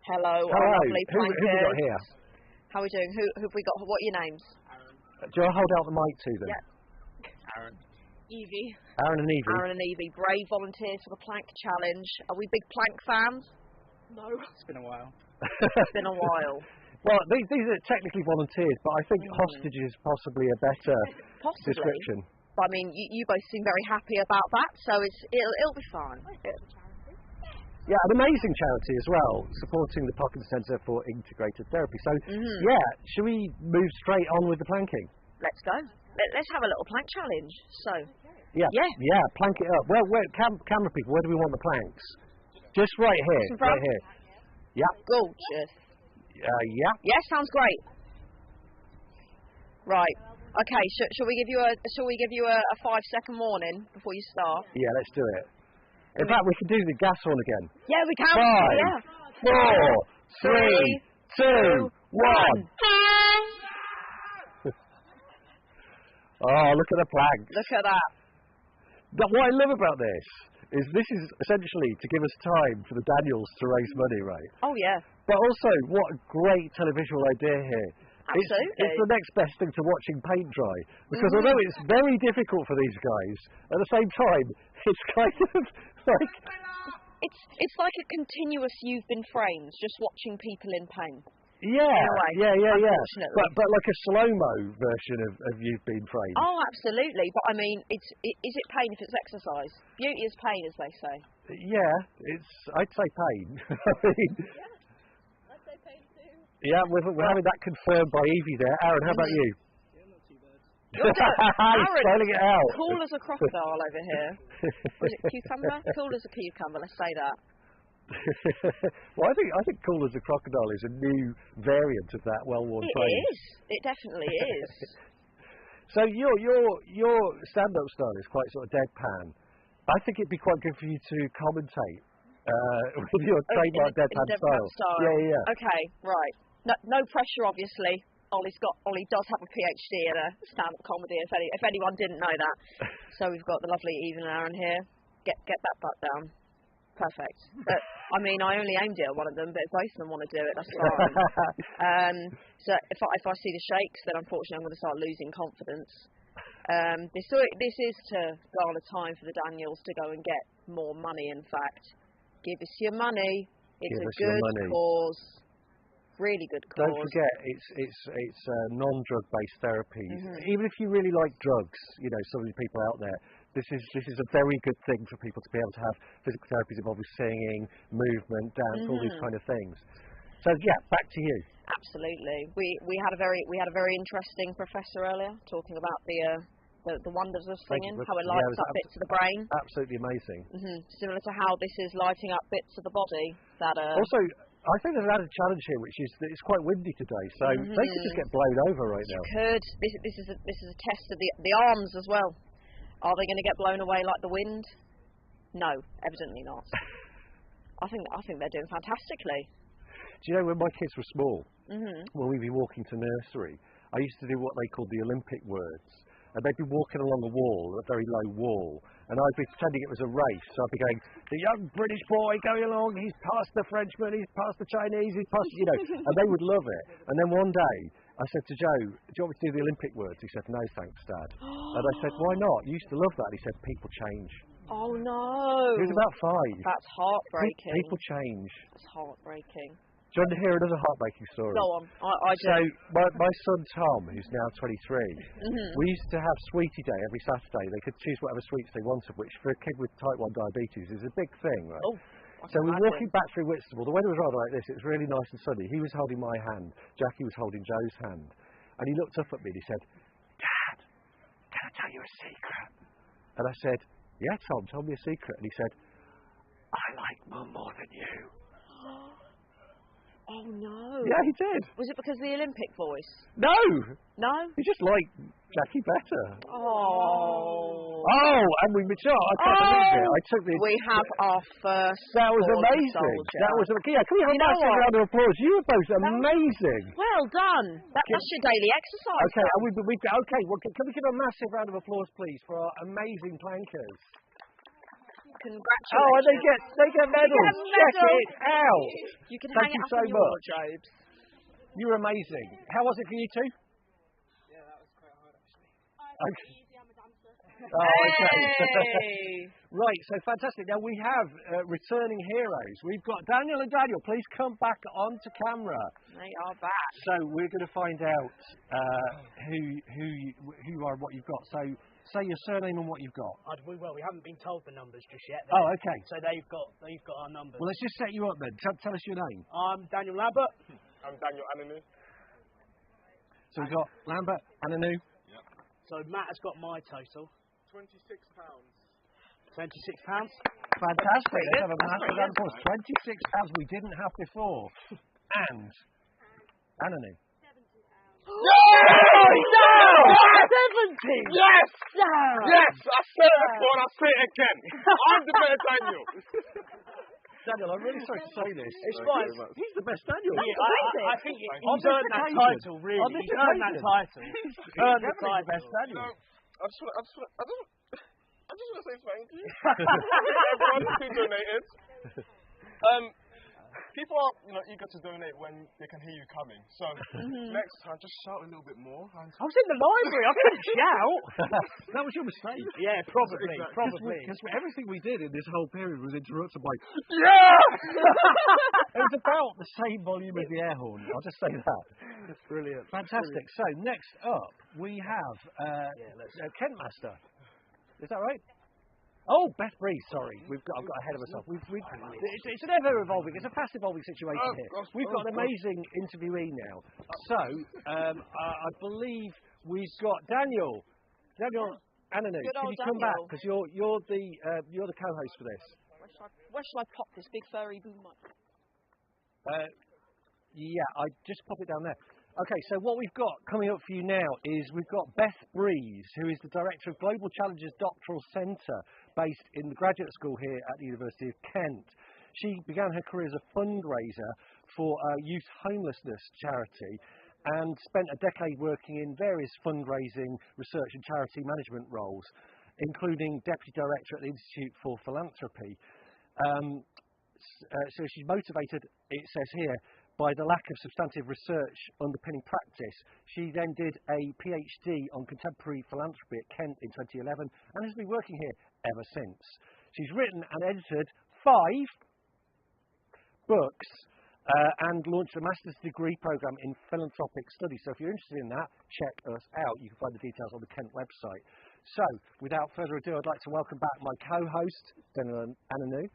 Hello. Our lovely plankers. Who have we got here? How are we doing? Who have we got? What are your names? Do you want to hold out the mic to them? Yeah. Aaron. Evie. Aaron and Evie. Aaron and Evie, brave volunteers for the plank challenge. Are we big plank fans? No. It's been a while. It's been a while. Well, these are technically volunteers, but I think hostage is possibly a better description. But I mean, you both seem very happy about that, so it'll be fun. Yeah, an amazing charity as well, supporting the Parkinson Centre for Integrated Therapy. So, yeah, should we move straight on with the planking? Let's go. Let's have a little plank challenge. So. Yeah, plank it up. Well, camera people, where do we want the planks? Just right here. Right here. Yeah. Gorgeous. Yeah. Yes, sounds great. Right. Okay. Shall we give you a 5-second warning before you start? Yeah, let's do it. In fact, we can do the gas one again. Yeah, we can. 5, 4, 3, 2, 1. Oh, look at the plank. Look at that. But what I love about this is essentially to give us time for the Daniels to raise money, right? Oh, yeah. But also, what a great televisual idea here. Absolutely. It's the next best thing to watching paint dry. Because although it's very difficult for these guys, at the same time, it's kind of like... It's like a continuous You've Been Framed, just watching people in pain. Yeah, yeah. But like a slow-mo version of You've Been Framed. Oh, absolutely. But I mean, is it pain if it's exercise? Beauty is pain, as they say. Yeah, I'd say pain. I mean, I'd say pain too. Yeah, we're having that confirmed by Evie there. Aaron, how about you? Aaron, spelling it out. Cool as a crocodile over here. Was it cucumber? Cool as a cucumber. Let's say that. Well, I think cool as a crocodile is a new variant of that well-worn phrase. It is. It definitely is. So your stand-up style is quite sort of deadpan. I think it'd be quite good for you to commentate with your trademark deadpan style. Yeah. Okay, right. No pressure, obviously. Ollie does have a PhD in stand-up comedy. If anyone didn't know that, so we've got the lovely Eve and Aaron here. Get that butt down. Perfect. But, I mean, I only aimed it at one of them, but if both of them want to do it, that's fine. So if I see the shakes, then unfortunately I'm going to start losing confidence. This is to garner time for the Daniels to go and get more money. In fact, give us your money. It's a good cause. Really good cause. Don't forget, it's non-drug-based therapies. Even if you really like drugs, you know, some of the people out there, this is a very good thing for people to be able to have physical therapies involving singing, movement, dance, all these kind of things. So yeah, back to you. Absolutely. We had a very interesting professor earlier talking about the wonders of singing, how it lights up bits of the brain. Absolutely amazing. Similar to how this is lighting up bits of the body that are. Also, I think there's an added challenge here, which is that it's quite windy today, so they could just get blown over right now. You could. This is a test of the arms as well. Are they going to get blown away like the wind? No, evidently not. I think they're doing fantastically. Do you know, when my kids were small, when we'd be walking to nursery, I used to do what they called the Olympic words. And they'd be walking along a wall, a very low wall, and I'd be pretending it was a race. So I'd be going, the young British boy going along, he's past the Frenchman, he's past the Chinese, he's past, you know, and they would love it. And then one day, I said to Joe, do you want me to do the Olympic words? He said, no, thanks, Dad. And I said, why not? You used to love that. He said, people change. Oh, no. He was about 5. That's heartbreaking. People change. That's heartbreaking. Do you want to hear another heartbreaking story? Go on, I do. So, my son Tom, who's now 23, we used to have Sweetie Day every Saturday. They could choose whatever sweets they wanted, which for a kid with type 1 diabetes is a big thing, right? Oh, so we were walking back through Whitstable. The weather was rather like this. It was really nice and sunny. He was holding my hand. Jackie was holding Joe's hand. And he looked up at me and he said, Dad, can I tell you a secret? And I said, yeah, Tom, tell me a secret. And he said, I like Mum more than you. Oh, no. Yeah, he did. Was it because of the Olympic voice? No. No? He just liked Jackie better. Oh. Oh, and we matured. I can't believe it. I took this. We have our first. That was amazing. That was amazing. Yeah, can we have a massive round of applause? You were both amazing. Well done. That's your daily exercise. Okay, and okay. Well, can we give a massive round of applause, please, for our amazing plankers? Congratulations. Oh, and they get medals. Check it out. You can Thank hang you it so up in your much. wardrobes. You were amazing. How was it for you two? Yeah, that was quite hard actually. Okay. Easy, I'm a dancer. Oh, okay. Hey. Right, so fantastic. Now we have returning heroes. We've got Daniel and Daniel. Please come back onto camera. They are back. So we're going to find out who you are and what you've got. So say your surname and what you've got. We haven't been told the numbers just yet. Oh, okay. So they've got our numbers. Well, let's just set you up then. Tell us your name. I'm Daniel Lambert. I'm Daniel Ananu. So we've got Lambert, Ananu. Yep. So Matt has got my total. £26. £26. Fantastic. Let's have a massive round of applause. £26 we didn't have before. And Ananu. Yes! No! 70! Yes! No! Yes! I said it before and I'll say it again. I'm the better Daniel. Daniel, I'm really sorry to say this. It's fine. He's the best Daniel. I think he's earned that title, really. He's earned that title. Earned the title. Best Daniel. I just want to say thank you. Everyone who donated. People are, eager to donate when they can hear you coming. So next time, just shout a little bit more. I was in the library. I couldn't shout. That was your mistake. Yeah, probably. Because everything we did in this whole period was interrupted by yeah. It was about the same volume as the air horn. I'll just say that. That's brilliant. Fantastic. So next up we have Kent Master. Is that right? Oh, Beth Breeze, sorry. I've got ahead of myself. It's an ever-evolving, it's a fast-evolving situation here. We've got an amazing interviewee now. So, I believe we've got Daniel Ananu. Can you come back? Because you're the co-host for this. Where shall I pop this big furry boom mic? Yeah, I just pop it down there. Okay, so what we've got coming up for you now is we've got Beth Breeze, who is the Director of Global Challenges Doctoral Centre, based in the graduate school here at the University of Kent. She began her career as a fundraiser for a youth homelessness charity and spent a decade working in various fundraising, research and charity management roles, including Deputy Director at the Institute for Philanthropy. So she's motivated, it says here, by the lack of substantive research underpinning practice. She then did a PhD on contemporary philanthropy at Kent in 2011 and has been working here ever since. She's written and edited 5 books and launched a master's degree programme in philanthropic studies. So if you're interested in that, check us out. You can find the details on the Kent website. So, without further ado, I'd like to welcome back my co-host, Daniel Ananu.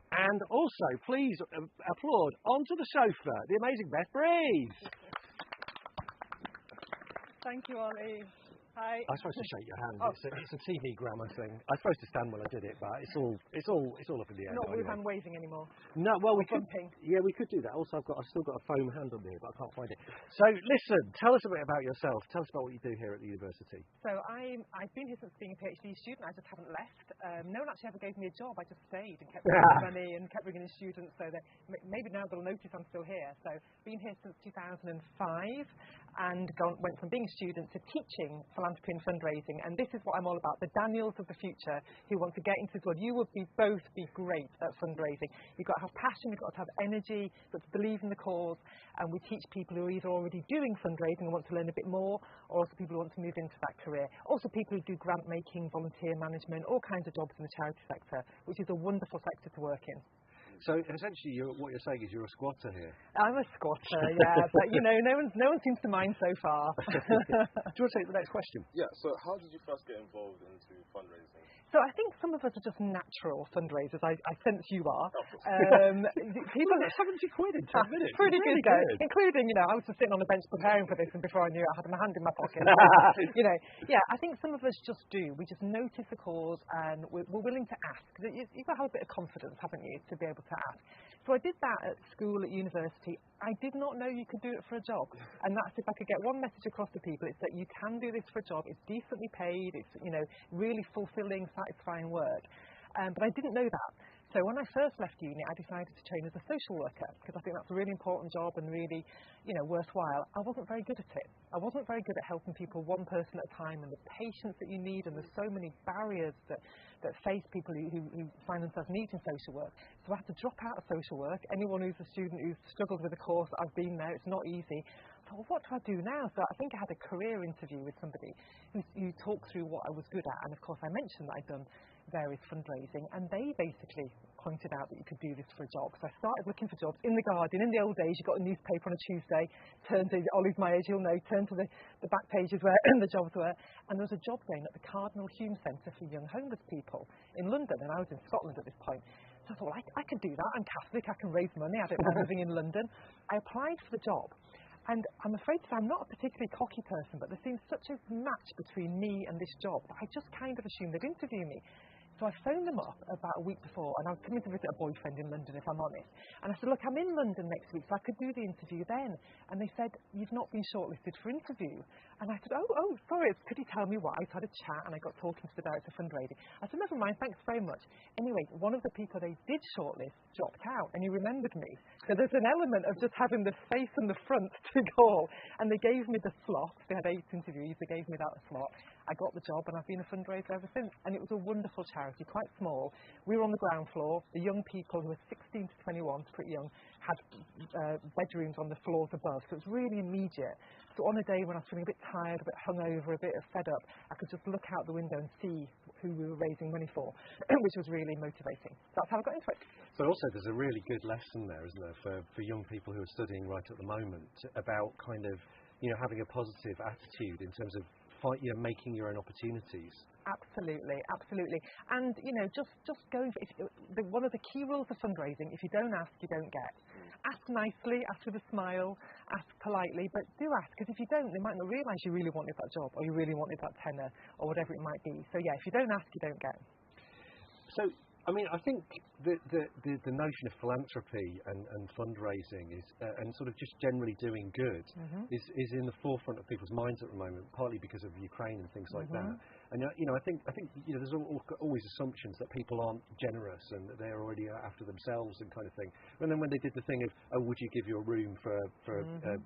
And also, please applaud onto the sofa, the amazing Beth Breeze. Thank you, Ollie. Hi. I was supposed to shake your hand. Oh. It's a TV grammar thing. I was supposed to stand while I did it, but it's all up in the air. Not anyway. hand waving anymore. No, well we could. Yeah, we could do that. Also, I've still got a foam hand on here, but I can't find it. So listen, tell us a bit about yourself. Tell us about what you do here at the university. So I've been here since being a PhD student. I just haven't left. No one actually ever gave me a job. I just stayed and kept bringing money and kept bringing in students. So that maybe now they'll notice I'm still here. So been here since 2005 and went from being a student to teaching philanthropy and fundraising. And this is what I'm all about, the Daniels of the future who want to get into this world. You would both be great at fundraising. You've got to have passion, you've got to have energy, you've got to believe in the cause. And we teach people who are either already doing fundraising and want to learn a bit more, or also people who want to move into that career. Also people who do grant making, volunteer management, all kinds of jobs in the charity sector, which is a wonderful sector to work in. So essentially, what you're saying is you're a squatter here. I'm a squatter, yeah, but no one seems to mind so far. Do you want to take the next question? Yeah. So how did you first get involved into fundraising? So I think some of us are just natural fundraisers. I sense you are. People that's 70 quid in 10 minutes. Pretty really good, though. Including, I was just sitting on the bench preparing for this, and before I knew it, I had my hand in my pocket. Yeah, I think some of us just do. We just notice the cause, and we're willing to ask. You've got to have a bit of confidence, haven't you, to be able to ask. So I did that at school, at university. I did not know you could do it for a job. And that's, if I could get one message across to people, it's that you can do this for a job. It's decently paid. It's, really fulfilling, satisfying work. But I didn't know that. So when I first left uni, I decided to train as a social worker because I think that's a really important job and really, worthwhile. I wasn't very good at it. I wasn't very good at helping people one person at a time, and the patience that you need, and there's so many barriers that face people who find themselves needing social work. So I had to drop out of social work. Anyone who's a student who's struggled with a course, I've been there, it's not easy. So what do I do now? So I think I had a career interview with somebody who talked through what I was good at, and of course I mentioned that I'd done various fundraising, and they basically pointed out that you could do this for a job. So I started looking for jobs in the Guardian. In the old days, you got a newspaper on a Tuesday, Ollie's my age, he'll know, turn to the back pages where the jobs were, and there was a job going at the Cardinal Hume Centre for Young Homeless People in London, and I was in Scotland at this point. So I thought, well, I can do that. I'm Catholic, I can raise money, I don't mind living in London. I applied for the job. And I'm afraid to say I'm not a particularly cocky person, but there seemed such a match between me and this job that I just kind of assumed they'd interview me. So I phoned them up about a week before, and I was coming to visit a boyfriend in London, if I'm honest. And I said, look, I'm in London next week, so I could do the interview then. And they said, you've not been shortlisted for interview. And I said, oh, sorry, could you tell me why? So I had a chat, and I got talking to the director of fundraising. I said, never mind, thanks very much. Anyway, one of the people they did shortlist dropped out, and he remembered me. So there's an element of just having the face and the front to call. And they gave me the slot. They had 8 interviews. They gave me that slot. I got the job, and I've been a fundraiser ever since. And it was a wonderful charity, quite small. We were on the ground floor. The young people who were 16 to 21, pretty young, had bedrooms on the floors above. So it was really immediate. So on a day when I was feeling a bit tired, a bit hungover, a bit fed up, I could just look out the window and see who we were raising money for, which was really motivating. That's how I got into it. But also there's a really good lesson there, isn't there, for young people who are studying right at the moment about kind of, having a positive attitude in terms of making your own opportunities. Absolutely. And, just going for one of the key rules of fundraising, if you don't ask, you don't get. Ask nicely, ask with a smile, ask politely, but do ask, because if you don't, they might not realise you really wanted that job, or you really wanted that tenner, or whatever it might be. So yeah, if you don't ask, you don't get. So I mean, I think the notion of philanthropy and fundraising is, and sort of just generally doing good is in the forefront of people's minds at the moment, partly because of Ukraine and things like that. And I think there's always assumptions that people aren't generous and that they're already after themselves and kind of thing. And then when they did the thing of, oh, would you give your room for a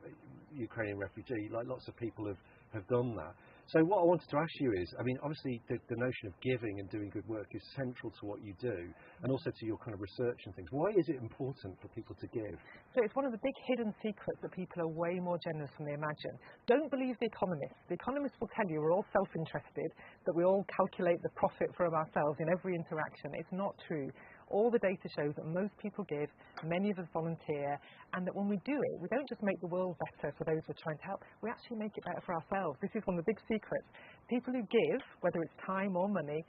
Ukrainian refugee? Like lots of people have done that. So what I wanted to ask you is, I mean, obviously the notion of giving and doing good work is central to what you do, and also to your kind of research and things. Why is it important for people to give? So it's one of the big hidden secrets that people are way more generous than they imagine. Don't believe the economists. The economists will tell you we're all self-interested, that we all calculate the profit from ourselves in every interaction. It's not true. All the data shows that most people give, many of us volunteer, and that when we do it, we don't just make the world better for those we're trying to help, we actually make it better for ourselves. This is one of the big secrets. People who give, whether it's time or money,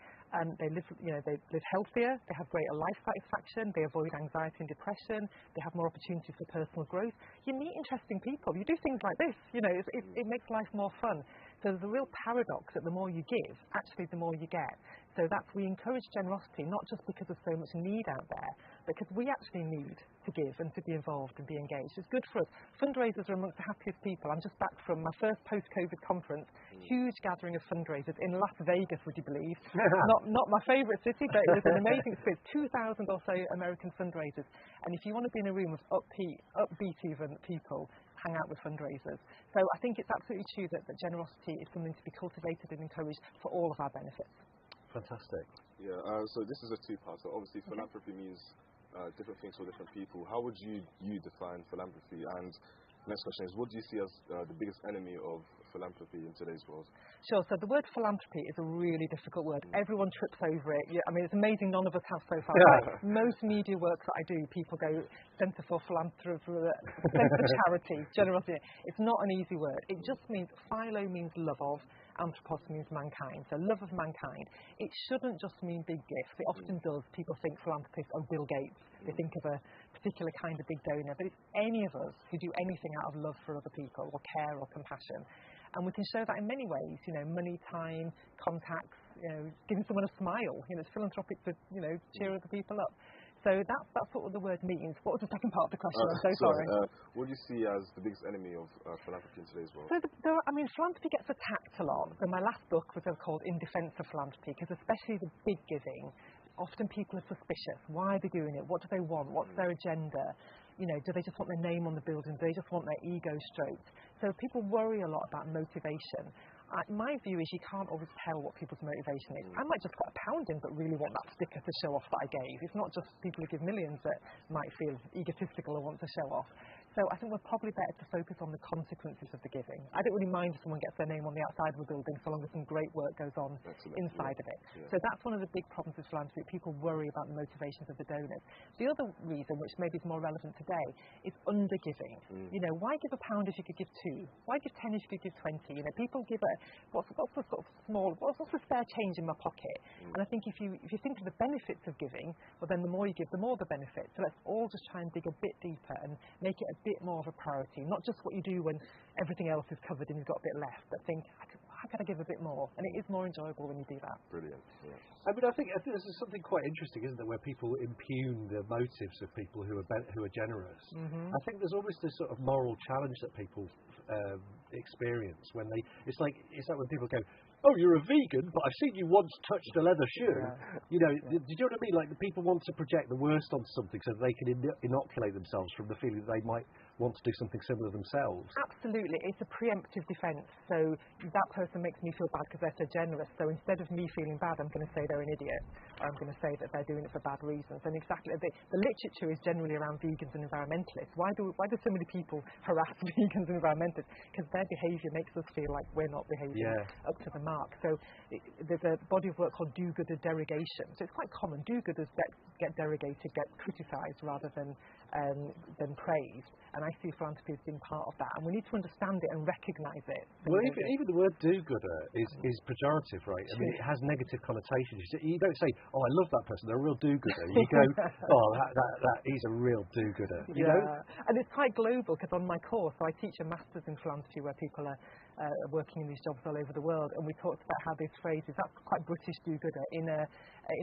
they live healthier, they have greater life satisfaction, they avoid anxiety and depression, they have more opportunities for personal growth. You meet interesting people, you do things like this, it makes life more fun. So there's a real paradox that the more you give, actually the more you get. So we encourage generosity, not just because there's so much need out there, but because we actually need to give and to be involved and be engaged. It's good for us. Fundraisers are amongst the happiest people. I'm just back from my first post-COVID conference, huge gathering of fundraisers in Las Vegas, would you believe? Not my favourite city, but it was an amazing experience. 2,000 or so American fundraisers. And if you want to be in a room of upbeat even people, hang out with fundraisers. So I think it's absolutely true that generosity is something to be cultivated and encouraged for all of our benefits. Fantastic. Yeah, so this is a two-part. So obviously philanthropy means different things for different people. How would you define philanthropy? And next question is, what do you see as the biggest enemy of philanthropy in today's world? Sure, so the word philanthropy is a really difficult word. Everyone trips over it. I mean, it's amazing none of us have so far. Yeah. Most media work that I do, people go, Centre for Philanthropy, Centre for Charity, generosity. It's not an easy word. It just means, philo means love of, anthropos means mankind. So love of mankind. It shouldn't just mean big gifts. It often does. People think philanthropists are Bill Gates. They think of a particular kind of big donor. But it's any of us who do anything out of love for other people or care or compassion. And we can show that in many ways, money, time, contacts, giving someone a smile. It's philanthropic to, cheer other people up. So that's what the word means. What was the second part of the question? I'm so sorry. What do you see as the biggest enemy of philanthropy in today's world? So, philanthropy gets attacked a lot. So my last book was called In Defence of Philanthropy, because especially the big giving, often people are suspicious. Why are they doing it? What do they want? What's their agenda? Do they just want their name on the building? Do they just want their ego stroked? So people worry a lot about motivation. My view is you can't always tell what people's motivation is. I might just put £1 in, but really want that sticker to show off that I gave. It's not just people who give millions that might feel egotistical or want to show off. So I think we're probably better to focus on the consequences of the giving. I don't really mind if someone gets their name on the outside of a building, so long as some great work goes on inside of it. Yeah. So that's one of the big problems with philanthropy. People worry about the motivations of the donors. The other reason, which maybe is more relevant today, is undergiving. Why give £1 if you could give 2? Why give 10 if you could give 20? People give what's the sort of what's the spare change in my pocket? And I think if you think of the benefits of giving, well then the more you give, the more the benefits. So let's all just try and dig a bit deeper and make it a bit more of a priority, not just what you do when everything else is covered and you've got a bit left, but think, how can I give a bit more? And it is more enjoyable when you do that. Brilliant. Yeah. I think this is something quite interesting, isn't it, where people impugn the motives of people who are generous. I think there's always this sort of moral challenge that people experience when it's like when people go, oh, you're a vegan, but I've seen you once touched a leather shoe. Yeah. Did you know what I mean? Like, the people want to project the worst onto something so they can inoculate themselves from the feeling that they might want to do something similar themselves. Absolutely. It's a preemptive defence. So that person makes me feel bad because they're so generous. So instead of me feeling bad, I'm going to say they're an idiot. Or I'm going to say that they're doing it for bad reasons. And exactly, the literature is generally around vegans and environmentalists. Why do so many people harass vegans and environmentalists? Because their behaviour makes us feel like we're not behaving up to the mark. So there's a body of work called do-gooder derogation. So it's quite common. Do-gooders get derogated, get criticised rather than than praised. And I see philanthropy as being part of that. And we need to understand it and recognise it. Well, even the word do-gooder is pejorative, right? I mean, it has negative connotations. You don't say, oh, I love that person, they're a real do-gooder. You go, oh, he's a real do-gooder. You know? And it's quite global, because on my course, I teach a master's in philanthropy where people are working in these jobs all over the world. And we talked about how this phrase is, that's quite British do-gooder. In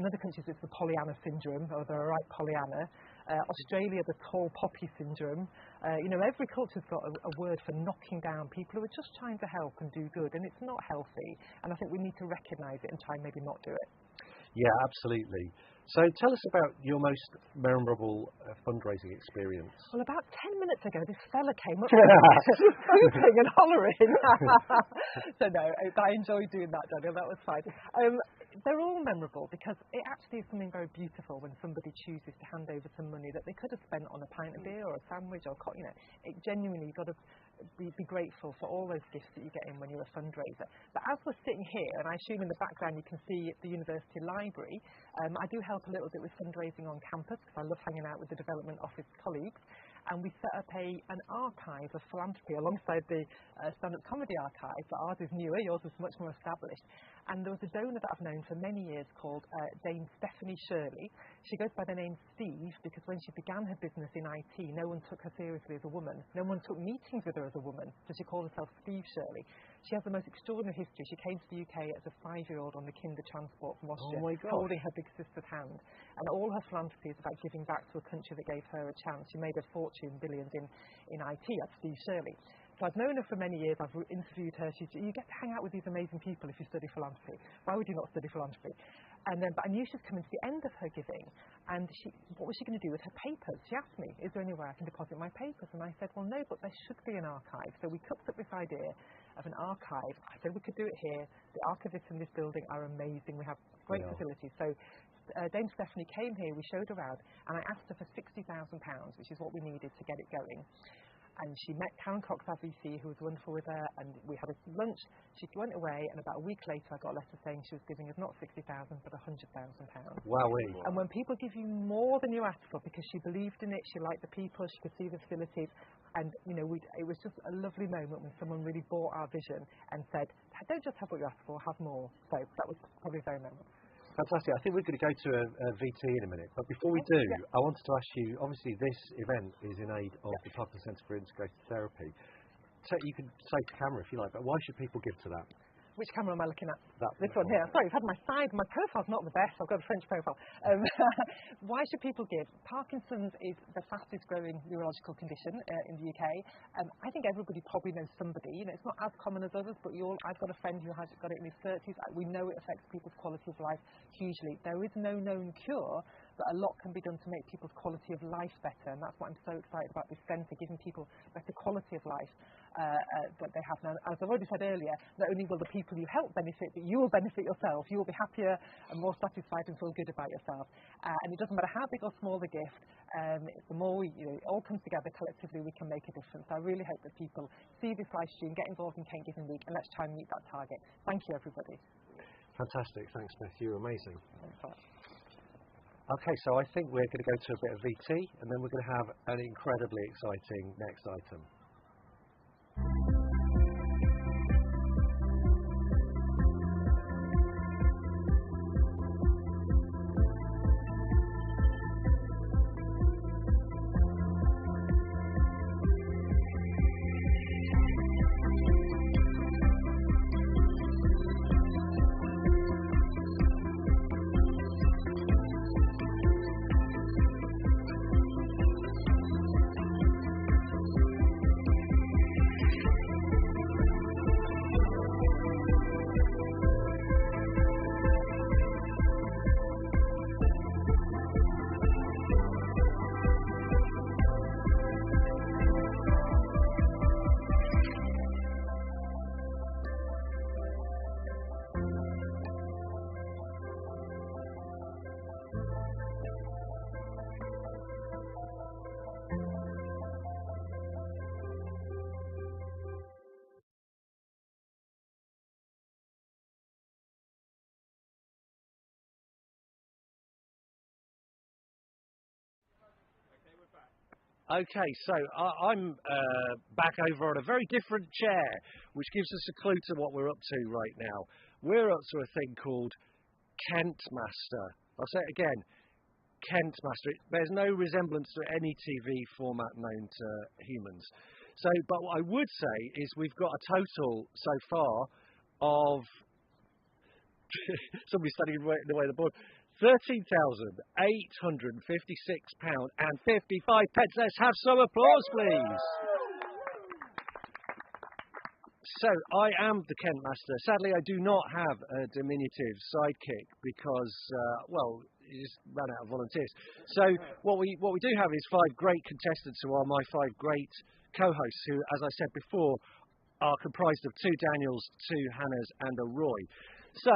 other countries, it's the Pollyanna syndrome, or the right Pollyanna. Australia, the tall poppy syndrome. Every culture's got a word for knocking down people who are just trying to help and do good, and it's not healthy. And I think we need to recognise it and try and maybe not do it. Yeah, absolutely. So tell us about your most memorable fundraising experience. Well, about 10 minutes ago, this fella came up whooping and hollering. So no, I enjoyed doing that, Daniel. That was fine. They're all memorable because it actually is something very beautiful when somebody chooses to hand over some money that they could have spent on a pint of beer or a sandwich or it genuinely, you've got to be grateful for all those gifts that you get in when you're a fundraiser. But as we're sitting here, and I assume in the background you can see the university library, I do help a little bit with fundraising on campus because I love hanging out with the development office colleagues. And we set up an archive of philanthropy alongside the stand-up comedy archive, but ours is newer, yours is much more established. And there was a donor that I've known for many years called Dame Stephanie Shirley. She goes by the name Steve because when she began her business in IT, no one took her seriously as a woman. No one took meetings with her as a woman, so she called herself Steve Shirley. She has the most extraordinary history. She came to the UK as a 5-year-old on the Kinder transport from Austria, holding her big sister's hand. And all her philanthropy is about giving back to a country that gave her a chance. She made a fortune, billions in IT. That's Steve Shirley. So I've known her for many years. I've interviewed her. You get to hang out with these amazing people if you study philanthropy. Why would you not study philanthropy? But I knew she was coming to the end of her giving. And what was she going to do with her papers? She asked me, is there anywhere I can deposit my papers? And I said, well, no, but there should be an archive. So we cooked up this idea of an archive. I said we could do it here. The archivists in this building are amazing. We have great facilities. So Dame Stephanie came here, we showed around, and I asked her for £60,000, which is what we needed to get it going. And she met Karen Cox, our VC, who was wonderful with her, and we had a lunch. She went away, and about a week later, I got a letter saying she was giving us not £60,000, but £100,000. Wow. And when people give you more than you asked for, because she believed in it, she liked the people, she could see the facilities, and it was just a lovely moment when someone really bought our vision and said, don't just have what you asked for, have more. So that was probably very memorable. Fantastic. I think we're going to go to a VT in a minute. But before we do, I wanted to ask you, obviously this event is in aid of the Parkinson Centre for Integrated Therapy. So you can say to camera if you like, but why should people give to that? Which camera am I looking at? This one here. Sorry, I've had my profile's not the best. I've got a French profile. Why should people give? Parkinson's is the fastest growing neurological condition in the UK. I think everybody probably knows somebody. It's not as common as others, but I've got a friend who has got it in his 30s. We know it affects people's quality of life hugely. There is no known cure, but a lot can be done to make people's quality of life better, and that's what I'm so excited about this centre, giving people better quality of life that they have now. As I've already said earlier, not only will the people you help benefit, but you will benefit yourself. You will be happier and more satisfied and feel good about yourself. And it doesn't matter how big or small the gift, the more it all comes together collectively, we can make a difference. I really hope that people see this live stream, get involved in Kent Giving Week, and let's try and meet that target. Thank you, everybody. Fantastic. Thanks, Beth. You're amazing. Okay, so I think we're going to go to a bit of VT, and then we're going to have an incredibly exciting next item. Okay, so I'm back over on a very different chair, which gives us a clue to what we're up to right now. We're up to a thing called Kent Master. I'll say it again, Kent Master. It bears no resemblance to any TV format known to humans. So, but what I would say is we've got a total so far of somebody standing in the way of the board. £13,856.55. Let's have some applause, please. So, I am the Kent Master. Sadly, I do not have a diminutive sidekick because, well, you just ran out of volunteers. So, what we do have is 5 great contestants who are my 5 great co-hosts who, as I said before, are comprised of 2 Daniels, 2 Hannahs and a Roy. So,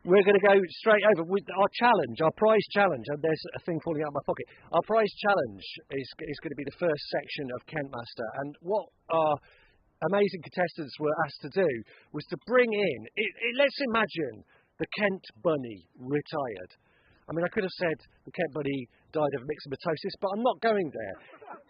we're going to go straight over with our challenge, our prize challenge, and there's a thing falling out of my pocket. Our prize challenge is going to be the first section of Kent Master, and what our amazing contestants were asked to do was to bring in, let's imagine the Kent Bunny retired. I mean, I could have said the Kent Bunny died of myxomatosis, but I'm not going there.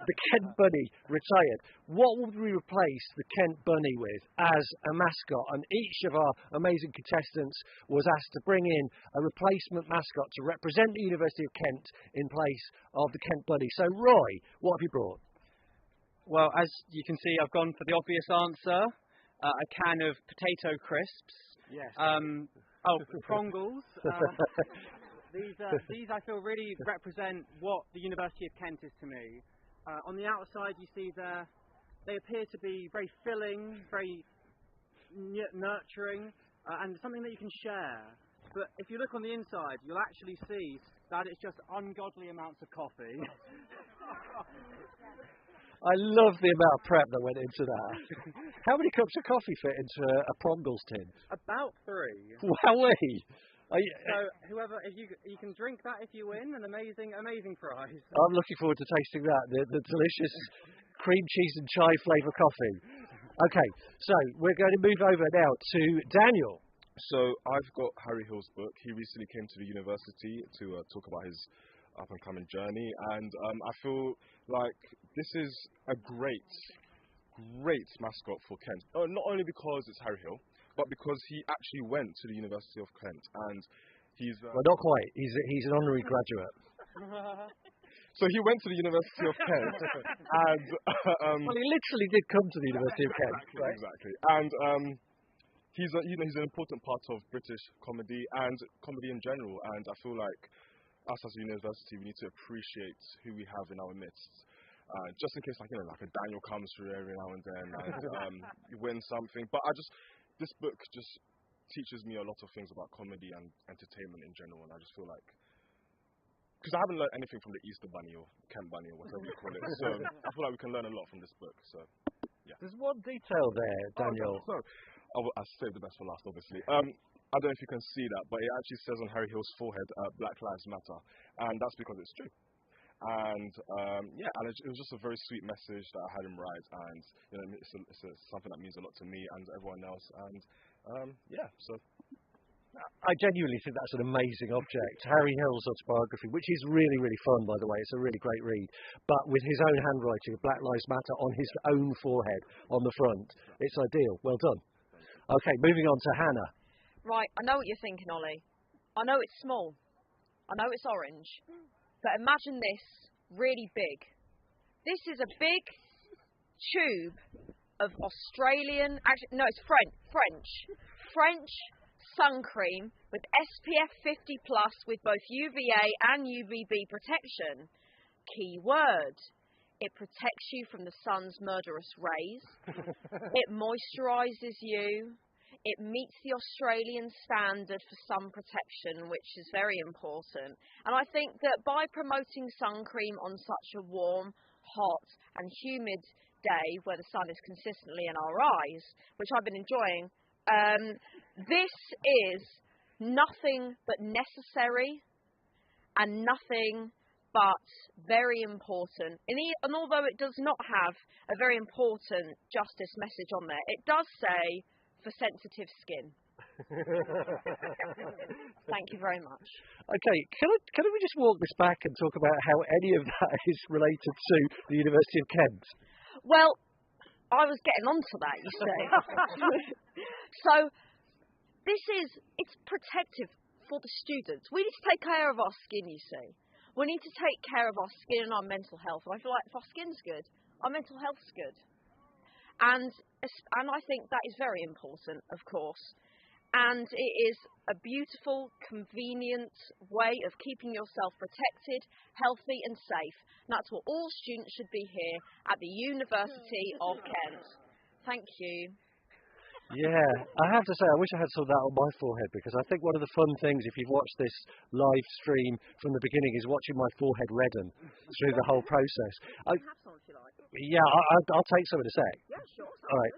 The Kent Bunny retired. What would we replace the Kent Bunny with as a mascot? And each of our amazing contestants was asked to bring in a replacement mascot to represent the University of Kent in place of the Kent Bunny. So, Roy, what have you brought? Well, as you can see, I've gone for the obvious answer, a can of potato crisps. Yes. Prongles. These I feel really represent what the University of Kent is to me. On the outside you see they appear to be very filling, very nurturing, and something that you can share. But if you look on the inside, you'll actually see that it's just ungodly amounts of coffee. I love the amount of prep that went into that. How many cups of coffee fit into a Prongles tin? About 3. Wowee! So whoever, if you can drink that if you win, an amazing prize. I'm looking forward to tasting that, the delicious cream cheese and chai flavour coffee. Okay, so we're going to move over now to Daniel. So I've got Harry Hill's book. He recently came to the university to talk about his up-and-coming journey, and I feel like this is a great mascot for Kent. Not only because it's Harry Hill, but because he actually went to the University of Kent, and he's... well, not quite. He's an honorary graduate. So he went to the University of Kent, and... well, he literally did come to the University of Kent. Right? Exactly. And he's an important part of British comedy, and comedy in general, and I feel like us as a university, we need to appreciate who we have in our midst. Just in case, like a Daniel comes through every now and then, and you win something. But this book just teaches me a lot of things about comedy and entertainment in general, and I just feel like, because I haven't learned anything from the Easter Bunny or Kent Bunny or whatever you call it, so I feel like we can learn a lot from this book. So, yeah. There's one detail there, Daniel. I'll save the best for last, obviously. I don't know if you can see that, but it actually says on Harry Hill's forehead, Black Lives Matter, and that's because it's true. And it was just a very sweet message that I had him write, and it's something that means a lot to me and everyone else. And so I genuinely think that's an amazing object. Harry Hill's autobiography, which is really, really fun, by the way. It's a really great read. But with his own handwriting of Black Lives Matter on his own forehead on the front, it's ideal. Well done. Okay, moving on to Hannah. Right, I know what you're thinking, Ollie. I know it's small. I know it's orange. But imagine this really big. This is a big tube of Australian, actually, no, it's French sun cream with SPF 50 plus with both UVA and UVB protection. Key word. It protects you from the sun's murderous rays. It moisturises you. It meets the Australian standard for sun protection, which is very important. And I think that by promoting sun cream on such a warm, hot and humid day where the sun is consistently in our eyes, which I've been enjoying, this is nothing but necessary and nothing but very important. And although it does not have a very important justice message on there, it does say for sensitive skin. Thank you very much. Okay, can we just walk this back and talk about how any of that is related to the University of Kent? Well, I was getting onto that, you see. So, it's protective for the students. We need to take care of our skin, you see. We need to take care of our skin and our mental health. And I feel like if our skin's good, our mental health's good. And I think that is very important, of course. And it is a beautiful, convenient way of keeping yourself protected, healthy and safe. And that's what all students should be here at the University of Kent. Thank you. Yeah, I have to say, I wish I had some of that on my forehead, because I think one of the fun things, if you've watched this live stream from the beginning, is watching my forehead redden through the whole process. Yeah, I'll take some in a sec. Yeah, sure. All right.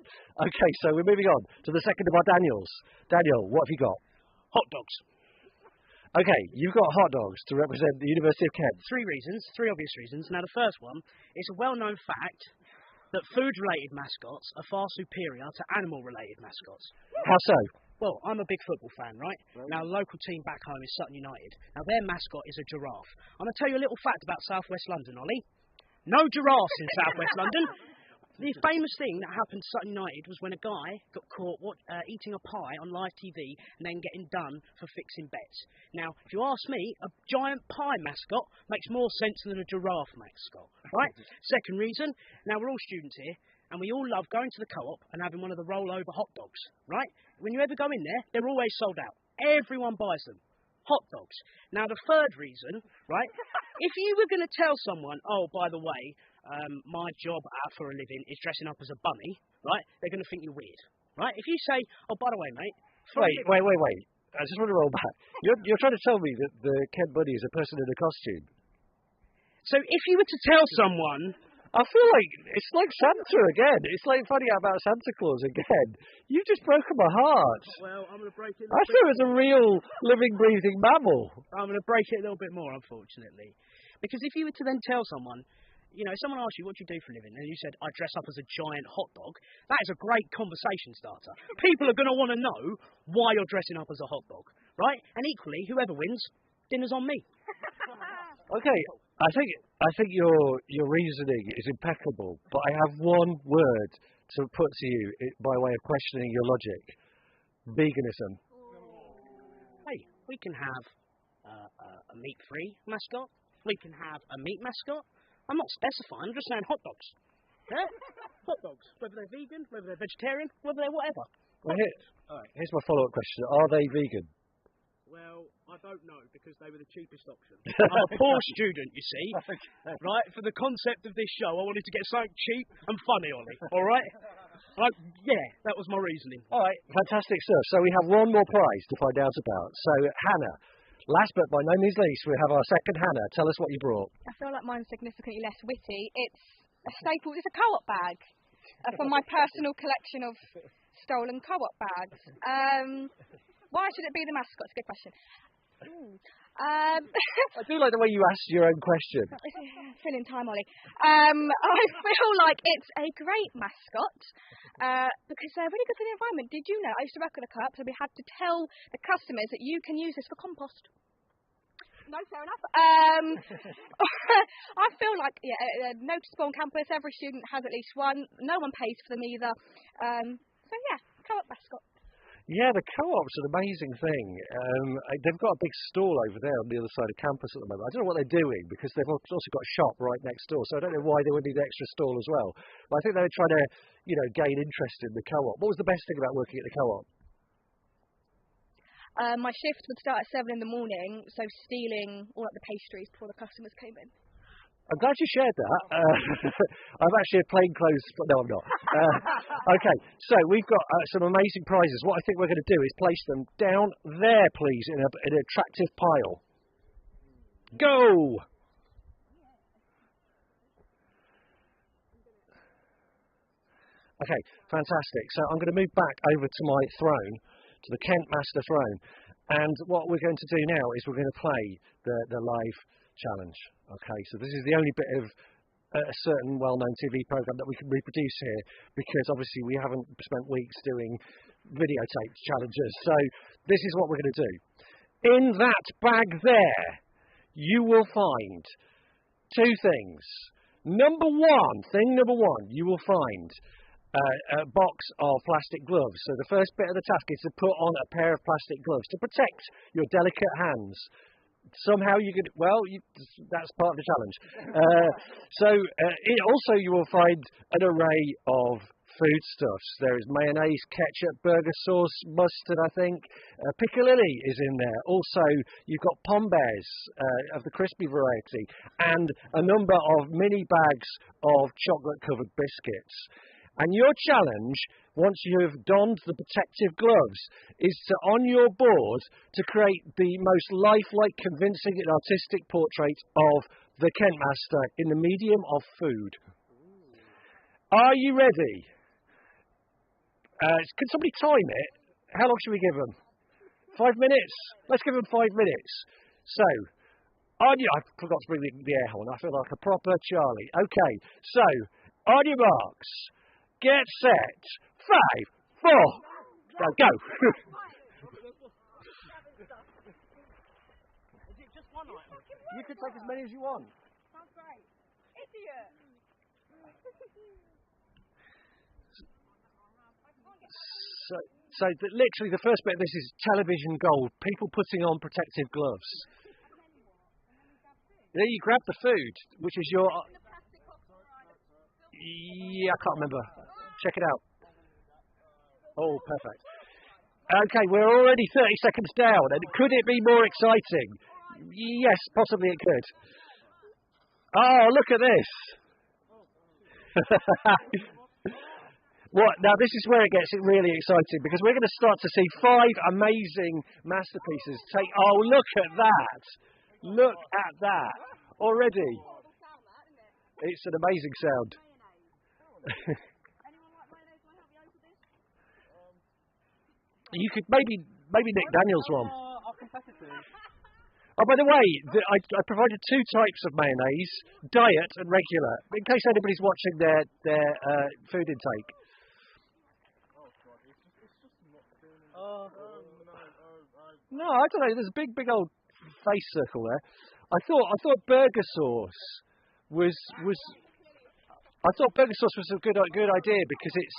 Okay, so we're moving on to the second of our Daniels. Daniel, what have you got? Hot dogs. Okay, you've got hot dogs to represent the University of Kent. Three obvious reasons. Now, the first one, it's a well-known fact that food-related mascots are far superior to animal-related mascots. How so? Well, I'm a big football fan, right? Now, a local team back home is Sutton United. Now, their mascot is a giraffe. I'm going to tell you a little fact about South West London, Ollie. No giraffes in South West London. The famous thing that happened to Sutton United was when a guy got caught eating a pie on live TV and then getting done for fixing bets. Now, if you ask me, a giant pie mascot makes more sense than a giraffe mascot, right? Second reason, now we're all students here, and we all love going to the co-op and having one of the roll-over hot dogs, right? When you ever go in there, they're always sold out. Everyone buys them. Hot dogs. Now, the third reason, right? If you were going to tell someone, oh, by the way, my job for a living is dressing up as a bunny, right? They're going to think you're weird, right? If you say, oh, by the way, mate. Wait. I just want to roll back. You're trying to tell me that the Kent Bunny is a person in a costume? So if you were to tell someone... I feel like it's like Santa again. It's like funny about Santa Claus again. You've just broken my heart. Well, I'm going to break it. I thought it was a real living, breathing mammal. I'm going to break it a little bit more, unfortunately. Because if you were to then tell someone, you know, someone asks you, what do you do for a living? And you said, I dress up as a giant hot dog. That is a great conversation starter. People are going to want to know why you're dressing up as a hot dog, right? And equally, whoever wins, dinner's on me. Okay, I think your reasoning is impeccable, but I have one word to put to you by way of questioning your logic. Veganism. Hey, we can have a meat-free mascot. We can have a meat mascot. I'm not specifying, I'm just saying hot dogs. Yeah? Hot dogs. Whether they're vegan, whether they're vegetarian, whether they're whatever. Well, here's my follow-up question. Are they vegan? Well, I don't know, because they were the cheapest option. I'm a poor student, you see. Right? For the concept of this show, I wanted to get something cheap and funny on it. All right? Yeah, that was my reasoning. All right, fantastic stuff. So we have one more prize to find out about. So, Hannah, last but by no means least, we have our second Hannah. Tell us what you brought. I feel like mine's significantly less witty. It's a staple. It's a co-op bag from my personal collection of stolen co-op bags. Why should it be the mascot? It's a good question. I do like the way you asked your own question. Filling time, Ollie. I feel like it's a great mascot because they're really good for the environment. Did you know? I used to work at a co-op, so we had to tell the customers that you can use this for compost. No, fair enough. I feel like, noticeable on campus. Every student has at least one. No one pays for them either. So, yeah, co-op mascot. Yeah, the co-op's an amazing thing. They've got a big stall over there on the other side of campus at the moment. I don't know what they're doing, because they've also got a shop right next door, so I don't know why they would need an extra stall as well. But I think they're trying to, gain interest in the co-op. What was the best thing about working at the co-op? My shift would start at 7 in the morning, so stealing all the pastries before the customers came in. I'm glad you shared that. I'm actually a plainclothes, but no, I'm not. Okay, so we've got some amazing prizes. What I think we're going to do is place them down there, please, in an attractive pile. Go! Okay, fantastic. So I'm going to move back over to my throne, to the Kent Master throne. And what we're going to do now is we're going to play the live challenge. Okay, so this is the only bit of a certain well-known TV program that we can reproduce here, because obviously we haven't spent weeks doing videotape challenges. So this is what we're going to do. In that bag there, you will find two things. Thing number one, you will find a box of plastic gloves. So the first bit of the task is to put on a pair of plastic gloves to protect your delicate hands. Somehow you could, that's part of the challenge. Also you will find an array of foodstuffs. There is mayonnaise, ketchup, burger sauce, mustard, I think. Piccalilli is in there. Also, you've got Pombears of the crispy variety, and a number of mini bags of chocolate-covered biscuits. And your challenge, once you have donned the protective gloves, is to, on your board, to create the most lifelike, convincing and artistic portrait of the Kent Master in the medium of food. Are you ready? Can somebody time it? How long should we give them? 5 minutes? Let's give them 5 minutes. So, I forgot to bring the air horn. I feel like a proper Charlie. Okay, so, on your marks. Get set. 5, 4. Now go. You can take as many as you want. Sounds great. Idiot. Literally the first bit of this is television gold. People putting on protective gloves. Then you grab the food, which is your... Yeah, I can't remember. Check it out. Oh, perfect. Okay, we're already 30 seconds down, and could it be more exciting? Yes, possibly it could. Oh, look at this. Now this is where it gets really exciting, because we're going to start to see 5 amazing masterpieces take... Oh, look at that. Look at that. Already. It's an amazing sound. You could maybe Nick Daniels one. Oh, by the way, I provided 2 types of mayonnaise, diet and regular, in case anybody's watching their food intake. No, I don't know. There's a big old face circle there. I thought burger sauce was. I thought burger sauce was a good idea because it's.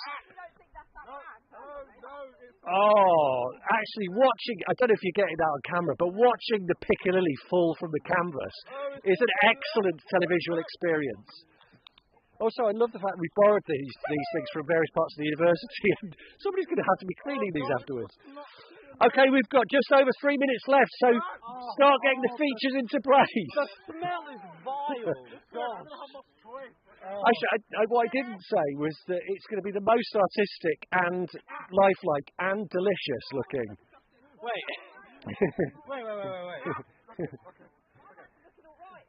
Oh, actually watching, I don't know if you're getting that on camera, but watching the Piccalilli fall from the canvas is an excellent televisual experience. Also, I love the fact we borrowed these things from various parts of the university, and somebody's going to have to be cleaning these afterwards. Okay, we've got just over 3 minutes left, so start getting the features into place. The smell is vile. God. What I didn't say was that it's going to be the most artistic and lifelike and delicious looking. Wait.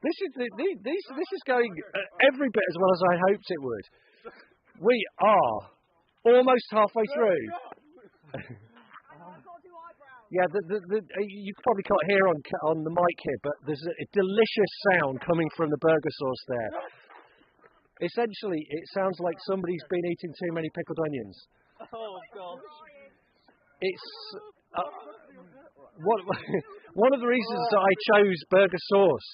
This is going every bit as well as I hoped it would. We are almost halfway through. Yeah, you probably can't hear on the mic here, but there's a delicious sound coming from the burger sauce there. Essentially, it sounds like somebody's been eating too many pickled onions. Oh, gosh. It's... one of the reasons that I chose burger sauce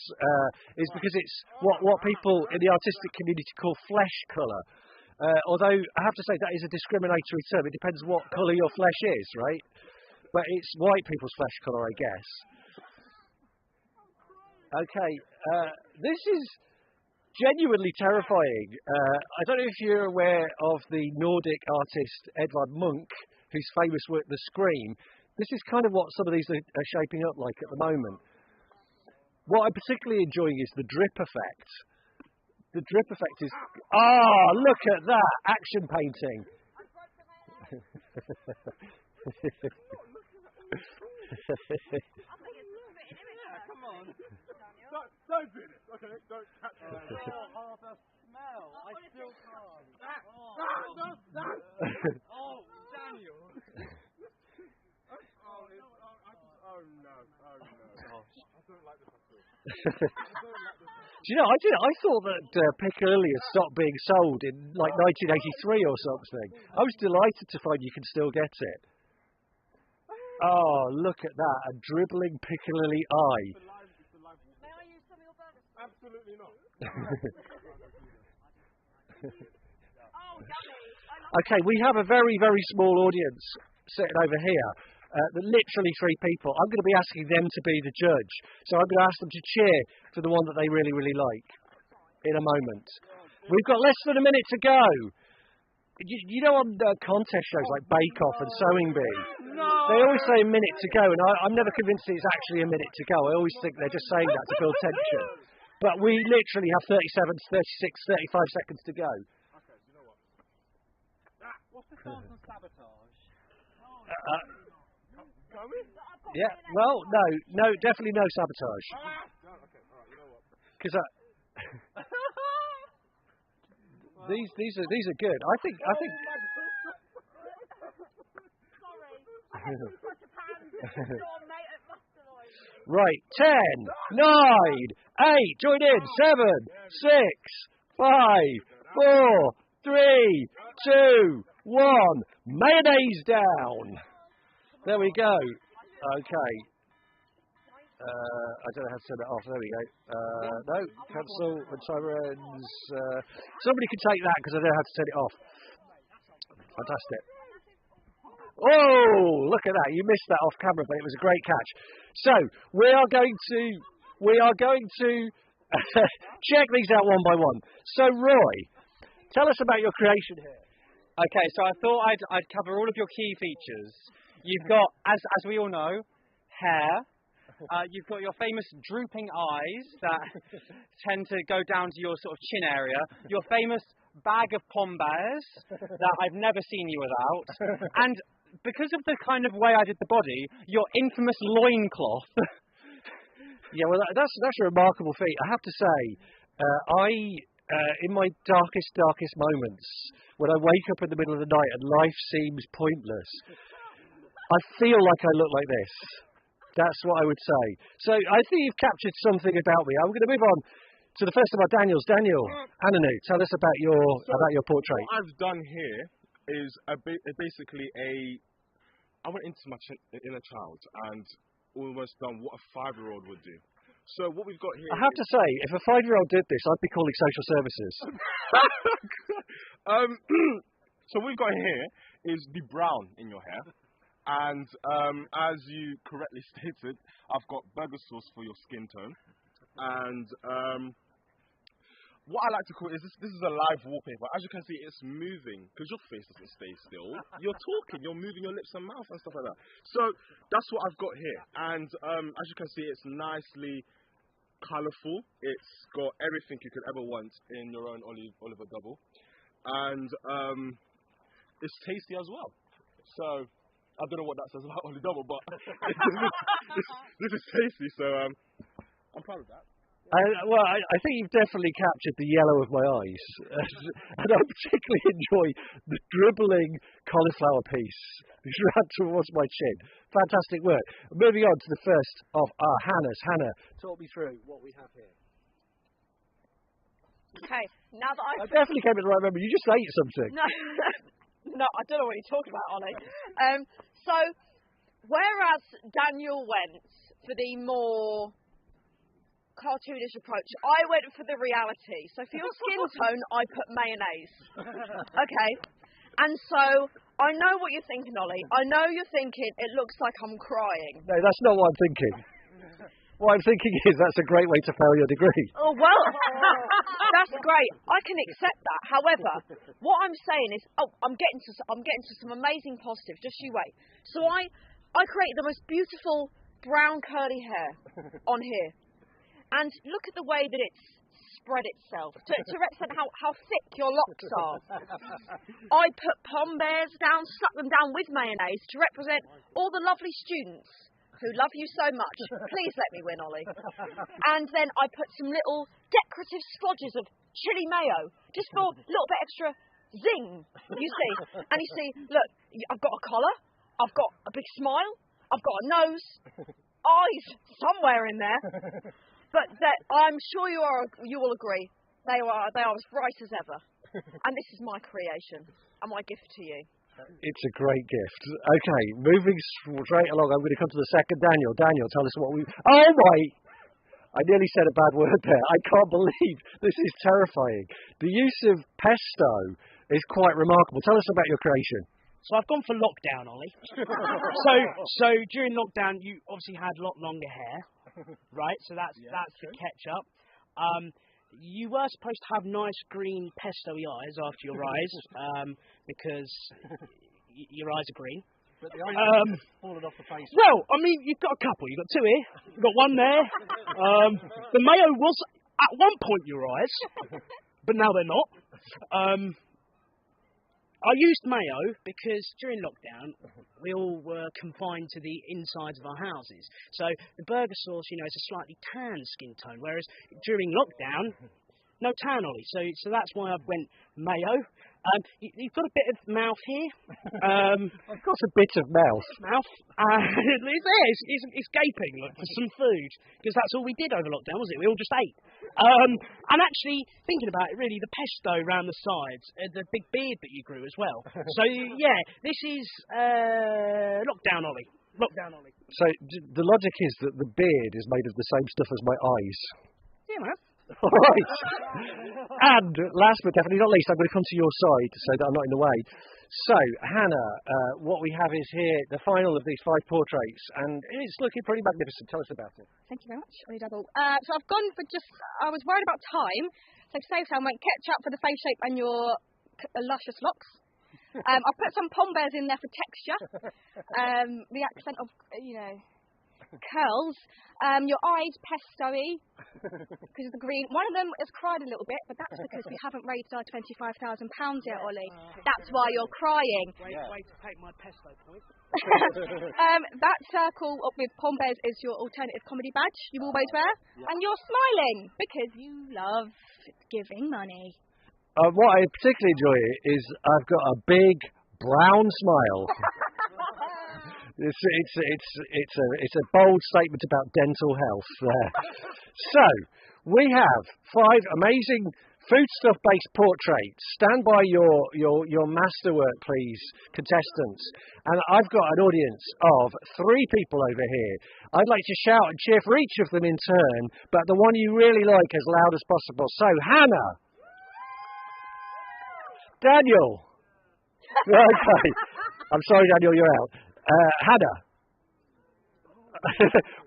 is because it's what people in the artistic community call flesh colour. Although, I have to say, that is a discriminatory term. It depends what colour your flesh is, right? But it's white people's flesh colour, I guess. Okay, this is genuinely terrifying. I don't know if you're aware of the Nordic artist Edvard Munch, who's famous for The Scream. This is kind of what some of these are shaping up like at the moment. What I'm particularly enjoying is the drip effect. The drip effect is... Ah, look at that! Action painting. Come on. Don't do this, okay? Don't catch me. Oh, the smell. I still can't. Oh, Daniel. Oh, no. I don't like this at all. Do you know, I thought that Piccalilli had stopped being sold in like 1983 or something. I was delighted to find you can still get it. Oh, look at that. A dribbling Piccadilly eye. Absolutely not. Okay, we have a very, very small audience sitting over here. Literally 3 people. I'm going to be asking them to be the judge. So I'm going to ask them to cheer for the one that they really, really like in a moment. We've got less than a minute to go. You know, on contest shows like Bake Off and Sewing Bee, they always say a minute to go, and I'm never convinced it's actually a minute to go. I always think they're just saying that to build tension. But we literally have 37, 36, 35 seconds to go. Okay, you know what? What's the stance on sabotage? Yeah, well, no, definitely no sabotage. Okay, alright, you know what? Because these are good. I think. Right, 10, 9, 8, join in, 7, 6, 5, 4, 3, 2, 1. Mayonnaise down. There we go. Okay. I don't know how to turn it off. There we go. No, cancel when timer ends. Somebody can take that because I don't know how to turn it off. Fantastic. Oh, look at that. You missed that off camera, but it was a great catch. So, we are going to check these out one by one. So, Roy, tell us about your creation here. Okay, so I thought I'd cover all of your key features. You've got, as we all know, hair. You've got your famous drooping eyes that tend to go down to your sort of chin area. Your famous bag of pom bears that I've never seen you without. And because of the kind of way I did the body, your infamous loincloth. Yeah, well, that's a remarkable feat. I have to say, in my darkest moments, when I wake up in the middle of the night and life seems pointless, I feel like I look like this. That's what I would say. So I think you've captured something about me. I'm going to move on to the first of our Daniels. Daniel, Ananu, tell us about your portrait. What I've done here is basically I went into my inner child and almost done what a 5-year-old would do. So what we've got here. I have to say, if a 5-year-old did this, I'd be calling social services. So what we've got here is the brown in your hair. And as you correctly stated, I've got burger sauce for your skin tone. And what I like to call it is this is a live wallpaper. As you can see, it's moving because your face doesn't stay still. You're talking, you're moving your lips and mouth and stuff like that. So that's what I've got here. And as you can see, it's nicely colourful. It's got everything you could ever want in your own Oliver Double. And it's tasty as well. So I don't know what that says about Oliver Double, but this is tasty. So I'm proud of that. I think you've definitely captured the yellow of my eyes. And I particularly enjoy the dribbling cauliflower piece which ran towards my chin. Fantastic work. Moving on to the first of our Hannahs. Hannah, talk me through what we have here. Okay, now that I definitely came at the right moment. You just ate something. No, I don't know what you're talking about, Ollie. So, whereas Daniel went for the more cartoonish approach, I went for the reality. So for your skin tone, I put mayonnaise. Okay. And so, I know what you're thinking, Ollie. I know you're thinking, it looks like I'm crying. No, that's not what I'm thinking. What I'm thinking is that's a great way to fail your degree. Oh, well, that's great. I can accept that. However, what I'm saying is, I'm getting to some amazing positives. Just you wait. So I created the most beautiful brown curly hair on here. And look at the way that it's spread itself to represent how thick your locks are. I put pom bears down, stuck them down with mayonnaise to represent all the lovely students who love you so much. Please let me win, Ollie. And then I put some little decorative splodges of chili mayo, just for a little bit extra zing, you see. And you see, look, I've got a collar, I've got a big smile, I've got a nose, eyes somewhere in there. But I'm sure you will agree, they are as bright as ever. And this is my creation and my gift to you. It's a great gift. Okay, moving straight along, I'm going to come to the second Daniel. Daniel, tell us what we... Oh, my... I nearly said a bad word there. I can't believe this is terrifying. The use of pesto is quite remarkable. Tell us about your creation. So I've gone for lockdown, Ollie. so during lockdown, you obviously had a lot longer hair, right? So that's the ketchup. You were supposed to have nice green pesto-y eyes after your eyes, because your eyes are green. But the eyes fallen off the face. Well, I mean, you've got a couple. You've got two here. You've got one there. The mayo was at one point your eyes, but now they're not. I used mayo because during lockdown we all were confined to the insides of our houses. So the burger sauce, is a slightly tan skin tone, whereas during lockdown, no tan, Ollie. So that's why I went mayo. You've got a bit of mouth here. I've got a bit of mouth. It's there. It's gaping for some food because that's all we did over lockdown, was it? We all just ate. And actually, thinking about it, really, the pesto around the sides, the big beard that you grew as well. So yeah, this is lockdown, Ollie. Lockdown, Ollie. So the logic is that the beard is made of the same stuff as my eyes. Yeah, man. All right. And last but definitely not least, I'm going to come to your side so that I'm not in the way. So, Hannah, what we have is here the final of these 5 portraits, and it's looking pretty magnificent. Tell us about it. Thank you very much, Ollie Double. So I've gone for I was worried about time, so to save time, I went ketchup for the face shape and your luscious locks. I put some pom bears in there for texture, the accent of, curls. Your eyes pesto-y because of the green. One of them has cried a little bit, but that's because we haven't raised our £25,000 yet, Ollie. That's why you're crying. Way to take my pesto point. That circle with pom bears is your alternative comedy badge you always wear, and you're smiling because you love giving money. What I particularly enjoy is I've got a big brown smile. It's a bold statement about dental health there. So, we have 5 amazing foodstuff-based portraits. Stand by your masterwork, please, contestants. And I've got an audience of 3 people over here. I'd like to shout and cheer for each of them in turn, but the one you really like as loud as possible. So, Hannah. Daniel. Okay. I'm sorry, Daniel, you're out. Hannah.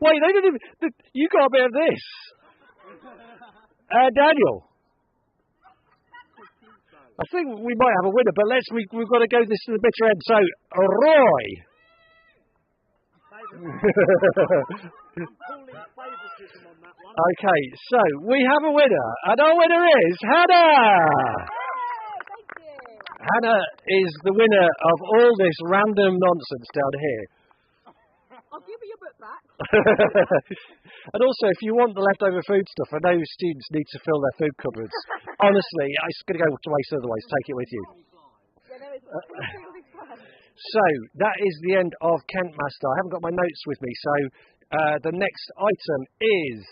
Wait, they didn't even... You got a bit of this. Daniel. I think we might have a winner, but we've got to go this to the bitter end. So, Roy. Okay, so we have a winner, and our winner is Hannah. Hannah is the winner of all this random nonsense down here. I'll give you your book back. And also, if you want the leftover food stuff, I know students need to fill their food cupboards. Honestly, it's going to go to waste otherwise. Take it with you. So, that is the end of Kentmaster. I haven't got my notes with me, so the next item is...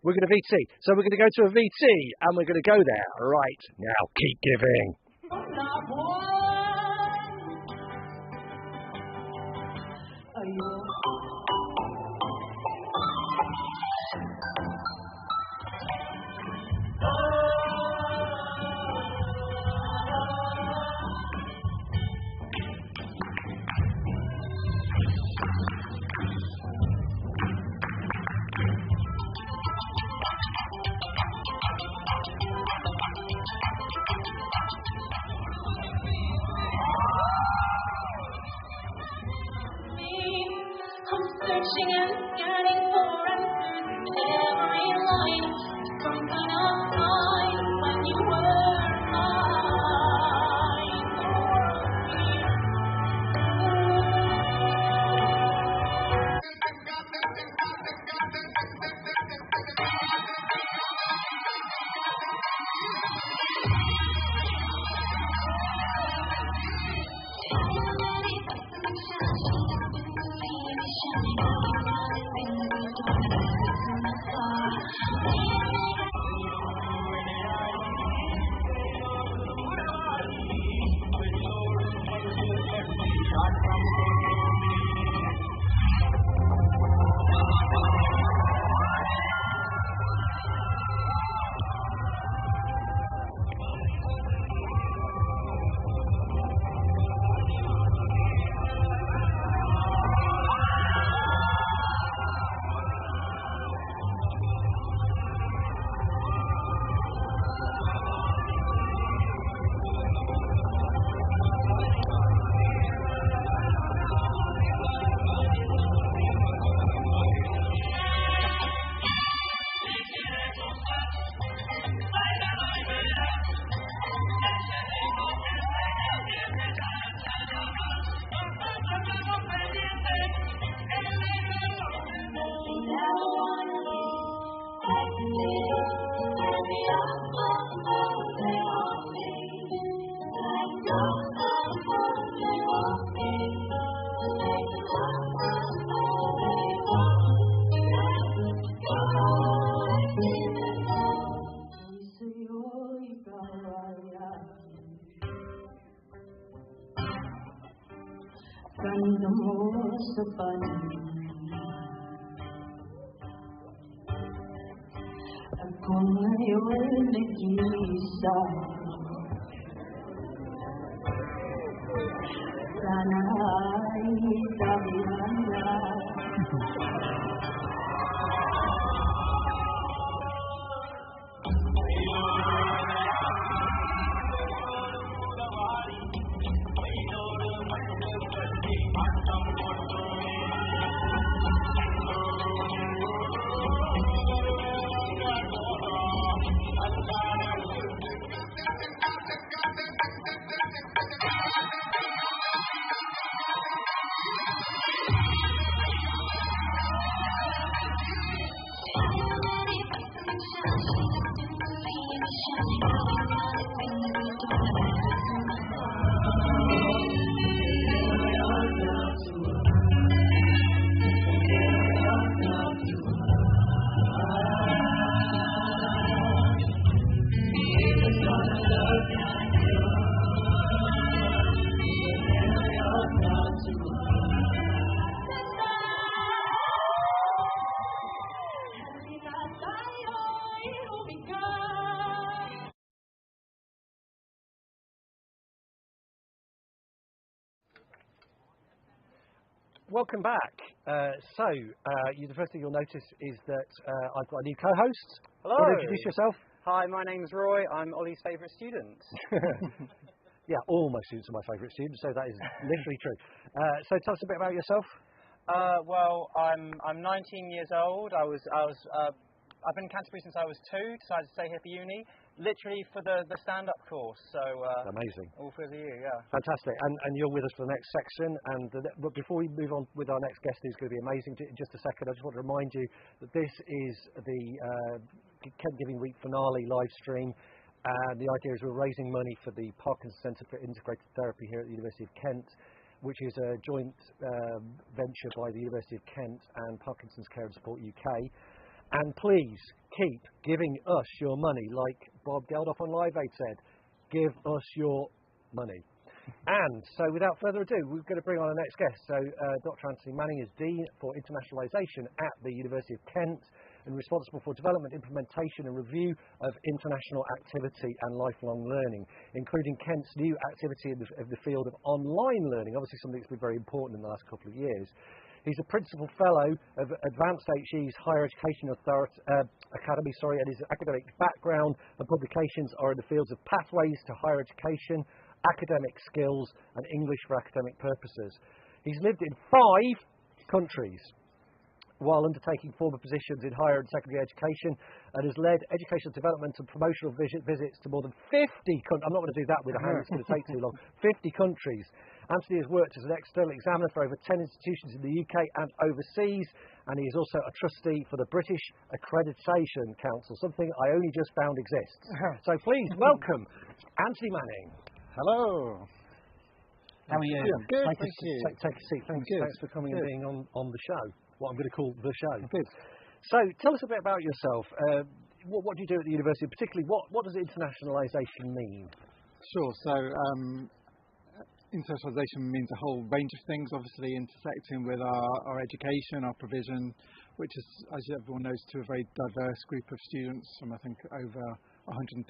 We're going to VT. So we're going to go to a VT, and we're going to go there right now. Keep giving. Searching and scanning for answers in every line. Some kind of sign when you were mine. Aku ngayon nag-iisa, sana ay sabihan na. Welcome back. The first thing you'll notice is that I've got a new co-host. Hello. Do you want to introduce yourself? Hi, my name's Roy. I'm Ollie's favourite student. Yeah, all my students are my favourite students, so that is literally true. So tell us a bit about yourself. Well, I'm 19 years old. I've been in Canterbury since I was 2. Decided to stay here for uni, literally for the stand-up course. So amazing. All for the year, yeah. Fantastic. And you're with us for the next section. But before we move on with our next guest, who's going to be amazing, in just a second, I just want to remind you that this is the Kent Giving Week finale live stream. And the idea is we're raising money for the Parkinson's Centre for Integrated Therapy here at the University of Kent, which is a joint venture by the University of Kent and Parkinson's Care and Support UK. And please keep giving us your money, like Bob Geldof on Live Aid said. Give us your money. And so without further ado, we're going to bring on our next guest. So Dr. Anthony Manning is Dean for Internationalisation at the University of Kent and responsible for development, implementation and review of international activity and lifelong learning, including Kent's new activity in the field of online learning, obviously something that's been very important in the last couple of years. He's a Principal Fellow of Advanced HE's Higher Education Academy, and his academic background and publications are in the fields of pathways to higher education, academic skills, and English for academic purposes. He's lived in 5 countries while undertaking former positions in higher and secondary education, and has led educational development and promotional visits to more than 50 countries. I'm not going to do that with a hand, it's going to take too long. 50 countries. Anthony has worked as an external examiner for over 10 institutions in the UK and overseas, and he is also a trustee for the British Accreditation Council, something I only just found exists. So please welcome Anthony Manning. Hello. How are you? Yeah, good. Thank you. Take a seat. Thanks for coming and being on the show. What I'm going to call the show. Good. So tell us a bit about yourself. What do you do at the university? Particularly, what does internationalisation mean? Sure. So internationalisation means a whole range of things, obviously intersecting with our education, our provision, which is, as everyone knows, to a very diverse group of students from, I think, over 130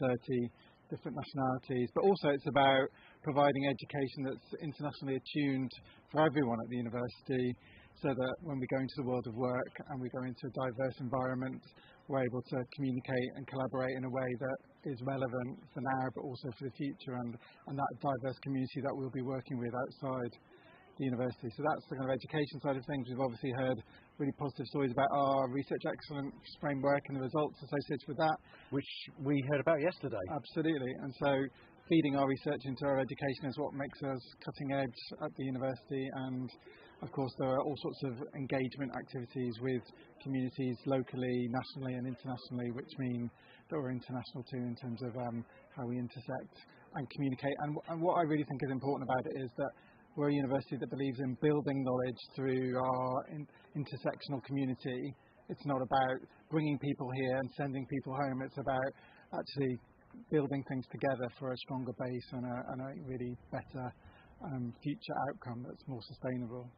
different nationalities. But also it's about providing education that's internationally attuned for everyone at the university, so that when we go into the world of work and we go into a diverse environment, we're able to communicate and collaborate in a way that is relevant for now, but also for the future, and that diverse community that we'll be working with outside the university. So that's the kind of education side of things. We've obviously heard really positive stories about our research excellence framework and the results associated with that. Which we heard about yesterday. Absolutely. And so feeding our research into our education is what makes us cutting edge at the university, and of course, there are all sorts of engagement activities with communities locally, nationally and internationally, which mean that we're international too in terms of how we intersect and communicate. And what I really think is important about it is that we're a university that believes in building knowledge through our intersectional community. It's not about bringing people here and sending people home. It's about actually building things together for a stronger base and a really better future outcome that's more sustainable.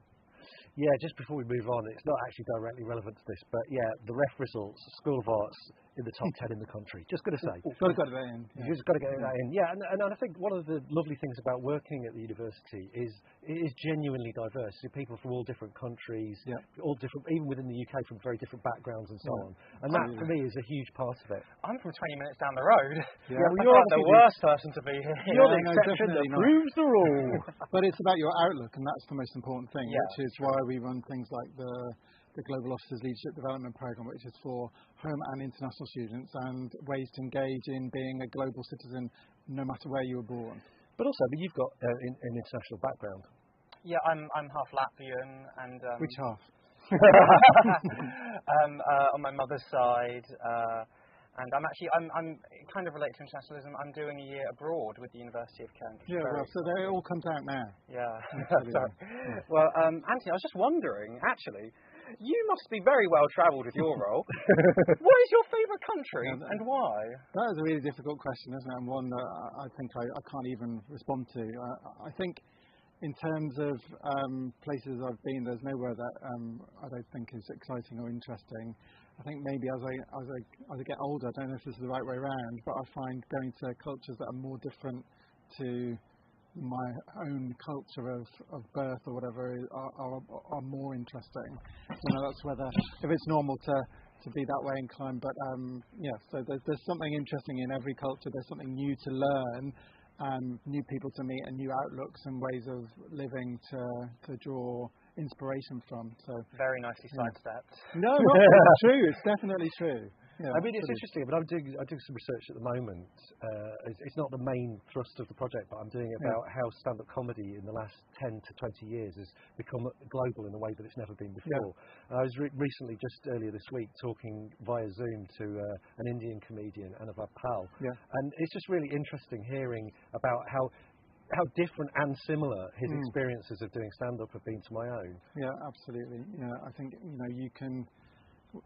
Yeah, just before we move on, it's not actually directly relevant to this, but yeah, the ref results, School of Arts in the top 10 in the country. Just got to say. Got to get that in. You've just got to get that in. Yeah, and I think one of the lovely things about working at the university is it is genuinely diverse. So people from all different countries, all different, even within the UK, from very different backgrounds and so on. And that, for me, is a huge part of it. I'm from 20 minutes down the road. Yeah, well, you're the worst person to be here. You're the exception that proves the rule. But it's about your outlook, and that's the most important thing, Yeah. which is why we run things like the Global Officers Leadership Development Programme, which is for home and international students, and ways to engage in being a global citizen no matter where you were born. But also, you've got an international background. Yeah, I'm half Latvian and Which half? On my mother's side, and I'm kind of related to internationalism. I'm doing a year abroad with the University of Kent. Yeah, well, so it all comes out now. Yeah. Sorry. Well, Anthony, I was just wondering, actually, you must be very well travelled with your role. What is your favourite country and why? That is a really difficult question, isn't it? And one that I think I can't even respond to. I think in terms of places I've been, there's nowhere that I don't think is exciting or interesting. I think maybe as I get older, I don't know if this is the right way around, but I find going to cultures that are more different to my own culture of birth or whatever are more interesting. That's whether if it's normal to be that way inclined, but so there's something interesting in every culture. There's something new to learn, new people to meet, and new outlooks and ways of living to draw inspiration from. So very nicely sidestepped. No, it's true. It's definitely true. Yeah, I mean, it's interesting. I mean, I'm doing some research at the moment. It's not the main thrust of the project, but I'm doing it about how stand-up comedy in the last 10 to 20 years has become global in a way that it's never been before. I was recently, just earlier this week, talking via Zoom to an Indian comedian, Anubhav Pal, and it's just really interesting hearing about how different and similar his experiences of doing stand-up have been to my own. Yeah, absolutely. Yeah, I think you can.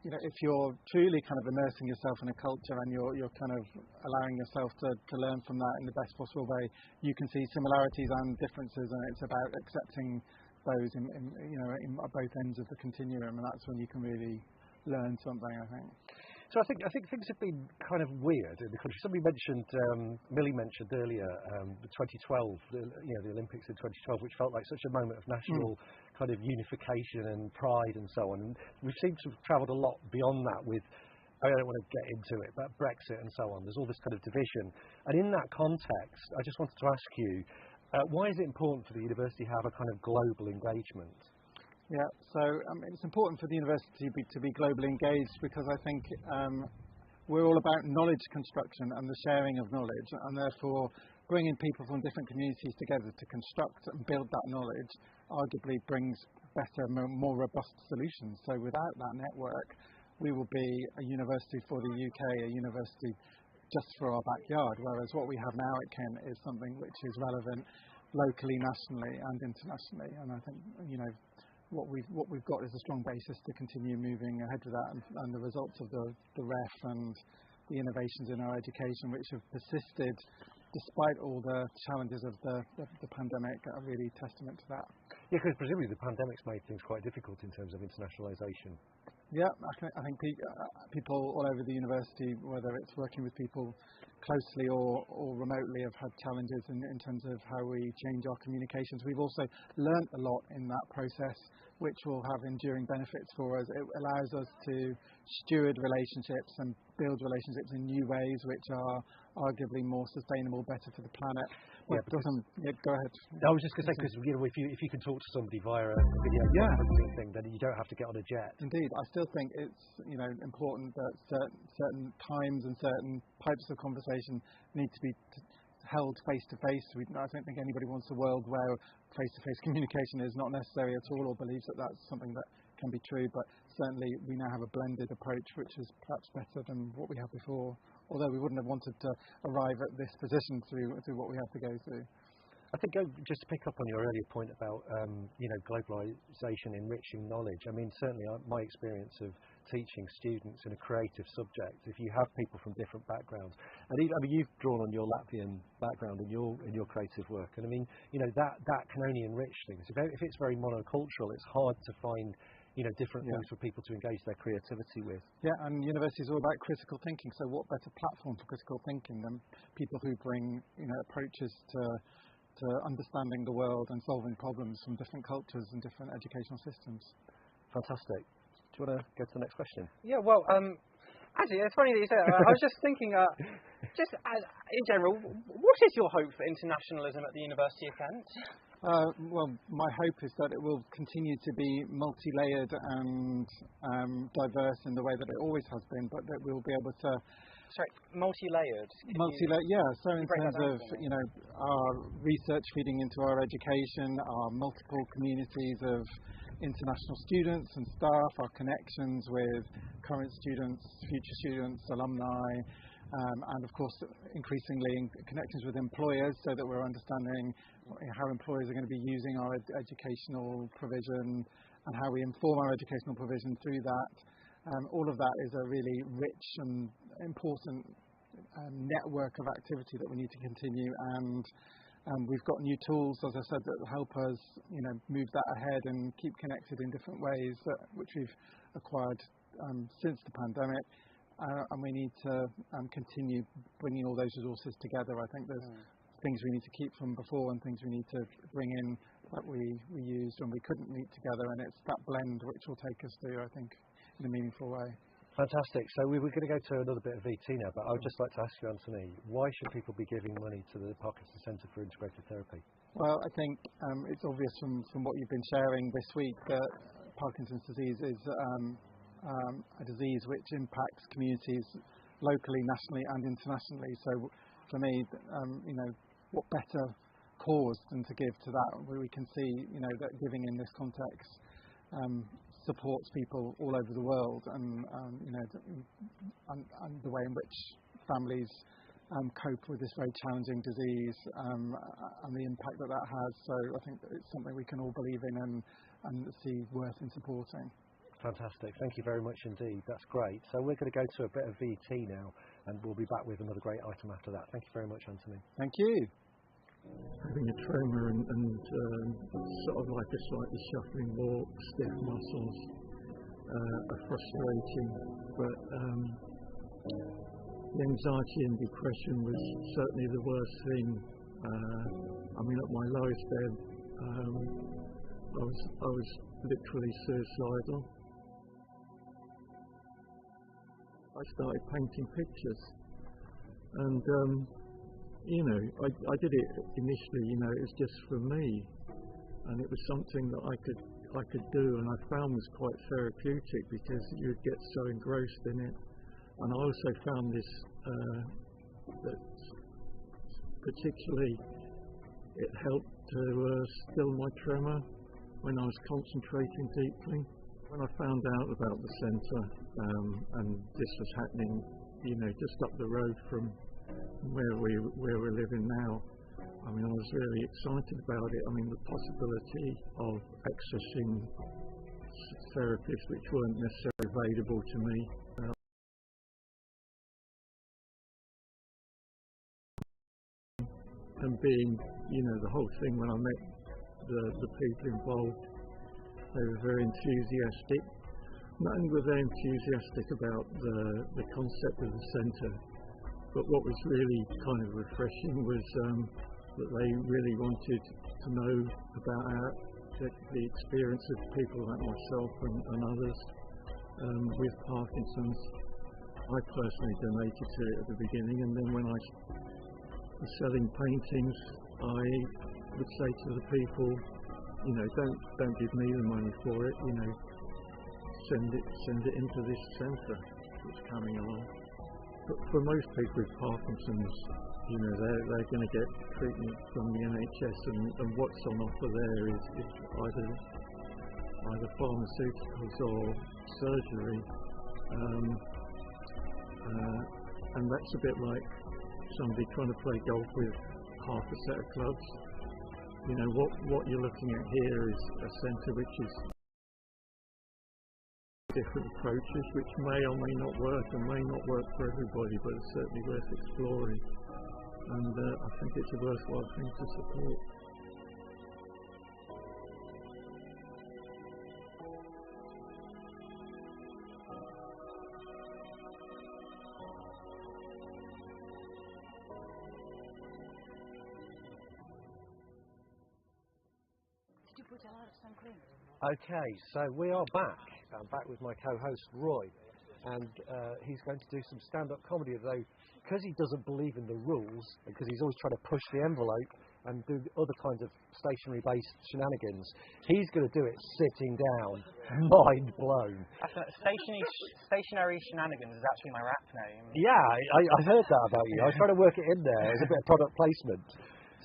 If you're truly kind of immersing yourself in a culture and you're kind of allowing yourself to learn from that in the best possible way, you can see similarities and differences, and it's about accepting those in both ends of the continuum, and that's when you can really learn something, I think. So I think things have been kind of weird in the country. Somebody mentioned, Millie mentioned earlier, the 2012, the Olympics in 2012, which felt like such a moment of national kind of unification and pride and so on. And we seem to have travelled a lot beyond that with, I don't want to get into it, but Brexit and so on. There's all this kind of division. And in that context, I just wanted to ask you, why is it important for the university to have a kind of global engagement? Yeah, so it's important for the university to be globally engaged because I think we're all about knowledge construction and the sharing of knowledge, and therefore bringing people from different communities together to construct and build that knowledge arguably brings better, more robust solutions. So without that network, we will be a university for the UK, a university just for our backyard, whereas what we have now at Kent is something which is relevant locally, nationally and internationally. And I think, what we've got is a strong basis to continue moving ahead with that, and the results of the REF and the innovations in our education, which have persisted despite all the challenges of the pandemic, are really testament to that. Yeah, because presumably the pandemic's made things quite difficult in terms of internationalisation. Yeah, I think people all over the university, whether it's working with people closely or remotely, have had challenges in terms of how we change our communications. We've also learnt a lot in that process, which will have enduring benefits for us. It allows us to steward relationships and build relationships in new ways, which are arguably more sustainable, better for the planet. Go ahead. I was just going to say, because if you can talk to somebody via a video conferencing thing, then you don't have to get on a jet. Indeed, I still think it's important that certain times and certain types of conversation need to be held face to face. I don't think anybody wants a world where face to face communication is not necessary at all, or believes that that's something that can be true. But certainly, we now have a blended approach, which is perhaps better than what we had before. Although we wouldn't have wanted to arrive at this position through what we had to go through. I think just to pick up on your earlier point about globalisation enriching knowledge. I mean, certainly my experience of teaching students in a creative subject, if you have people from different backgrounds, and even, I mean, you've drawn on your Latvian background in your creative work, and I mean, that can only enrich things. If it's very monocultural, it's hard to find different things for people to engage their creativity with. Yeah, and university is all about critical thinking. So what better platform for critical thinking than people who bring approaches to understanding the world and solving problems from different cultures and different educational systems. Fantastic. Do you want to go to the next question? Yeah, well, actually, it's funny that you say that. I was just thinking, just in general, what is your hope for internationalism at the University of Kent? Well, my hope is that it will continue to be multi-layered and diverse in the way that it always has been, but that we'll be able to... Sorry, multi-layered? Yeah, so in terms of, our research feeding into our education, our multiple communities of international students and staff, our connections with current students, future students, alumni, and of course increasingly connections with employers, so that we're understanding how employers are going to be using our educational provision and how we inform our educational provision through that. All of that is a really rich and important network of activity that we need to continue, and we've got new tools, as I said, that will help us move that ahead and keep connected in different ways, which we've acquired since the pandemic. And we need to continue bringing all those resources together. I think there's things we need to keep from before and things we need to bring in that we used when we couldn't meet together, and it's that blend which will take us through, I think, in a meaningful way. Fantastic. So we were going to go to another bit of VT now, but I would just like to ask you, Anthony, why should people be giving money to the Parkinson Centre for Integrated Therapy? Well, I think it's obvious from what you've been sharing this week that Parkinson's disease is a disease which impacts communities locally, nationally and internationally. So for me, what better cause than to give to that, where we can see that giving in this context supports people all over the world, and the way in which families cope with this very challenging disease, and the impact that has. So I think that it's something we can all believe in and see worth in supporting. Fantastic. Thank you very much indeed. That's great. So we're going to go to a bit of VT now, and we'll be back with another great item after that. Thank you very much, Anthony. Thank you. Having a tremor and sort of like a slightly shuffling walk, stiff muscles, are frustrating, but the anxiety and depression was certainly the worst thing. I mean, at my lowest ebb, I was literally suicidal. I started painting pictures, and I did it initially, it was just for me, and it was something that I could do, and I found was quite therapeutic because you'd get so engrossed in it. And I also found this that particularly it helped to still my tremor when I was concentrating deeply. When I found out about the centre and this was happening, just up the road from where we're living now, I mean, I was really excited about it. I mean, the possibility of accessing therapies which weren't necessarily available to me. And being, the whole thing, when I met the people involved, they were very enthusiastic. Not only were they enthusiastic about the concept of the centre, but what was really kind of refreshing was that they really wanted to know about the experience of people like myself and others with Parkinson's. I personally donated to it at the beginning, and then when I was selling paintings, I would say to the people, don't give me the money for it, send it into this centre that's coming along. But for most people with Parkinson's, they're going to get treatment from the NHS, and what's on offer there is either pharmaceuticals or surgery, and that's a bit like somebody trying to play golf with half a set of clubs. you know, what you're looking at here is a centre which is different approaches, which may or may not work and may not work for everybody, but it's certainly worth exploring. And I think it's a worthwhile thing to support. Okay, so we are back. I'm back with my co-host Roy, and he's going to do some stand-up comedy, though, because he doesn't believe in the rules, because he's always trying to push the envelope and do other kinds of stationary-based shenanigans, he's going to do it sitting down, mind blown. Stationary Shenanigans is actually my rap name. Yeah, I heard that about you. I was trying to work it in there as a bit of product placement.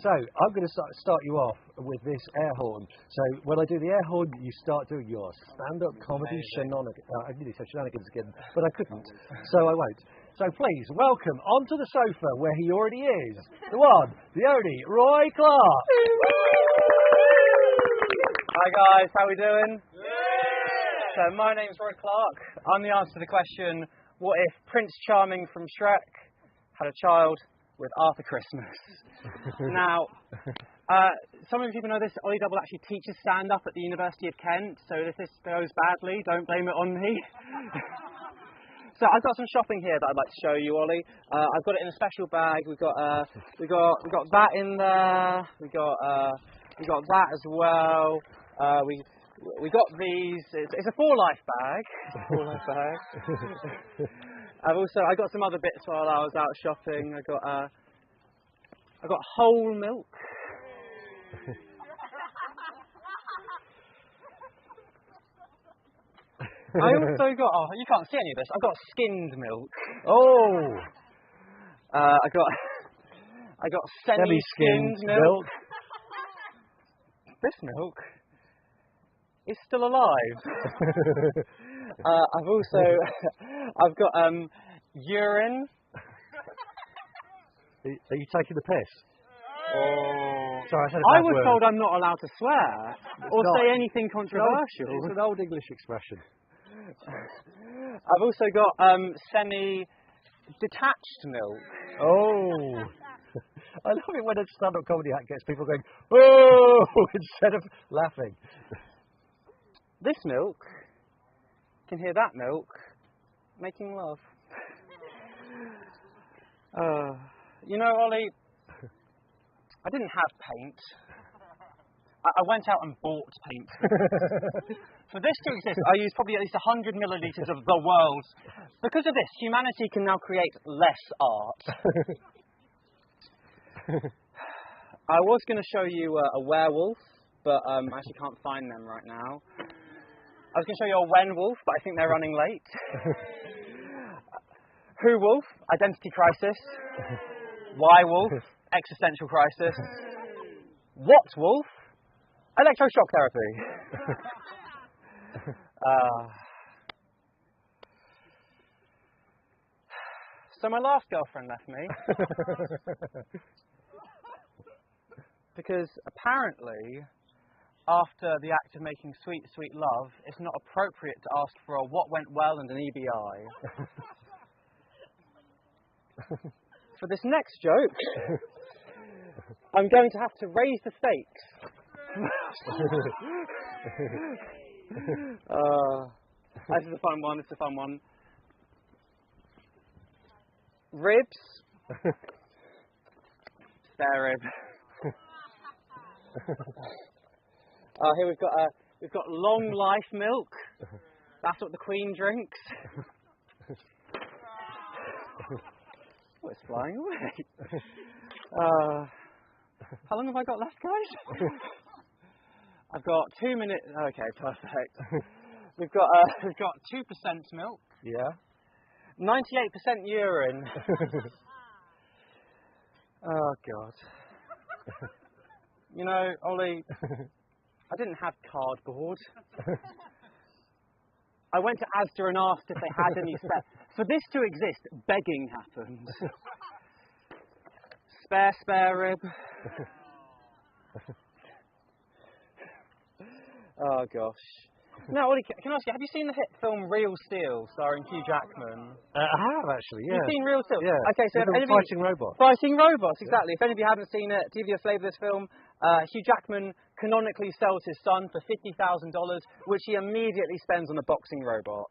So, I'm going to start you off with this air horn. So, when I do the air horn, you start doing your stand-up comedy shenanigans. I nearly said shenanigans again, but I couldn't, so I won't. So, please, welcome onto the sofa where he already is, the one, the only, Roy Clark. Hi guys, how we doing? So, my name's Roy Clark. I'm the answer to the question, what if Prince Charming from Shrek had a child with Arthur Christmas? Now, some of you people know this, Ollie Double actually teaches stand-up at the University of Kent, so if this goes badly, don't blame it on me. So I've got some shopping here that I'd like to show you, Ollie. I've got it in a special bag. We've got that in there. We got that as well. We got these. It's a 4Life bag. I got some other bits while I was out shopping. I got whole milk. I also got, you can't see any of this, I've got skimmed milk. Oh! I got semi-skimmed milk. This milk is still alive. I've got urine. Are you taking the piss? Oh. Sorry, I said a I bad was word. told I'm not allowed to swear or say anything controversial. It's an old English expression. I've also got semi-detached milk. Oh! I love it when a stand-up comedy act gets people going, oh, instead of laughing. This milk, you can hear that milk, making love. You know, Ollie, I didn't have paint. I went out and bought paint. For this to exist, I used probably at least 100 millilitres of the world's. Because of this, humanity can now create less art. I was going to show you a werewolf, but I actually can't find them right now. I was going to show you a wenwolf, but I think they're running late. Who wolf? Identity crisis. Why wolf? Existential crisis. What wolf? Electroshock therapy. So my last girlfriend left me. Because apparently, after the act of making sweet, sweet love, it's not appropriate to ask for a what went well and an EBI. For this next joke, I'm going to have to raise the stakes. This is a fun one. Ribs. Spare rib. Here we've got long life milk. That's what the Queen drinks. Oh, it's flying away. How long have I got left, guys? I've got 2 minutes. Okay, perfect. We've got 2% milk. Yeah. 98% urine. Oh God. You know, Ollie, I didn't have cardboard. I went to Asda and asked if they had any spare. For this to exist, begging happened. Spare rib. Oh gosh. Now, Ollie, can I ask you, have you seen the hit film Real Steel, starring Hugh Jackman? I have actually, yeah. You've seen Real Steel? Yeah. Okay, so With if the any of you- fighting robots. Fighting robots, exactly. If any of you haven't seen it, to give you a flavour of this film, Hugh Jackman canonically sells his son for $50,000, which he immediately spends on a boxing robot.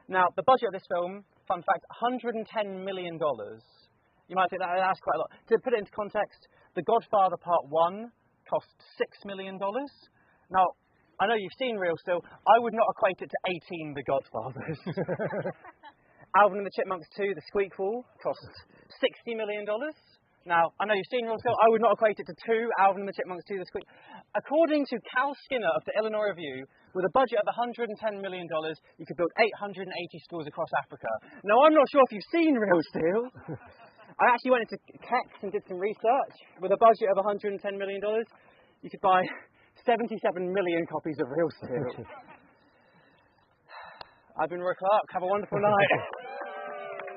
Now, the budget of this film, fun fact, $110 million. You might think that's quite a lot. To put it into context, The Godfather Part 1 cost $6 million. Now, I know you've seen Real Steel. I would not equate it to 18 The Godfathers. Alvin and the Chipmunks 2, The Squeakful, cost $60 million. Now, I know you've seen Real Steel. I would not equate it to 2 Alvin and the Chipmunks 2, The Squeak. According to Cal Skinner of the Illinois Review, with a budget of $110 million, you could build 880 schools across Africa. Now, I'm not sure if you've seen Real Steel. I actually went into Kex and did some research. With a budget of $110 million, you could buy 77 million copies of Real Steel. I've been Roy Clark. Have a wonderful night.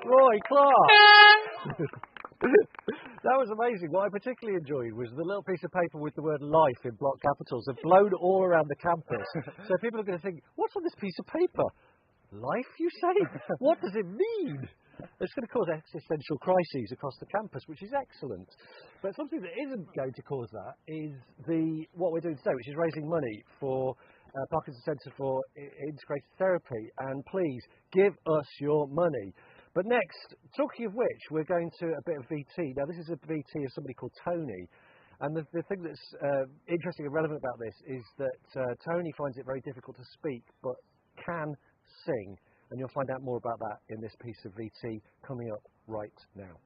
Roy Clark! That was amazing. What I particularly enjoyed was the little piece of paper with the word life in block capitals that blown all around the campus. So people are going to think, what's on this piece of paper? Life, you say? What does it mean? It's going to cause existential crises across the campus, which is excellent. But something that isn't going to cause that is what we're doing today, which is raising money for Parkinson's Centre for Integrated Therapy. And please, give us your money. But next, talking of which, we're going to a bit of VT. Now, this is a VT of somebody called Tony. And the thing that's interesting and relevant about this is that Tony finds it very difficult to speak, but can sing. And you'll find out more about that in this piece of VT coming up right now.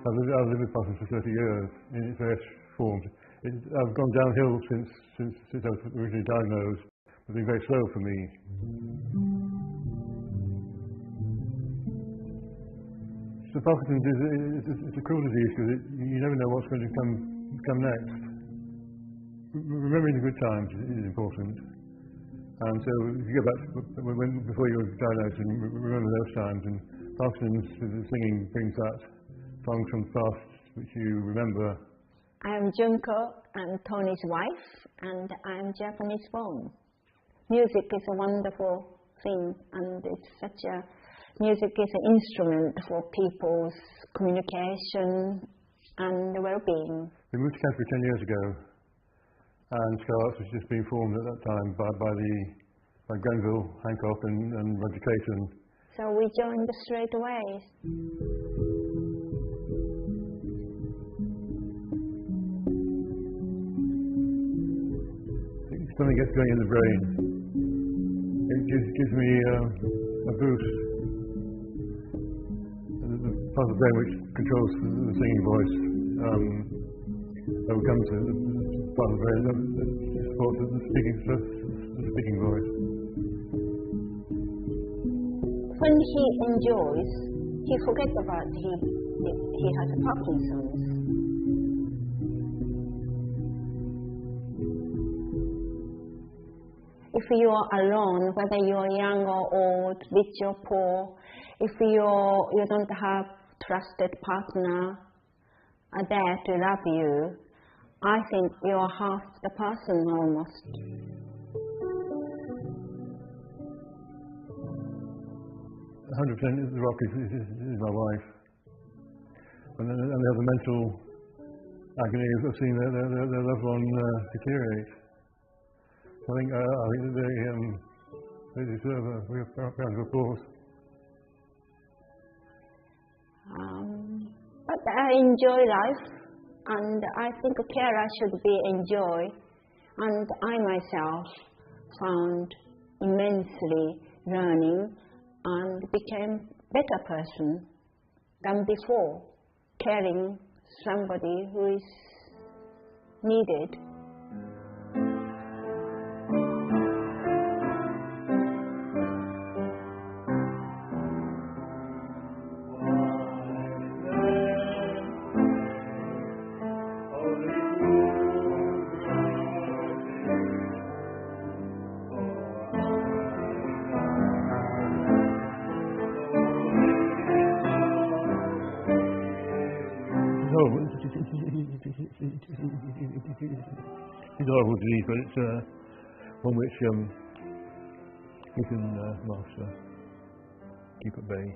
I've lived with Parkinson's for 30 years in its various forms. I've gone downhill since I was originally diagnosed. It's been very slow for me. So Parkinson's is a cruel disease because you never know what's going to come next. Remembering the good times is important. And so if you go back to before you were diagnosed and remember those times, and Parkinson's singing brings that songs from the past which you remember. I'm Junko, I'm Tony's wife, and I'm Japanese born. Music is a wonderful thing, and it's such a music is an instrument for people's communication and well-being. We moved to Canterbury 10 years ago, and Scarlets was just being formed at that time by Grenville, Hancock, and Roger Clayton. So we joined straight away. Something gets going in the brain. It just gives me a boost. The part of the brain which controls the singing voice overcomes the part of the brain that supports the speaking voice. When he enjoys, he forgets about he has a Parkinson's. If you are alone, whether you are young or old, rich or poor, if you don't have trusted partner there to love you, I think you are half the person almost. The rock is my wife, and they have the mental agony of seeing their loved one deteriorate. I think they deserve a round of applause. But I enjoy life, and I think a carer should be enjoy. And I myself found immensely learning and became better person than before, caring somebody who is needed. It's a horrible disease, but it's one which we can master, keep at bay.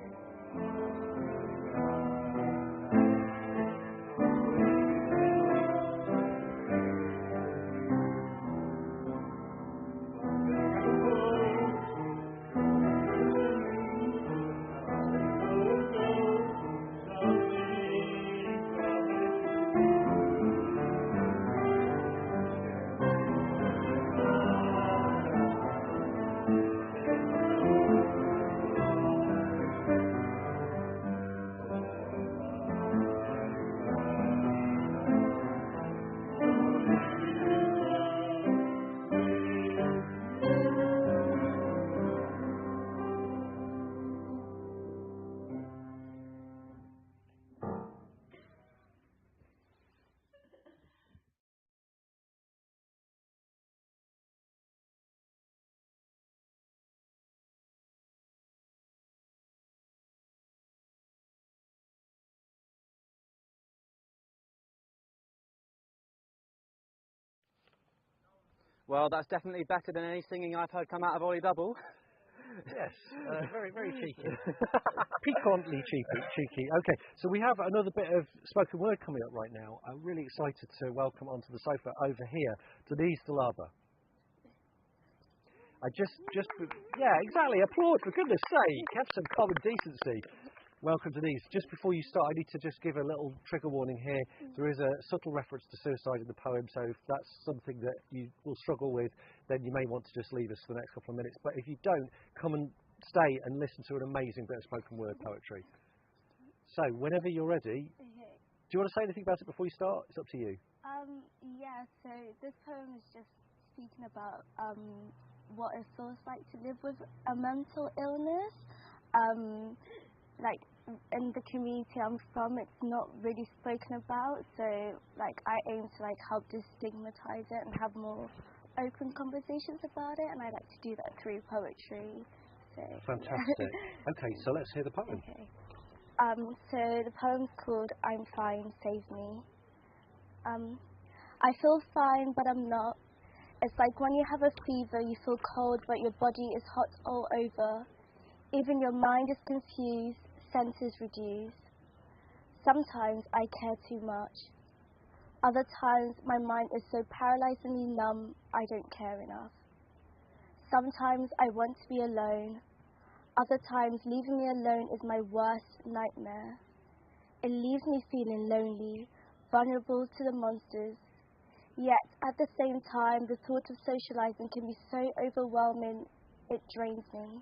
Well, that's definitely better than any singing I've heard come out of Ollie Double. Yes, very, very cheeky. Piquantly cheeky. Okay, so we have another bit of spoken word coming up right now. I'm really excited to welcome onto the sofa over here Denise Delaba. Yeah, exactly. Applaud, for goodness sake. Have some common decency. Welcome, Denise. Just before you start, I need to just give a little trigger warning here. There is a subtle reference to suicide in the poem, so if that's something that you will struggle with, then you may want to just leave us for the next couple of minutes. But if you don't, come and stay and listen to an amazing bit of spoken word poetry. So, whenever you're ready, do you want to say anything about it before you start? It's up to you. Yeah, so this poem is just speaking about what it feels like to live with a mental illness. Like, in the community I'm from, it's not really spoken about, so like I aim to like help destigmatize it and have more open conversations about it, and I like to do that through poetry. So fantastic. Okay, so let's hear the poem. Okay. So the poem's called I'm Fine, Save Me. I feel fine, but I'm not. It's like when you have a fever, you feel cold, but your body is hot all over. Even your mind is confused, senses reduced. Sometimes I care too much. Other times my mind is so paralyzingly numb, I don't care enough. Sometimes I want to be alone. Other times leaving me alone is my worst nightmare. It leaves me feeling lonely, vulnerable to the monsters. Yet at the same time, the thought of socializing can be so overwhelming, it drains me.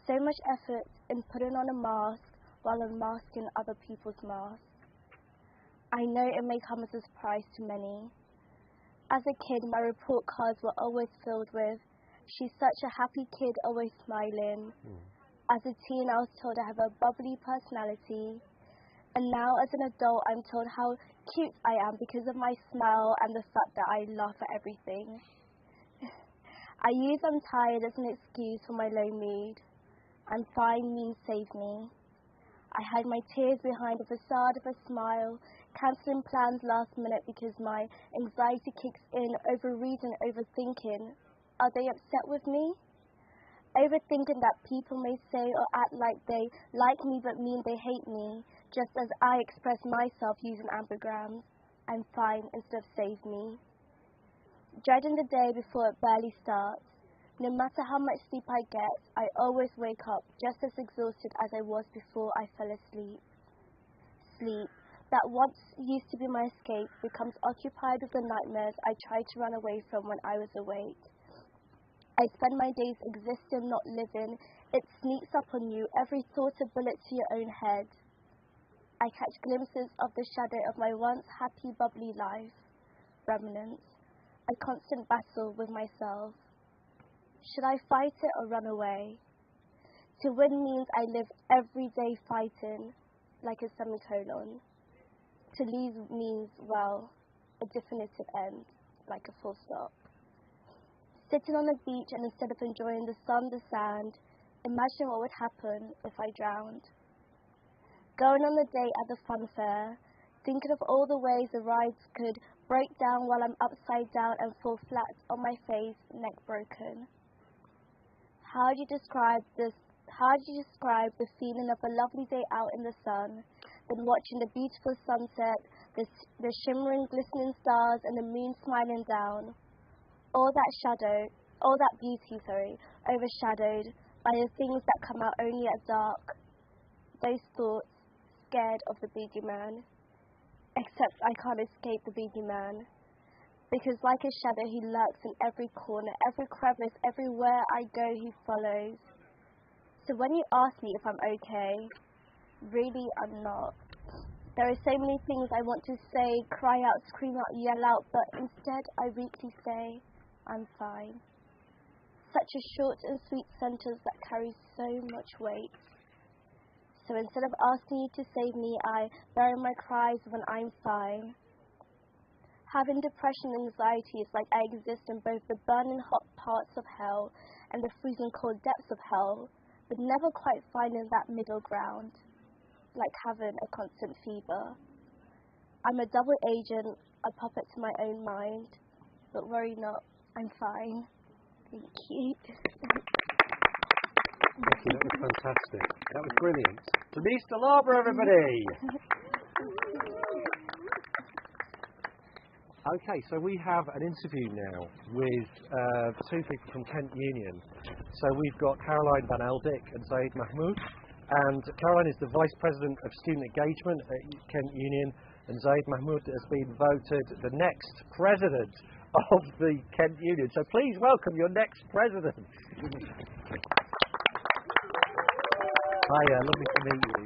So much effort in putting on a mask while unmasking other people's masks. I know it may come as a surprise to many. As a kid, my report cards were always filled with, "She's such a happy kid, always smiling." As a teen, I was told I have a bubbly personality. And now as an adult, I'm told how cute I am because of my smile and the fact that I laugh at everything. I use I'm tired as an excuse for my low mood. And fine means save me. I hide my tears behind a facade of a smile, cancelling plans last minute because my anxiety kicks in, overreading, overthinking. Are they upset with me? Overthinking that people may say or act like they like me but mean they hate me, just as I express myself using ambigrams. I'm fine instead of save me. Dreading the day before it barely starts. No matter how much sleep I get, I always wake up just as exhausted as I was before I fell asleep. sleep that once used to be my escape becomes occupied with the nightmares I tried to run away from when I was awake. I spend my days existing, not living. It sneaks up on you, every thought a bullet to your own head. I catch glimpses of the shadow of my once happy, bubbly life. Remnants. A constant battle with myself. Should I fight it or run away? To win means I live every day fighting, like a semicolon. To lose means, well, a definitive end, like a full stop. Sitting on the beach and instead of enjoying the sun, the sand, imagine what would happen if I drowned. Going on a date at the fun fair, thinking of all the ways the rides could break down while I'm upside down and fall flat on my face, neck broken. How do you describe the feeling of a lovely day out in the sun, then watching the beautiful sunset, the shimmering, glistening stars and the moon smiling down? All that beauty, overshadowed by the things that come out only at dark. Those thoughts, scared of the boogeyman. Except I can't escape the boogeyman. Because like a shadow he lurks in every corner, every crevice, everywhere I go he follows. So when you ask me if I'm okay, really I'm not. There are so many things I want to say, cry out, scream out, yell out, but instead I weakly say, I'm fine. Such a short and sweet sentence that carries so much weight. So instead of asking you to save me, I bury my cries when I'm fine. Having depression and anxiety is like I exist in both the burning hot parts of hell and the freezing cold depths of hell, but never quite finding that middle ground, like having a constant fever. I'm a double agent, a puppet to my own mind, but worry not, I'm fine. Thank you. Thank you, that was fantastic. That was brilliant. Denise DeLabra, everybody! Okay, so we have an interview now with two people from Kent Union. So we've got Caroline Van Eldik and Zaid Mahmood. And Caroline is the Vice President of Student Engagement at Kent Union, and Zaid Mahmood has been voted the next President of the Kent Union. So please welcome your next President. Hiya, lovely to meet you.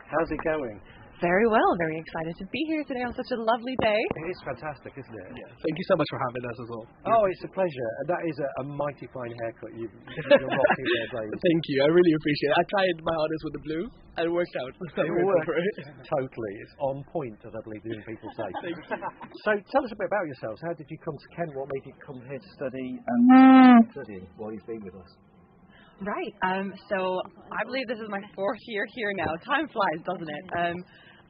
How's it going? Very well, very excited to be here today on such a lovely day. It is fantastic, isn't it? Yeah. Thank you so much for having us as well. Oh, it's a pleasure. And that is a mighty fine haircut you're rocking there, Zaid. Thank you, I really appreciate it. I tried my hardest with the blue and it worked out. It worked. Totally. It's on point, as I believe young people say. Thank you. So tell us a bit about yourselves. How did you come to Kent? What made you come here to study while you've been with us? Right, so I believe this is my 4th year here now. Time flies, doesn't it?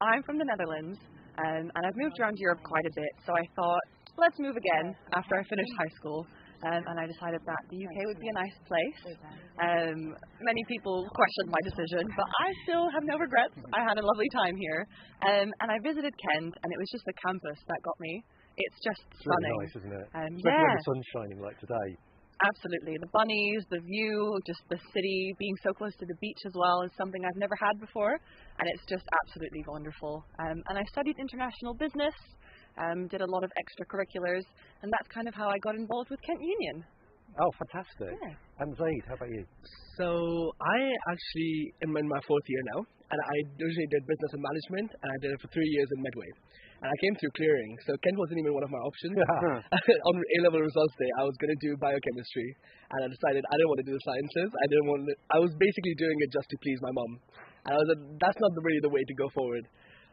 I'm from the Netherlands, and I've moved around Europe quite a bit, so I thought, let's move again after I finished high school. And I decided that the UK would be a nice place. Many people questioned my decision, but I still have no regrets. I had a lovely time here. And I visited Kent, and it was just the campus that got me. It's just stunning. Really nice, isn't it? Yeah. When the sun's shining like today. Absolutely. The bunnies, the view, just the city, being so close to the beach as well is something I've never had before, and it's just absolutely wonderful. And I studied international business, did a lot of extracurriculars, and that's kind of how I got involved with Kent Union. Oh, fantastic. Yeah. And Zaid, how about you? So I actually am in my 4th year now, and I originally did business and management, and I did it for 3 years in Medway. And I came through clearing, so Kent wasn't even one of my options. On A-level results day, I was going to do biochemistry, and I decided I didn't want to do the sciences. I was basically doing it just to please my mum. And I was like, that's not really the way to go forward.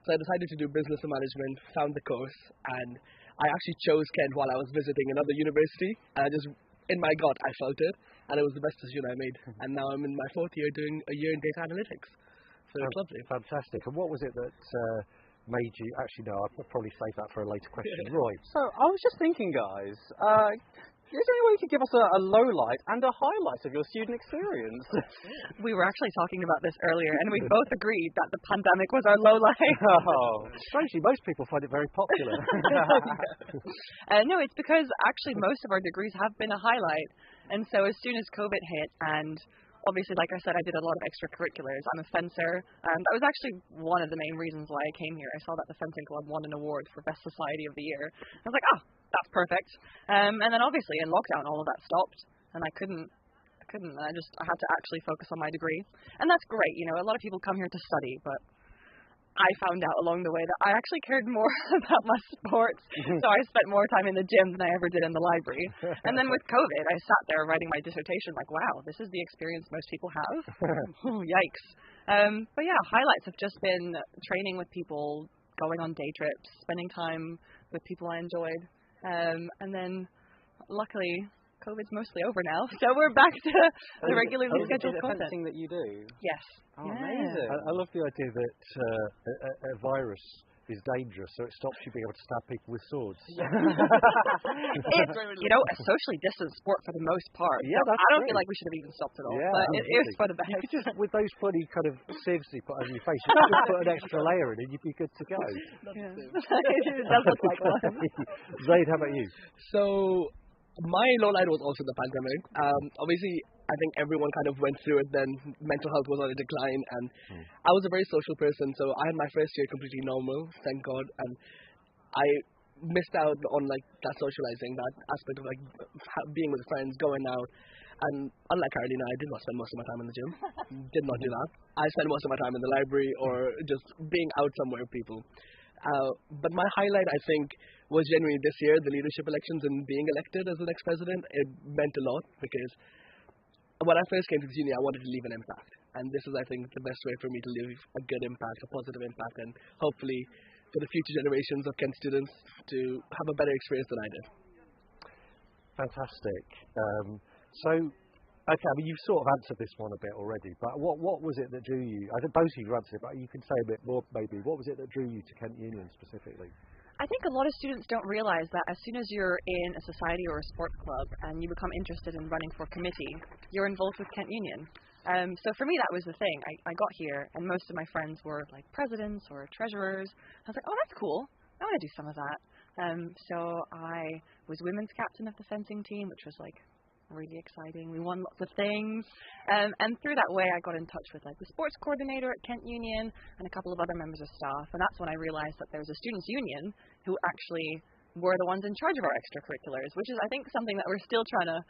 So I decided to do business and management, found the course, and I actually chose Kent while I was visiting another university, and I just, in my gut, I felt it, and it was the best decision I made. And now I'm in my 4th year doing a year in data analytics. So it's lovely. Fantastic. And what was it that made you... Actually, no, I'll probably save that for a later question. Roy? So I was just thinking, guys, is there any way you could give us a low light and a highlight of your student experience? We were actually talking about this earlier, and we both agreed that the pandemic was our low light. Oh, strangely, most people find it very popular. No, it's because actually most of our degrees have been a highlight. And so as soon as COVID hit and obviously, like I said, I did a lot of extracurriculars. I'm a fencer. That was actually one of the main reasons why I came here. I saw that the fencing club won an award for Best Society of the Year. I was like, oh, that's perfect. And then obviously in lockdown, all of that stopped, and I couldn't. I had to actually focus on my degree, and that's great. You know, a lot of people come here to study, but I found out along the way that I actually cared more about my sports, so I spent more time in the gym than I ever did in the library. And then with COVID, I sat there writing my dissertation like, wow, this is the experience most people have? Ooh, yikes. But yeah, highlights have just been training with people, going on day trips, spending time with people I enjoyed. And then, luckily, COVID's mostly over now, so we're back to the regularly scheduled content. Fencing that you do? Yes. Oh, amazing. I love the idea that a virus is dangerous, so it stops you being able to stab people with swords. It's, you know, a socially distanced sport for the most part. Yeah, so that's I don't great. feel like we should have even stopped it all, Yeah, but it is for the best. You could just, with those funny kind of sieves you put over your face, you could just put an extra layer in and you'd be good to go. Yeah. It does look like one. Zaid, how about you? So, my low light was also the pandemic. Obviously, I think everyone kind of went through it then. Mental health was on a decline, and I was a very social person, so I had my first year completely normal, thank God, and I missed out on like that socializing, that aspect of like being with friends, going out. And unlike Carolina, I did not spend most of my time in the gym. Did not do that. I spent most of my time in the library or just being out somewhere with people. But my highlight, I think, was genuinely this year, the leadership elections and being elected as the next president. It meant a lot because when I first came to this uni, I wanted to leave an impact. And this is, I think, the best way for me to leave a good impact, a positive impact, and hopefully for the future generations of Kent students to have a better experience than I did. Fantastic. Okay, I mean, you've sort of answered this one a bit already, but what was it that drew you? I think both of you have answered it, but you can say a bit more maybe. What was it that drew you to Kent Union specifically? I think a lot of students don't realize that as soon as you're in a society or a sports club and you become interested in running for committee, you're involved with Kent Union. So for me, that was the thing. I got here and most of my friends were like presidents or treasurers. I was like, oh, that's cool. I want to do some of that. So I was women's captain of the fencing team, which was like really exciting. We won lots of things. And through that way, I got in touch with like the sports coordinator at Kent Union and a couple of other members of staff. And that's when I realized that there was a students' union who actually were the ones in charge of our extracurriculars, which is, I think, something that we're still trying to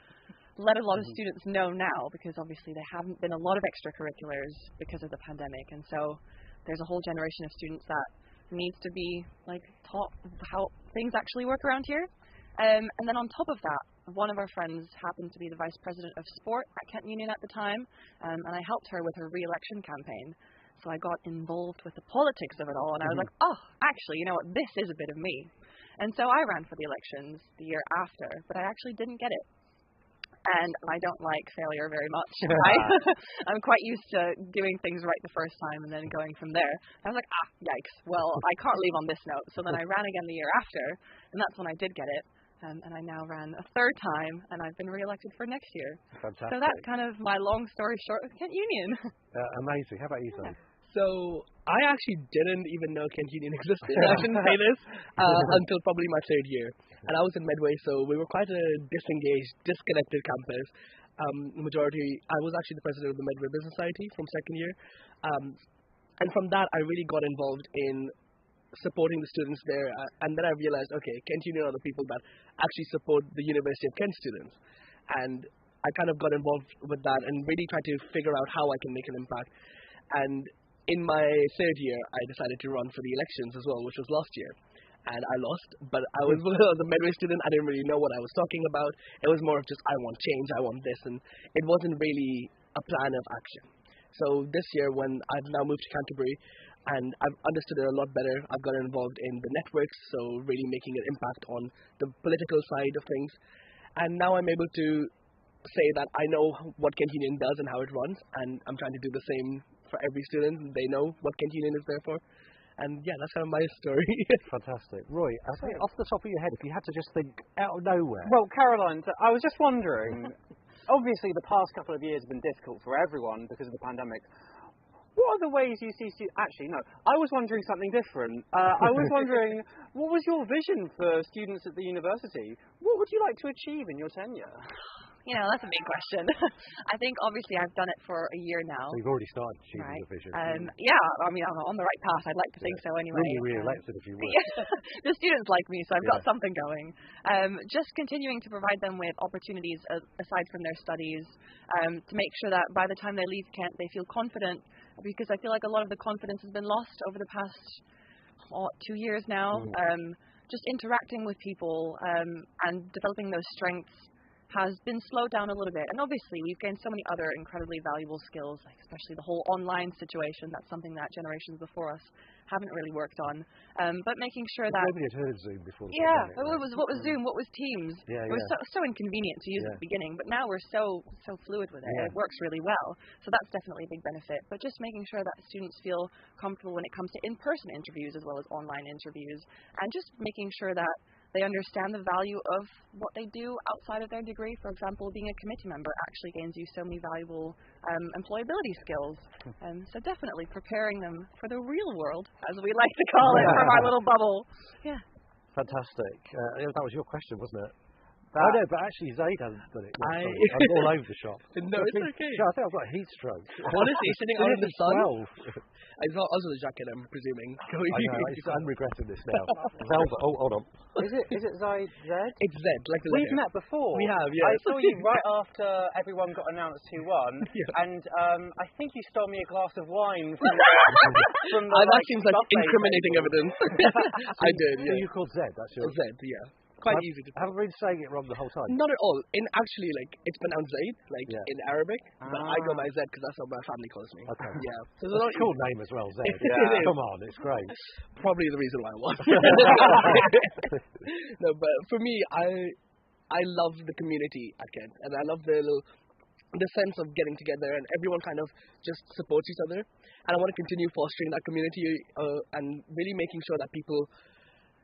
let a lot of students know now, because obviously there haven't been a lot of extracurriculars because of the pandemic. And so there's a whole generation of students that needs to be like taught how things actually work around here. And then on top of that, one of our friends happened to be the vice president of sport at Kent Union at the time, and I helped her with her re-election campaign. So I got involved with the politics of it all, and I was like, oh, actually, you know what, this is a bit of me. And so I ran for the elections the year after, but I actually didn't get it. And I don't like failure very much. I'm quite used to doing things right the first time and then going from there. I was like, yikes. Well, I can't leave on this note. So then I ran again the year after, and that's when I did get it. And I now ran a third time, and I've been re-elected for next year. Fantastic. So that's kind of my long story short with Kent Union. Amazing. How about you, Sam? So I actually didn't even know Kent Union existed. I shouldn't say this until probably my third year. And I was in Medway, so we were quite a disengaged, disconnected campus. I was actually the president of the Medway Business Society from second year. And from that, I really got involved in supporting the students there, and then I realized, okay, Kent Union are the people that actually support the University of Kent students, and I kind of got involved with that and really tried to figure out how I can make an impact. And in my third year, I decided to run for the elections as well, which was last year, and I lost, but I was a Medway student. I didn't really know what I was talking about. It was more of just, I want change, I want this, and it wasn't really a plan of action. So this year, when I've now moved to Canterbury, and I've understood it a lot better. I've gotten involved in the networks, so really making an impact on the political side of things. And now I'm able to say that I know what Kent Union does and how it runs, and I'm trying to do the same for every student. They know what Kent Union is there for. And yeah, that's kind of my story. Fantastic. Roy, I think off the top of your head, if you had to just think out of nowhere. Well, Caroline, I was just wondering, obviously the past couple of years have been difficult for everyone because of the pandemic. What are the ways you see actually, no, I was wondering something different. I was wondering, what was your vision for students at the university? What would you like to achieve in your tenure? That's a big question. I think obviously I've done it for a year now. So you've already started achieving Right. your vision. Yeah, I mean, I'm on the right path. I'd like to think so anyway. Really re-elected if you would. The students like me, so I've got something going. Just continuing to provide them with opportunities aside from their studies, to make sure that by the time they leave Kent, they feel confident, because I feel like a lot of the confidence has been lost over the past 2 years now. Just interacting with people and developing those strengths has been slowed down a little bit. And obviously we've gained so many other incredibly valuable skills, like especially the whole online situation. That's something that generations before us haven't really worked on. But making sure that... Nobody had heard of Zoom before. What was Zoom? What was Teams? It was so inconvenient to use at the beginning, but now we're so fluid with it. It works really well. So that's definitely a big benefit. But just making sure that students feel comfortable when it comes to in-person interviews as well as online interviews, and just making sure that they understand the value of what they do outside of their degree. For example, being a committee member actually gains you so many valuable employability skills. So definitely preparing them for the real world, as we like to call it, from our little bubble. Yeah. Fantastic. That was your question, wasn't it? Oh no, but actually Zaid hasn't done it. No, sorry. I'm all over the shop. No, it's okay. Yeah, I think I've got a heat stroke. Honestly, sitting out in the sun. 12. It's not also the jacket, I'm presuming. I know, I'm regretting this now. Velvet. Oh, hold on. Is it Zaid? It's Zed, like the We've met before. We have, yeah. I saw you right after everyone got announced who won, and I think you stole me a glass of wine from the that seems like incriminating evidence. I did, yeah. So you called Zed, that's your... Zed, yeah. Quite easy to... I haven't been saying it wrong the whole time. Not at all. Actually, it's pronounced Zaid, in Arabic, but I go by Zed because that's what my family calls me. Okay. Yeah. So it's a cool name as well, Zed. Come on, it's great. Probably the reason why I won. No, but for me, I love the community at Kent, and I love the sense of getting together and everyone kind of just supports each other. And I want to continue fostering that community and really making sure that people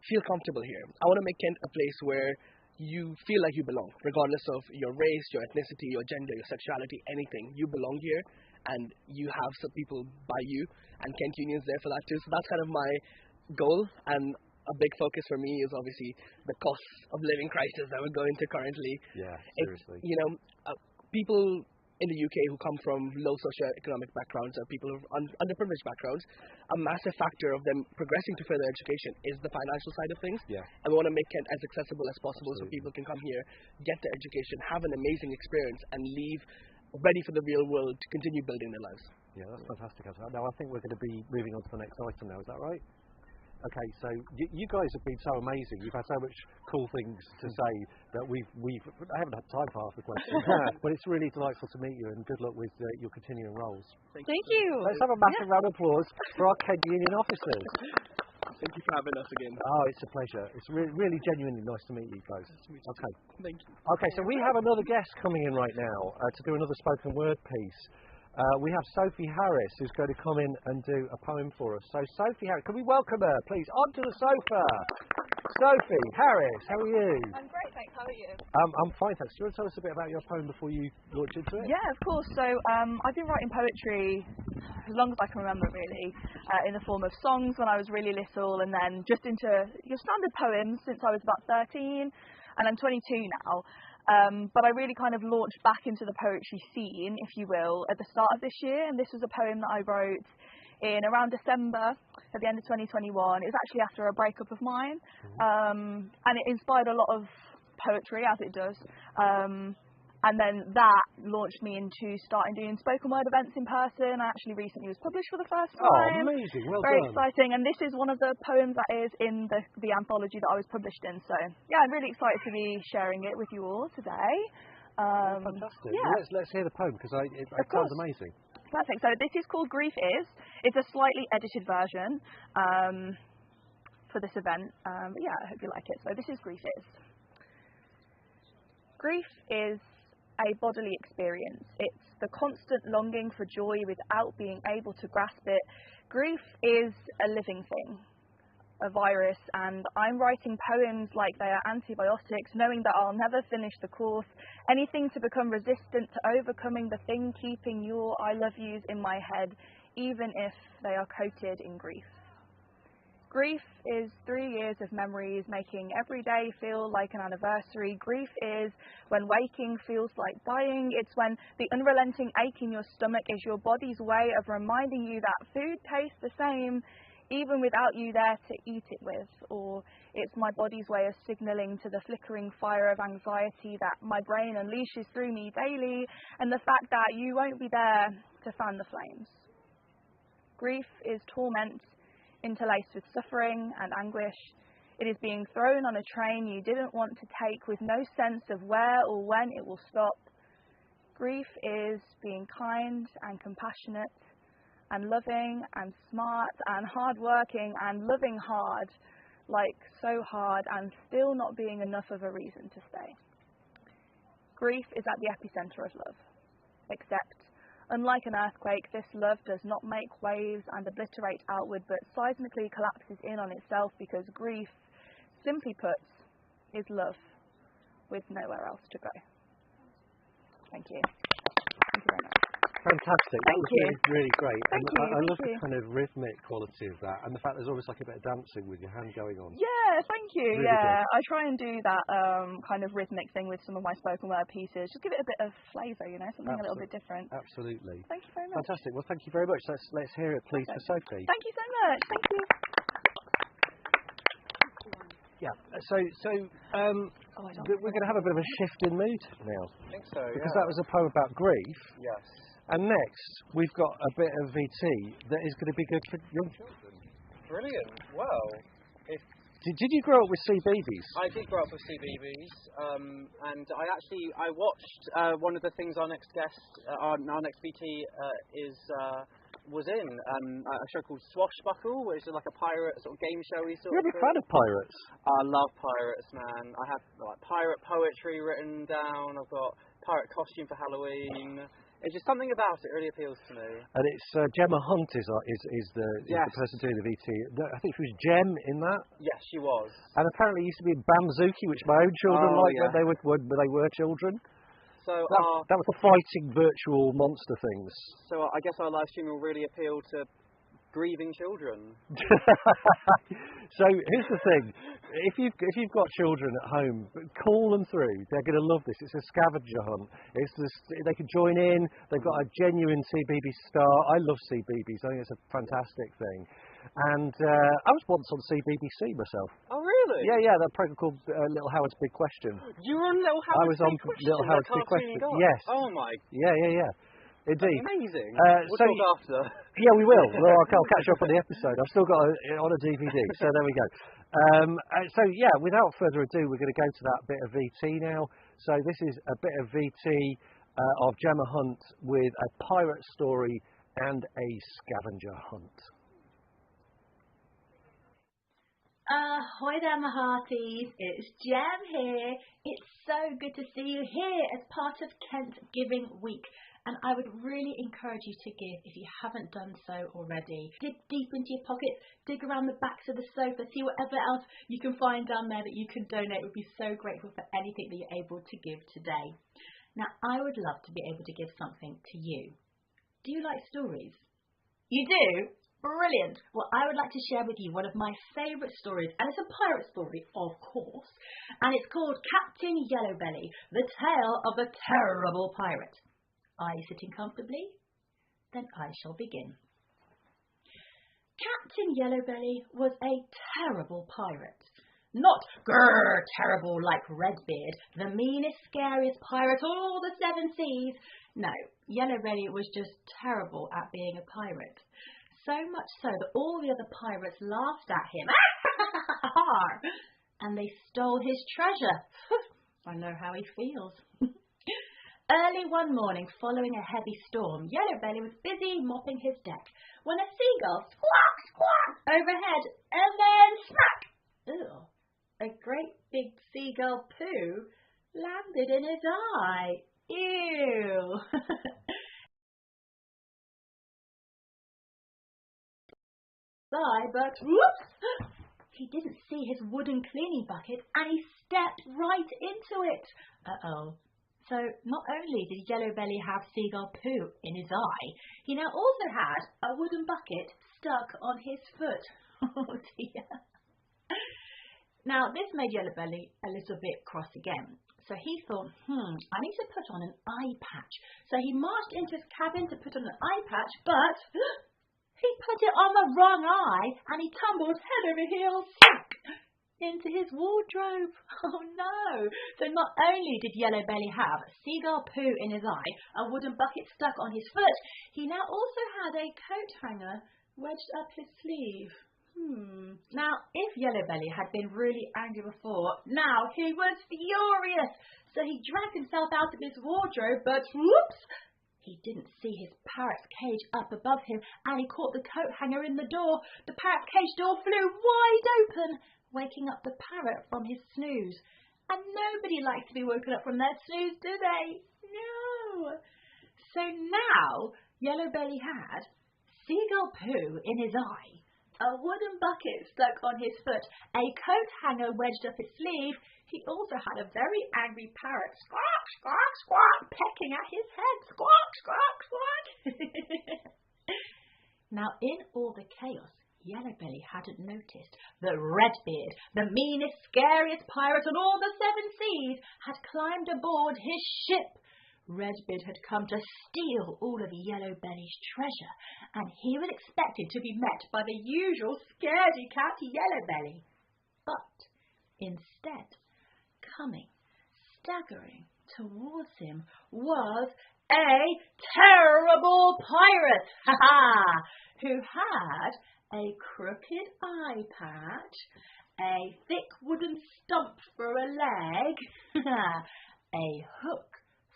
feel comfortable here. I want to make Kent a place where you feel like you belong, regardless of your race, your ethnicity, your gender, your sexuality, anything. You belong here, and you have some people by you, and Kent Union's there for that too. So that's kind of my goal, and a big focus for me is obviously the cost of living crisis that we're going to currently. Yeah, seriously. People in the UK who come from low socioeconomic backgrounds or people of underprivileged backgrounds, a massive factor of them progressing to further education is the financial side of things. Yeah. And we want to make it as accessible as possible so people can come here, get their education, have an amazing experience, and leave ready for the real world to continue building their lives. Yeah, that's fantastic. Now, I think we're going to be moving on to the next item now. Is that right? Okay, so you guys have been so amazing. You've had so much cool things to say that I haven't had time for half the questions. But it's really delightful to meet you, and good luck with your continuing roles. Thank you. Let's have a massive round of applause for our Kent Union officers. Thank you for having us again. Oh, it's a pleasure. It's really genuinely nice to meet you guys. Okay. Thank you. Okay, so we have another guest coming in right now to do another spoken word piece. We have Sophie Harris, who's going to come in and do a poem for us. So, Sophie Harris, can we welcome her, please, onto the sofa? Sophie Harris, how are you? I'm great, thanks. How are you? I'm fine, thanks. Do you want to tell us a bit about your poem before you launch into it? Yeah, of course. So, I've been writing poetry as long as I can remember, really, in the form of songs when I was really little, and then just into your standard poems since I was about 13, and I'm 22 now. But I really kind of launched back into the poetry scene, if you will, at the start of this year. And this was a poem that I wrote in around December, at the end of 2021. It was actually after a breakup of mine. And it inspired a lot of poetry, as it does. And then that launched me into starting doing spoken word events in person. I actually recently was published for the first time. Oh, amazing. Well Very done. exciting. And this is one of the poems that is in the anthology that I was published in. So, yeah, I'm really excited to be sharing it with you all today. Fantastic. Yeah. Well, let's hear the poem, because it sounds amazing. Perfect. So this is called Grief Is. It's a slightly edited version for this event. But yeah, I hope you like it. So this is Grief Is. Grief is a bodily experience. It's the constant longing for joy without being able to grasp it. Grief is a living thing, a virus, and I'm writing poems like they are antibiotics, knowing that I'll never finish the course. Anything to become resistant to overcoming the thing keeping your I love yous in my head, even if they are coated in grief. Grief is 3 years of memories making every day feel like an anniversary. Grief is when waking feels like dying. It's when the unrelenting ache in your stomach is your body's way of reminding you that food tastes the same even without you there to eat it with. Or it's my body's way of signalling to the flickering fire of anxiety that my brain unleashes through me daily, and the fact that you won't be there to fan the flames. Grief is torment interlaced with suffering and anguish. It is being thrown on a train you didn't want to take with no sense of where or when it will stop. Grief is being kind and compassionate and loving and smart and hardworking and loving hard, like so hard, and still not being enough of a reason to stay. Grief is at the epicenter of love, except unlike an earthquake, this love does not make waves and obliterate outward, but seismically collapses in on itself, because grief, simply put, is love with nowhere else to go. Thank you. Thank you very much. Fantastic. That Thank was you. really, really great. Thank and you, I love thank the you. kind of rhythmic quality of that, and the fact there's almost like a bit of dancing with your hand going on. Yeah, thank you. Really yeah, good. I try and do that kind of rhythmic thing with some of my spoken word pieces. Just give it a bit of flavour, you know, something a little bit different. Absolutely. Thank you very much. Fantastic. Well, thank you very much. Let's hear it, please, for Sophie. Thank you so much. Thank you. Yeah. We're going to have a bit of a shift in mood now. I think so, Because yeah. that was a poem about grief. Yes. And next, we've got a bit of VT that is going to be good for young children. Brilliant. Well, Did you grow up with CBeebies? I did grow up with CBeebies, and I watched one of the things our next guest, our next VT was in a show called Swashbuckle, which is like a pirate sort of game showy sort You're a of big thing. fan of pirates. I love pirates, man. I have like pirate poetry written down. I've got pirate costume for Halloween. It's just something about it really appeals to me. And it's Gemma Hunt is the person doing the VT. I think she was Gem in that. Yes, she was. And apparently it used to be in Bamzuki, which my own children liked when they were children. So that was the fighting virtual monster things. So I guess our live stream will really appeal to grieving children. So here's the thing: if you've got children at home, call them through. They're going to love this. It's a scavenger hunt. They can join in. They've got a genuine CBeebi star. I love CBeebies. I think it's a fantastic thing. And I was once on CBBC myself. Oh really? Yeah. That program called Little Howard's Big Question. You were on Little I was Howard's on Big Question. Little Howard's Big Question. Yes. Oh my. Yeah. Indeed. Amazing. So We'll talk after. Yeah, we will. Well, I'll catch up on the episode. I've still got it on a DVD, so there we go. Without further ado, we're going to go to that bit of VT now. So this is a bit of VT of Gemma Hunt with a pirate story and a scavenger hunt. Ahoy there, my hearties. It's Jem here. It's so good to see you here as part of Kent Giving Week. And I would really encourage you to give if you haven't done so already. Dig deep into your pockets, dig around the backs of the sofa, see whatever else you can find down there that you can donate. We'd be so grateful for anything that you're able to give today. Now, I would love to be able to give something to you. Do you like stories? You do? Brilliant. Well, I would like to share with you one of my favourite stories, and it's a pirate story, of course, and it's called Captain Yellowbelly, the tale of a terrible pirate. Are you sitting comfortably? Then I shall begin. Captain Yellowbelly was a terrible pirate. Not terrible like Redbeard, the meanest, scariest pirate of all the 7 seas. No, Yellowbelly was just terrible at being a pirate. So much so that all the other pirates laughed at him. And they stole his treasure. I know how he feels. Early one morning, following a heavy storm, Yellowbelly was busy mopping his deck when a seagull squawk, squawk overhead, and then smack! Ew, a great big seagull poo landed in his eye. Ew! But whoops! He didn't see his wooden cleaning bucket and he stepped right into it. Uh-oh. So not only did Yellowbelly have seagull poo in his eye, he now also had a wooden bucket stuck on his foot. Oh dear. Now, this made Yellow Belly a little bit cross again. So he thought, I need to put on an eye patch. So he marched into his cabin to put on an eye patch, but he put it on the wrong eye and he tumbled head over heels into his wardrobe. Oh no. So not only did Yellow Belly have seagull poo in his eye, a wooden bucket stuck on his foot, he now also had a coat hanger wedged up his sleeve. Now, if Yellow Belly had been really angry before, now he was furious. So he dragged himself out of his wardrobe, but whoops, he didn't see his parrot's cage up above him, and he caught the coat hanger in the door. The parrot's cage door flew wide open, waking up the parrot from his snooze. And nobody likes to be woken up from their snooze, do they? No. So now Yellow Belly had seagull poo in his eye, a wooden bucket stuck on his foot, a coat hanger wedged up his sleeve. He also had a very angry parrot, squawk, squawk, squawk, pecking at his head, squawk, squawk, squawk. Now, in all the chaos, Yellow Belly hadn't noticed that Redbeard, the meanest, scariest pirate on all the 7 seas, had climbed aboard his ship. Redbeard had come to steal all of Yellow Belly's treasure, and he was expected to be met by the usual scaredy cat Yellow Belly. But instead, coming, staggering towards him, was a terrible pirate, who had a crooked eye patch, a thick wooden stump for a leg, a hook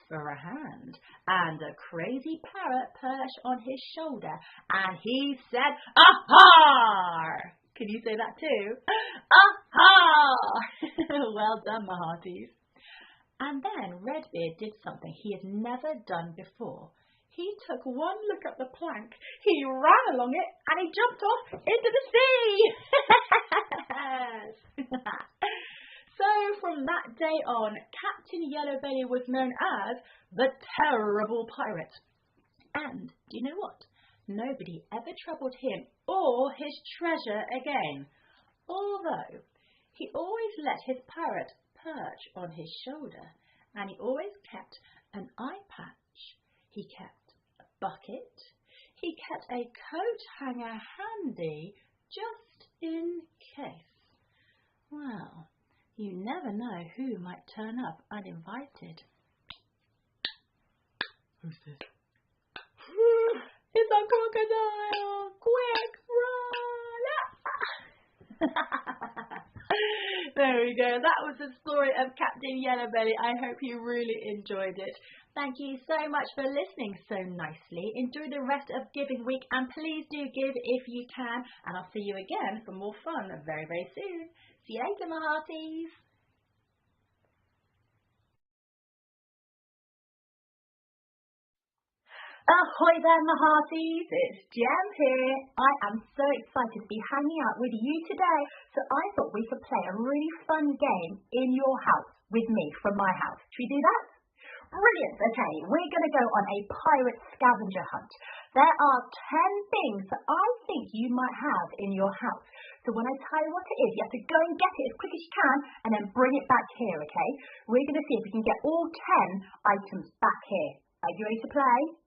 for a hand, and a crazy parrot perched on his shoulder, and he said, "Aha!" Can you say that too? Aha! Well done, my hearties. And then Redbeard did something he had never done before. He took one look at the plank, he ran along it, and he jumped off into the sea. So from that day on, Captain Yellow Belly was known as the Terrible Pirate. And do you know what? Nobody ever troubled him or his treasure again. Although he always let his parrot perch on his shoulder, and he always kept an eye patch. He kept a bucket. He kept a coat hanger handy just in case. Well, you never know who might turn up uninvited. Who's this? It's a crocodile! Quick, run! There we go. That was the story of Captain Yellow Belly. I hope you really enjoyed it. Thank you so much for listening so nicely. Enjoy the rest of Giving Week, and please do give if you can. And I'll see you again for more fun very, very soon. See you later, my hearties. Ahoy there, my hearties, it's Jem here. I am so excited to be hanging out with you today, so I thought we could play a really fun game in your house with me from my house. Should we do that? Brilliant. Okay, we're going to go on a pirate scavenger hunt. There are 10 things that I think you might have in your house. So when I tell you what it is, you have to go and get it as quick as you can and then bring it back here, okay? We're going to see if we can get all 10 items back here. Are you ready to play?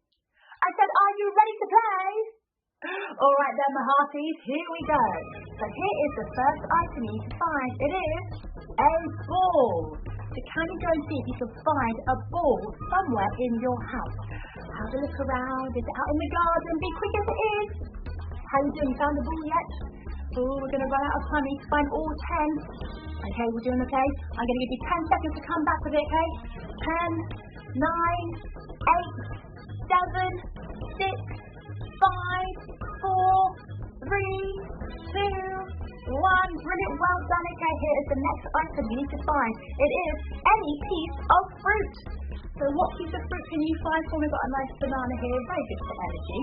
I said, are you ready to play? All right then, my hearties, here we go. So here is the first item you need to find. It is a ball. So can you go and see if you can find a ball somewhere in your house? Have a look around. Is it out in the garden? Be quick as it is. How you doing? Found the ball yet? Oh, we're going to run out of time. We need to find all 10. Okay, we're doing okay. I'm going to give you 10 seconds to come back with it, okay? 10, 9, 8, 7, 6, 5, 4, 3, 2, one. Brilliant, well done. Okay, here is the next item you need to find. It is any piece of fruit. So what piece of fruit can you find for me? We've got a nice banana here, very good for energy.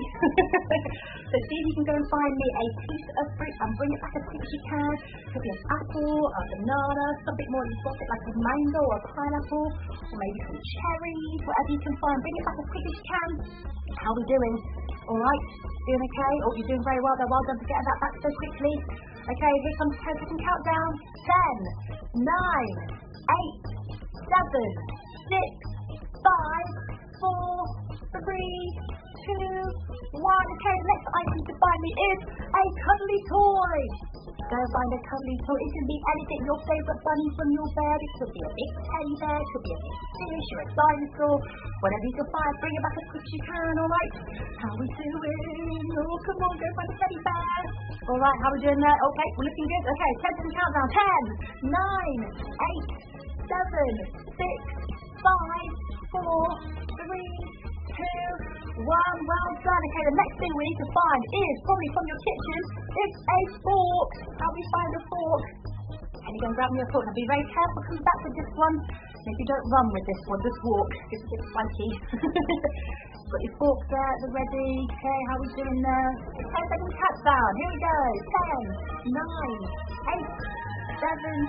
So see if you can go and find me a piece of fruit and bring it back as quick as you can. Could be an apple, a banana, something more exotic like a mango or a pineapple, or maybe some cherries, whatever you can find. Bring it back as quick as you can. How are we doing? All right? Doing okay? Oh, you're doing very well there. Well done for getting that back so quickly. Okay, here comes the 10-second countdown. 10, 9, 8, 7, 6, 5, 4, 3, 2, 1. Okay, the next item to find me is a cuddly toy. Go find a cuddly toy. It can be anything. Your favourite bunny from your bed. It could be a big teddy bear. It could be a big fish or a dinosaur. Whatever you can find, bring it back as quick as you can. All right. How we doing? Oh, come on, go find a teddy bear. All right, how we doing there? Okay, we're looking good. Okay, 10-second countdown. 10, 9, 8, 7, 6, 5, 4, 3, 2, 1. Well done. Okay, the next thing we need to find is probably from your kitchen. It's a fork. How do we find a fork? Can you go and grab me a fork? Now be very careful coming back with this one. And if you don't run with this one, just walk. It's a bit spiky. Got your fork there at the ready. Okay, how are we doing there? 10-second countdown. Here we go. 10, 9, 8, 7,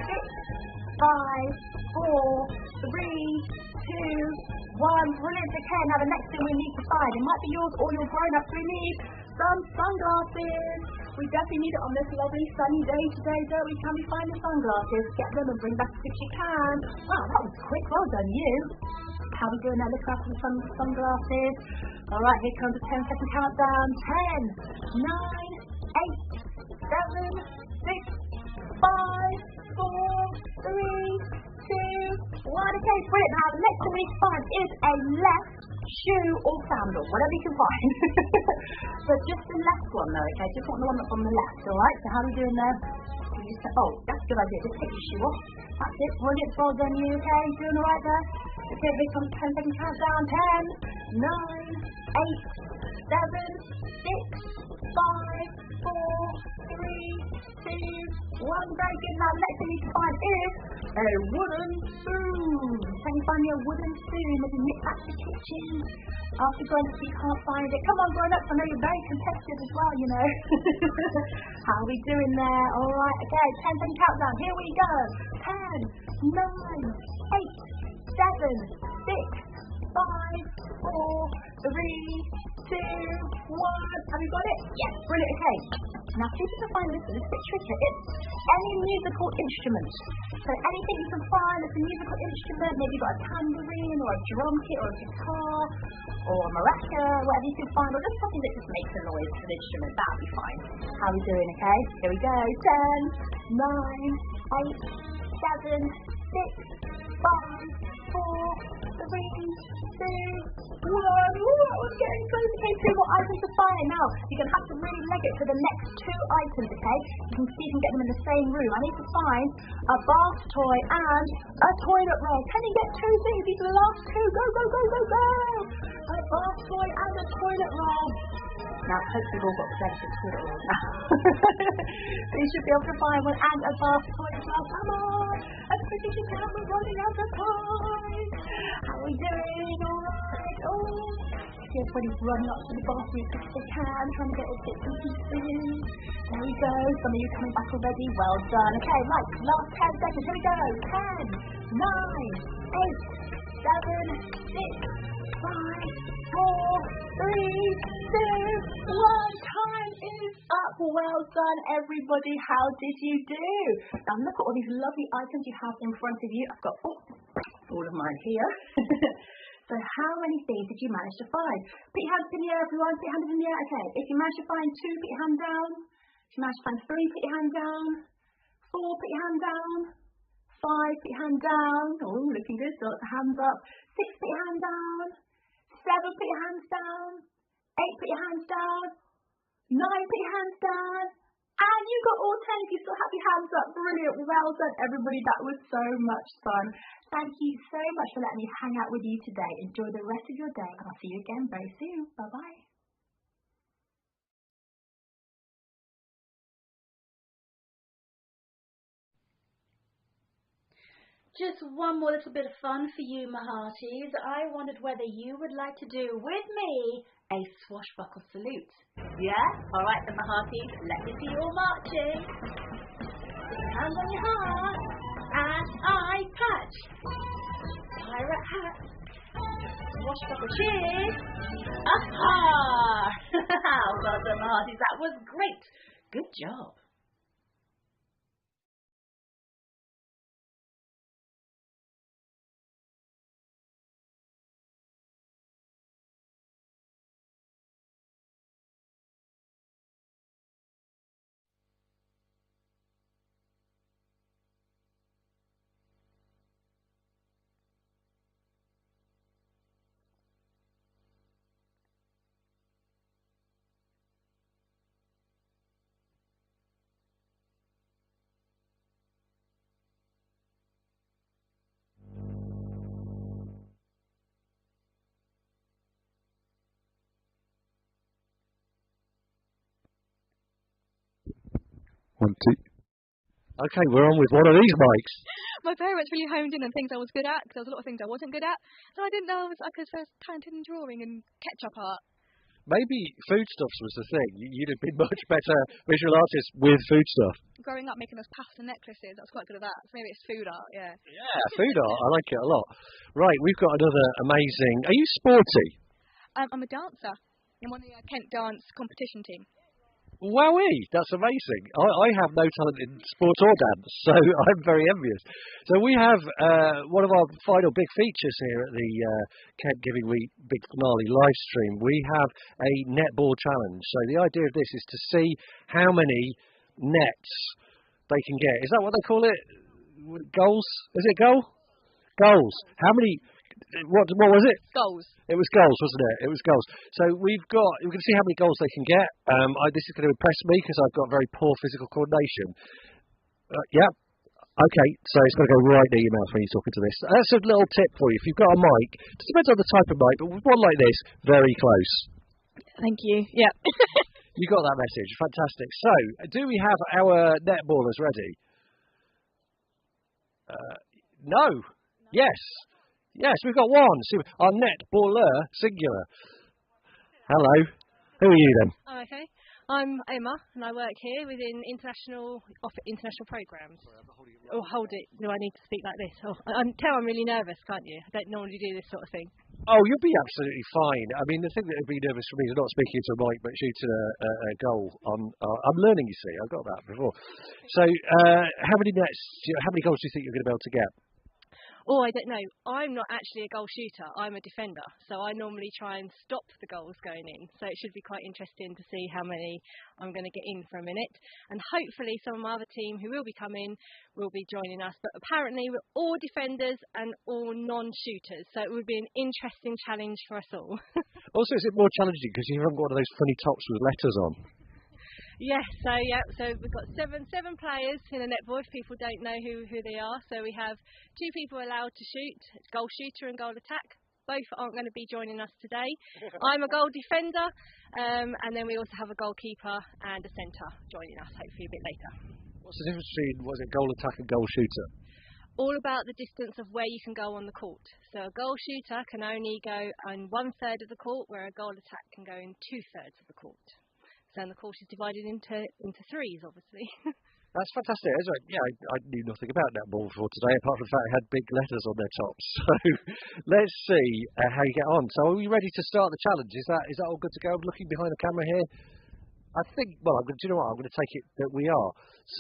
6, 5, 4, 3, 2, 1. Brilliant. Okay, now the next thing we need to find, it might be yours or your grown-ups, we need some sunglasses. We definitely need it on this lovely sunny day today, don't we? Can we find the sunglasses? Get them and bring back as quick as you can. Wow, that was quick. Well done, you. How are we doing now? Look after the sunglasses. All right, here comes the 10-second countdown. 10, 9, 8, 7, 6, 5, 4, 3, 2, 1. Okay, brilliant. Now the next thing we need to find is a left shoe or sandal, whatever you can find. But just the left one though, okay? Just want the one that's on the left, alright? So how are we doing there? Oh, that's a good idea. Just take your shoe off. That's it. Brilliant. Well done, you. Okay, doing alright there? Okay, here comes 10-second countdown. 10, 9, 8, 7, 6, 5, 4, 3, 2, 1. Very good. Now, the next thing you can find is a wooden spoon. Can you find me a wooden spoon? Maybe nip back to the kitchen. After grown ups, you can't find it. Come on, grown ups. I know you're very competitive as well, you know. How are we doing there? All right. Okay, 10-second countdown. Here we go. 10, 9, 8, 7, 6, 5, 4, 3, 2, 1. Have you got it? Yes, brilliant. Okay. Now, see if you can find this. It's a bit tricky. It's any musical instrument. So anything you can find that's a musical instrument. Maybe you've got a tambourine or a drum kit or a guitar or a maraca, whatever you can find, or just something that just makes a noise for the instrument. That'll be fine. How are we doing? Okay. Here we go. 10, 9, 8, 7, 6, 5, 4, 3, 2, 1. Ooh, that was getting close. Okay, 2 more items to find. Now, you're going to have to really leg it for the next 2 items, okay? You can see you can get them in the same room. I need to find a bath toy and a toilet roll. Can you get 2 things? These are the last 2. Go, go, go, go, go. A bath toy and a toilet roll. Now, hopefully we've all got plenty of toilet rolls now. So you should be able to find one and a bath toy as well. Come on. As quick as you can, we're running out of time. How are we doing? All right. Oh. Everybody's running up to the bathroom as quick as they can, trying to get all bits and pieces. There we go. Some of you coming back already. Well done. Okay, right. Last 10 seconds. Here we go. 10, 9, 8, 7, 6, 5, 4, 3, 2, 1. Time is up. Well done, everybody. How did you do? Now look at all these lovely items you have in front of you. I've got all of mine here. So how many things did you manage to find? Put your hands in the air, everyone. Put your hands in the air. Okay. If you managed to find 2, put your hand down. If you managed to find 3, put your hand down. 4, put your hand down. 5, put your hand down. Oh, looking good. So lots of hands up. 6, put your hand down. 7, put your hands down. 8, put your hands down. 9, put your hands down. And you got all 10 if you still have your hands up. Brilliant. Well done, everybody. That was so much fun. Thank you so much for letting me hang out with you today. Enjoy the rest of your day, and I'll see you again very soon. Bye-bye. Just one more little bit of fun for you, my hearties. I wondered whether you would like to do with me a swashbuckle salute. Yeah? All right, then, my hearties. Let me see you all marching. Put your hands on your heart. And eye patch. Pirate hat. Swashbuckle cheers. Aha! Well done, my hearties. That was great. Good job. One, two. Okay, we're on with one of these mics. My parents really honed in on things I was good at, because there was a lot of things I wasn't good at. So I didn't know I was talented in drawing and ketchup art. Maybe foodstuffs was the thing. You'd have been much better visual artist with foodstuff. Growing up making those pasta necklaces, I was quite good at that. So maybe it's food art, yeah. Yeah, food art. I like it a lot. Right, we've got another amazing... Are you sporty? I'm a dancer. I'm on the Kent dance competition team. Wowee, that's amazing. I have no talent in sport or dance, so I'm very envious. So we have one of our final big features here at the Kent Giving Week Big Finale live stream. We have a netball challenge. So the idea of this is to see how many nets they can get. Is that what they call it? Goals? Is it goal? Goals. How many... What was it? Goals. It was goals, wasn't it? It was goals. So we can see how many goals they can get. This is going to impress me because I've got very poor physical coordination. Yeah. Okay, so it's going to go right near your mouth when you're talking to this. That's a little tip for you. If you've got a mic, it depends on the type of mic, but with one like this, very close. Thank you. Yeah. You got that message. Fantastic. So, do we have our netballers ready? No. Yes. Yes, we've got one. See, our netballer, singular. Hello. Who are you then? Oh, okay. I'm Emma, and I work here within international programs. Oh, hold it. Do I need to speak like this? Oh, I'm really nervous, can't you? I don't normally do this sort of thing. Oh, you'll be absolutely fine. I mean, the thing that would be nervous for me is not speaking to a mic, but shooting a goal. I'm learning, you see. I've got that before. So, how many goals do you think you're going to be able to get? Oh, I don't know. I'm not actually a goal shooter. I'm a defender. So I normally try and stop the goals going in. So it should be quite interesting to see how many I'm going to get in for a minute. And hopefully some of my other team who will be coming will be joining us. But apparently we're all defenders and all non-shooters. So it would be an interesting challenge for us all. Also, is it more challenging because you haven't got one of those funny tops with letters on? Yes, so we've got seven players in a netball if people don't know who they are. So we have 2 people allowed to shoot, goal shooter and goal attack. Both aren't going to be joining us today. I'm a goal defender, and then we also have a goalkeeper and a centre joining us hopefully a bit later. What's the difference between goal attack and goal shooter? All about the distance of where you can go on the court. So a goal shooter can only go on 1/3 of the court, where a goal attack can go in 2/3 of the court. And the course is divided into threes, obviously. That's fantastic. That's right. Yeah, I knew nothing about netball before today, apart from the fact it had big letters on their tops. So let's see how you get on. So are we ready to start the challenge? Is that all good to go? I'm looking behind the camera here. I think, well, do you know what? I'm going to take it that we are.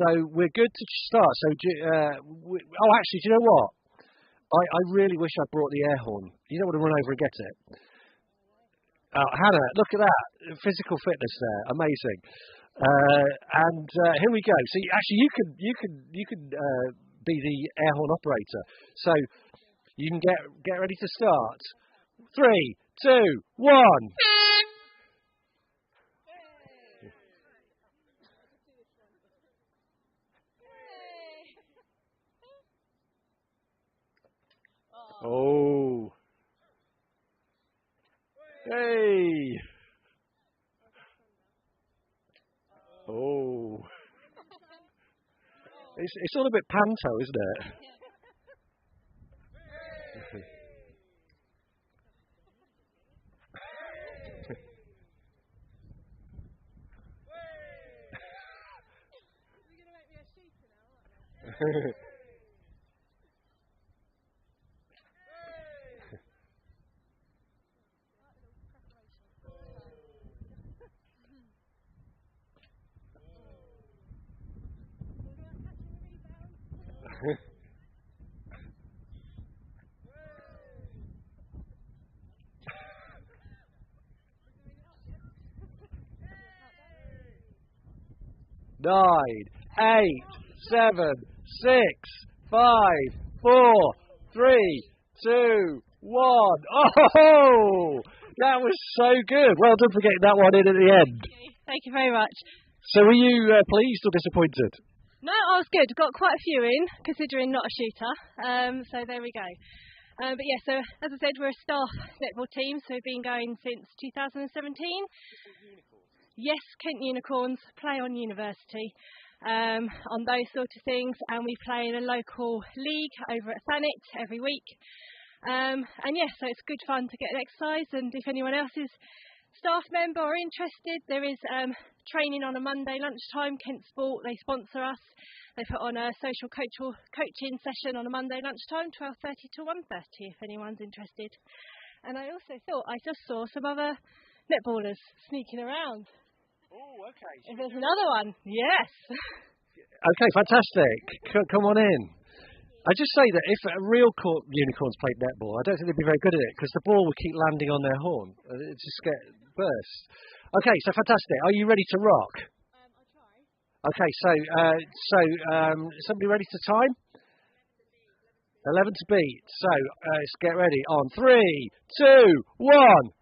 So we're good to start. So, actually, do you know what? I really wish I brought the air horn. You don't want to run over and get it. Hannah, look at that. Physical fitness there. Amazing. And here we go. So actually you can be the air horn operator. So you can get ready to start. 3, 2, 1. Oh. Hey! Oh. It's all a bit panto, isn't it? Nine, 8, 7, 6, 5, 4, 3, 2, 1. Oh, that was so good. Well done for getting that one in at the end. Thank you very much. So were you pleased or disappointed? No, I was good. Got quite a few in, considering not a shooter. So there we go. But yeah, so as I said, we're a staff netball team, so we've been going since 2017. Yes, Kent Unicorns play on university, on those sort of things, and we play in a local league over at Thanet every week. And yeah, so it's good fun to get an exercise, and if anyone else is staff member or interested, there is training on a Monday lunchtime. Kent Sport, they sponsor us. They put on a social coaching session on a Monday lunchtime, 12:30 to 1:30, if anyone's interested. And I also thought I just saw some other netballers sneaking around. Oh, okay. If there's another one, yes. Okay, fantastic. Come on in. I just say that if a real unicorns played netball, I don't think they'd be very good at it because the ball would keep landing on their horn. It'd just get burst. Okay, so fantastic. Are you ready to rock? I'll try. Okay, so somebody ready to time? 11 to beat. So let's get ready. On 3, 2, 1.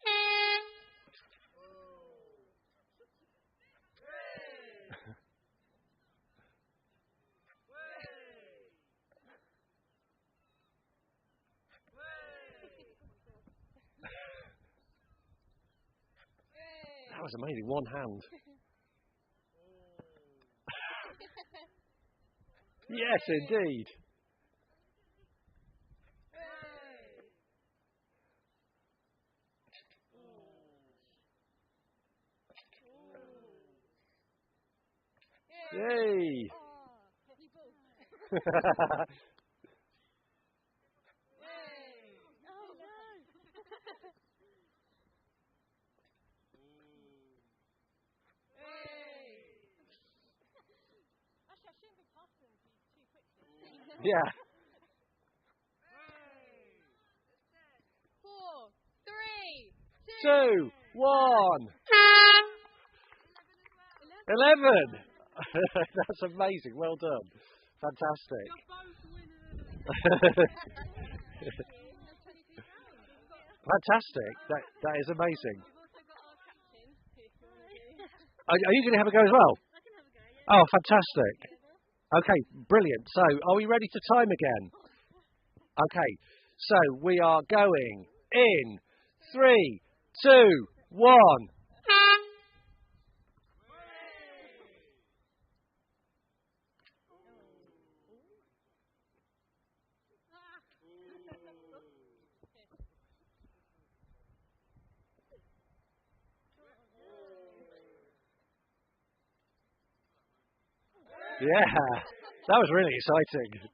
That was amazing. One hand. Yes, indeed. Yay! Yeah. 4, 3, 2, 1. 11. That's amazing. Well done. Fantastic. Fantastic. That is amazing. Are you going to have a go as well? Oh, fantastic. Okay, brilliant. So, are we ready to time again? Okay, so we are going in 3, 2, 1. Yeah, that was really exciting.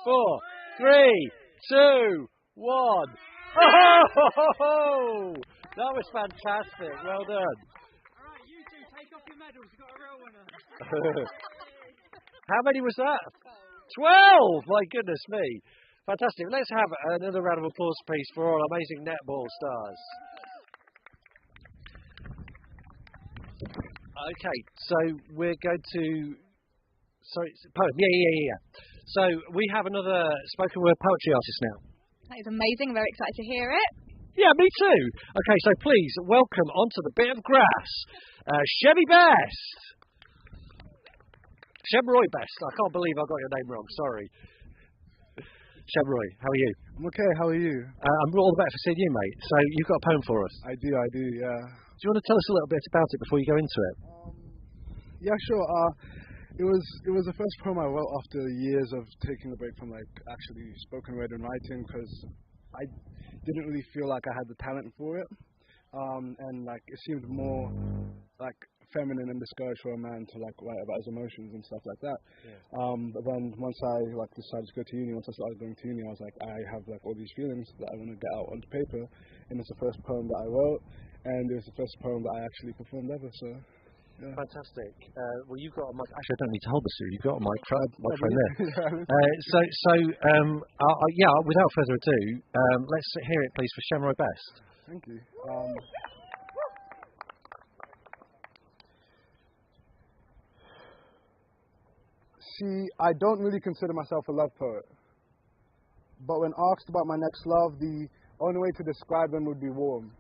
Four, 3, 2, 1. Oh! That was fantastic. Well done. All right, you two take off your medals. You've got a real winner. How many was that? 12! My goodness me. Fantastic. Let's have another round of applause, please, for our amazing netball stars. Okay, so we're going to... Sorry, poem. Yeah. So we have another spoken word poetry artist now. Hi It's amazing. I'm very excited to hear it. Yeah, me too. Okay, so please welcome onto the bit of grass, Chevy Best. Chevroy Best. I can't believe I got your name wrong. Sorry. Chevroy, how are you? I'm okay, how are you? I'm all the better for seeing you, mate. So you've got a poem for us? I do, yeah. Do you want to tell us a little bit about it before you go into it? Yeah, sure. It was the first poem I wrote after years of taking a break from like actually spoken word and writing, because I didn't really feel like I had the talent for it, and like it seemed more like feminine and discouraged for a man to like write about his emotions and stuff like that. Yeah. But then once I like decided to go to uni, once I started going to uni, I was like, I have like all these feelings that I want to get out onto paper, and it's the first poem that I wrote, and it was the first poem that I actually performed ever. So. Yeah. Fantastic. Well, you've got a mic. Actually, I don't need to hold the suit. You've got a microphone there. Yeah. Without further ado, let's hear it, please, for Chevroy Best. Thank you. See, I don't really consider myself a love poet, but when asked about my next love, the only way to describe them would be warm.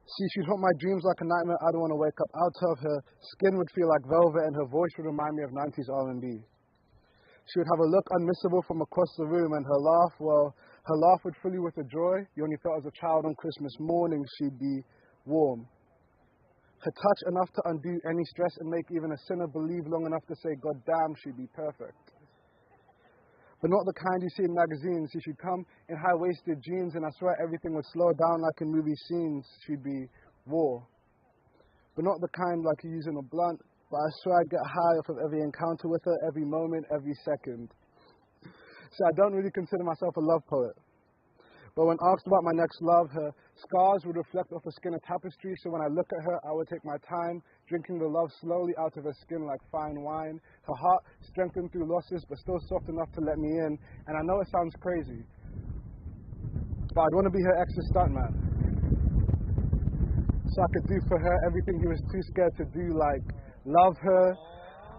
See, she'd haunt my dreams like a nightmare I don't want to wake up out of. Her skin would feel like velvet and her voice would remind me of 90s R&B. She would have a look unmissable from across the room, and her laugh, well, her laugh would fill you with a joy you only felt as a child on Christmas morning. She'd be warm. Her touch enough to undo any stress and make even a sinner believe long enough to say, God damn, she'd be perfect. But not the kind you see in magazines. She should come in high-waisted jeans, and I swear everything would slow down like in movie scenes. She'd be war. But not the kind like you use in a blunt, but I swear I'd get high off of every encounter with her, every moment, every second. So I don't really consider myself a love poet. But when asked about my next love, her scars would reflect off her skin a tapestry, so when I look at her, I would take my time, drinking the love slowly out of her skin like fine wine. Her heart strengthened through losses, but still soft enough to let me in. And I know it sounds crazy, but I'd want to be her ex's stuntman, so I could do for her everything he was too scared to do, like love her.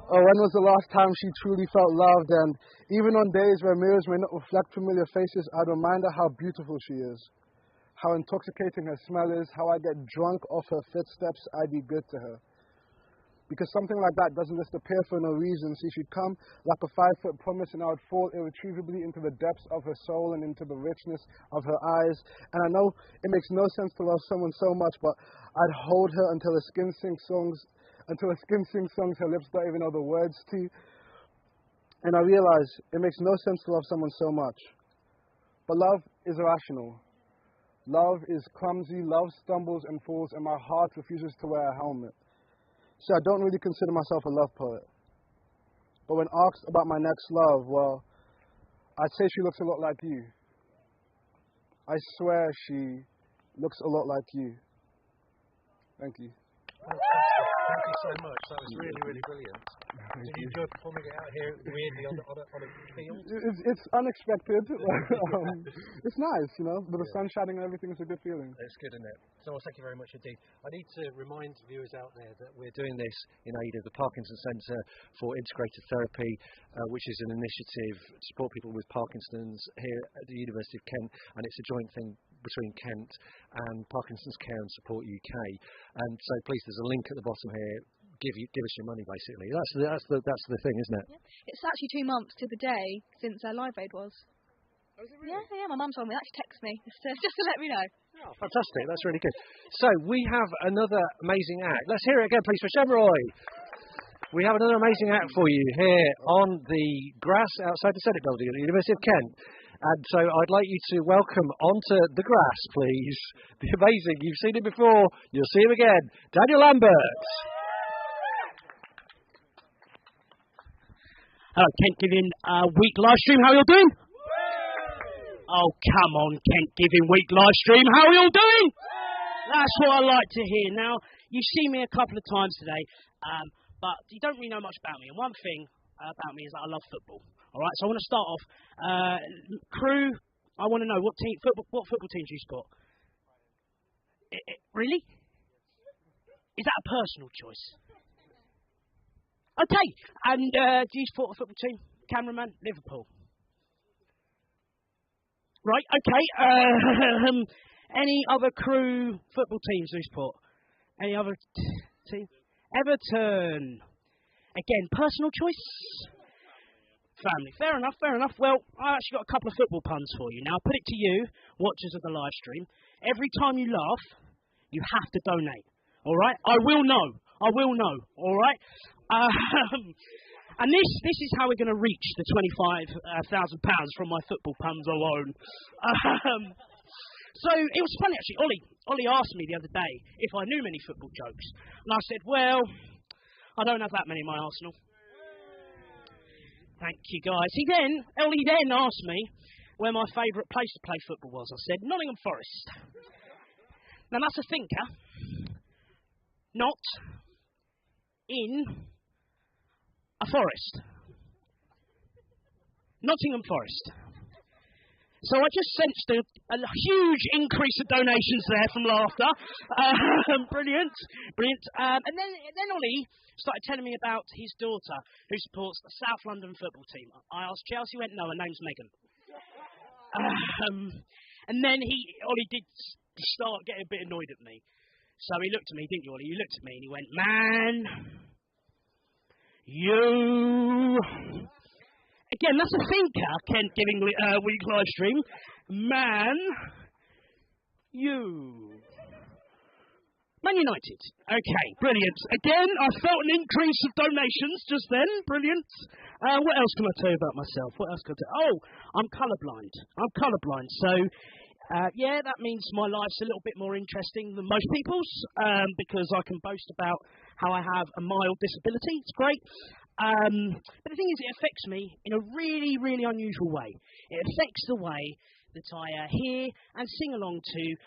Or when was the last time she truly felt loved? And even on days where mirrors may not reflect familiar faces, I'd remind her how beautiful she is, how intoxicating her smell is, how I get drunk off her footsteps. I'd be good to her. Because something like that doesn't just appear for no reason. See, she'd come like a 5-foot promise, and I would fall irretrievably into the depths of her soul and into the richness of her eyes. And I know it makes no sense to love someone so much, but I'd hold her until her skin sings songs her lips don't even know the words to. And I realize it makes no sense to love someone so much. But love is irrational. Love is clumsy. Love stumbles and falls, and my heart refuses to wear a helmet. So I don't really consider myself a love poet. But when asked about my next love, well, I'd say she looks a lot like you. I swear she looks a lot like you. Thank you. Thank you so much. That was really, really brilliant. Did you enjoy performing it out here weirdly on a field? It's unexpected. It's nice, you know, with the sun shining and everything. It's a good feeling. It's good, isn't it? So, well, thank you very much indeed. I need to remind viewers out there that we're doing this in aid of the Parkinson Centre for Integrated Therapy, which is an initiative to support people with Parkinson's here at the University of Kent, and it's a joint thing between Kent and Parkinson's Care and Support UK. And so please, there's a link at the bottom here. Give us your money, basically. That's the thing, isn't it? Yeah. It's actually 2 months to the day since Live Aid was. Oh, is it really? Yeah, my mum told me that. She texted me just to let me know. Oh, fantastic. That's really good. So we have another amazing act. Let's hear it again, please, for Chevroy. We have another amazing act for you here on the grass outside the Senate building at the University of Kent. And so I'd like you to welcome onto the grass, please, the amazing, you've seen him before, you'll see him again, Daniel Lambert. Hello, Kent Giving Week Livestream, how are you doing? Oh, come on, Kent Giving Week Livestream, how are you doing? That's what I like to hear. Now, you've seen me a couple of times today, but you don't really know much about me. And one thing about me is that I love football. All right, so I want to start off. Crew, I want to know what football team do you support? Really? Is that a personal choice? Okay, and do you support a football team? Cameraman, Liverpool. Right, okay. Any other crew football teams we support? Any other team? Everton. Again, personal choice. Family. Fair enough, fair enough. Well, I actually got a couple of football puns for you. Now, I'll put it to you, watchers of the live stream. Every time you laugh, you have to donate. All right? I will know. All right? And this is how we're going to reach the £25,000 from my football puns alone. So it was funny actually. Ollie asked me the other day if I knew many football jokes, and I said, well, I don't have that many in my arsenal. Thank you, guys. Ollie then asked me where my favourite place to play football was. I said Nottingham Forest. Now that's a thinker, not in a forest. Nottingham Forest. So I just sensed a huge increase of donations there from laughter. Brilliant. And then Ollie started telling me about his daughter who supports the South London football team. I asked Chelsea, went, no, her name's Megan. And then Ollie did start getting a bit annoyed at me. So he looked at me, didn't you, Ollie? You looked at me and he went, man, you... Again, that's a thinker, Kent giving week live stream. Man, you. Man United. Okay, brilliant. Again, I felt an increase of donations just then. Brilliant. What else can I tell you about myself? What else can I tell you? Oh, I'm colourblind. So, yeah, that means my life's a little bit more interesting than most people's because I can boast about how I have a mild disability. It's great. But the thing is, it affects me in a really, really unusual way. It affects the way that I hear and sing along to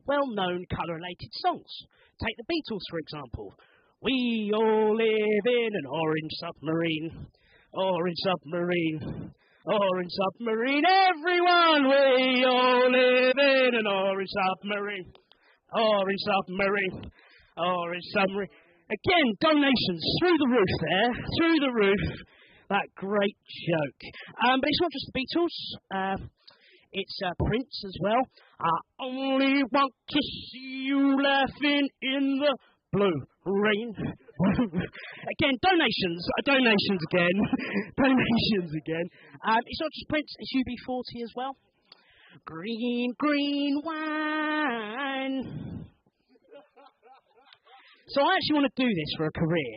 well-known colour-related songs. Take the Beatles, for example. We all live in an orange submarine, orange submarine, orange submarine, everyone. We all live in an orange submarine, orange submarine, orange submarine. Again, donations through the roof there, through the roof. That great joke. But it's not just the Beatles. It's Prince as well. I only want to see you laughing in the blue rain. Again, donations again. Donations again. It's not just Prince, it's UB40 as well. Green, green wine. So I actually want to do this for a career.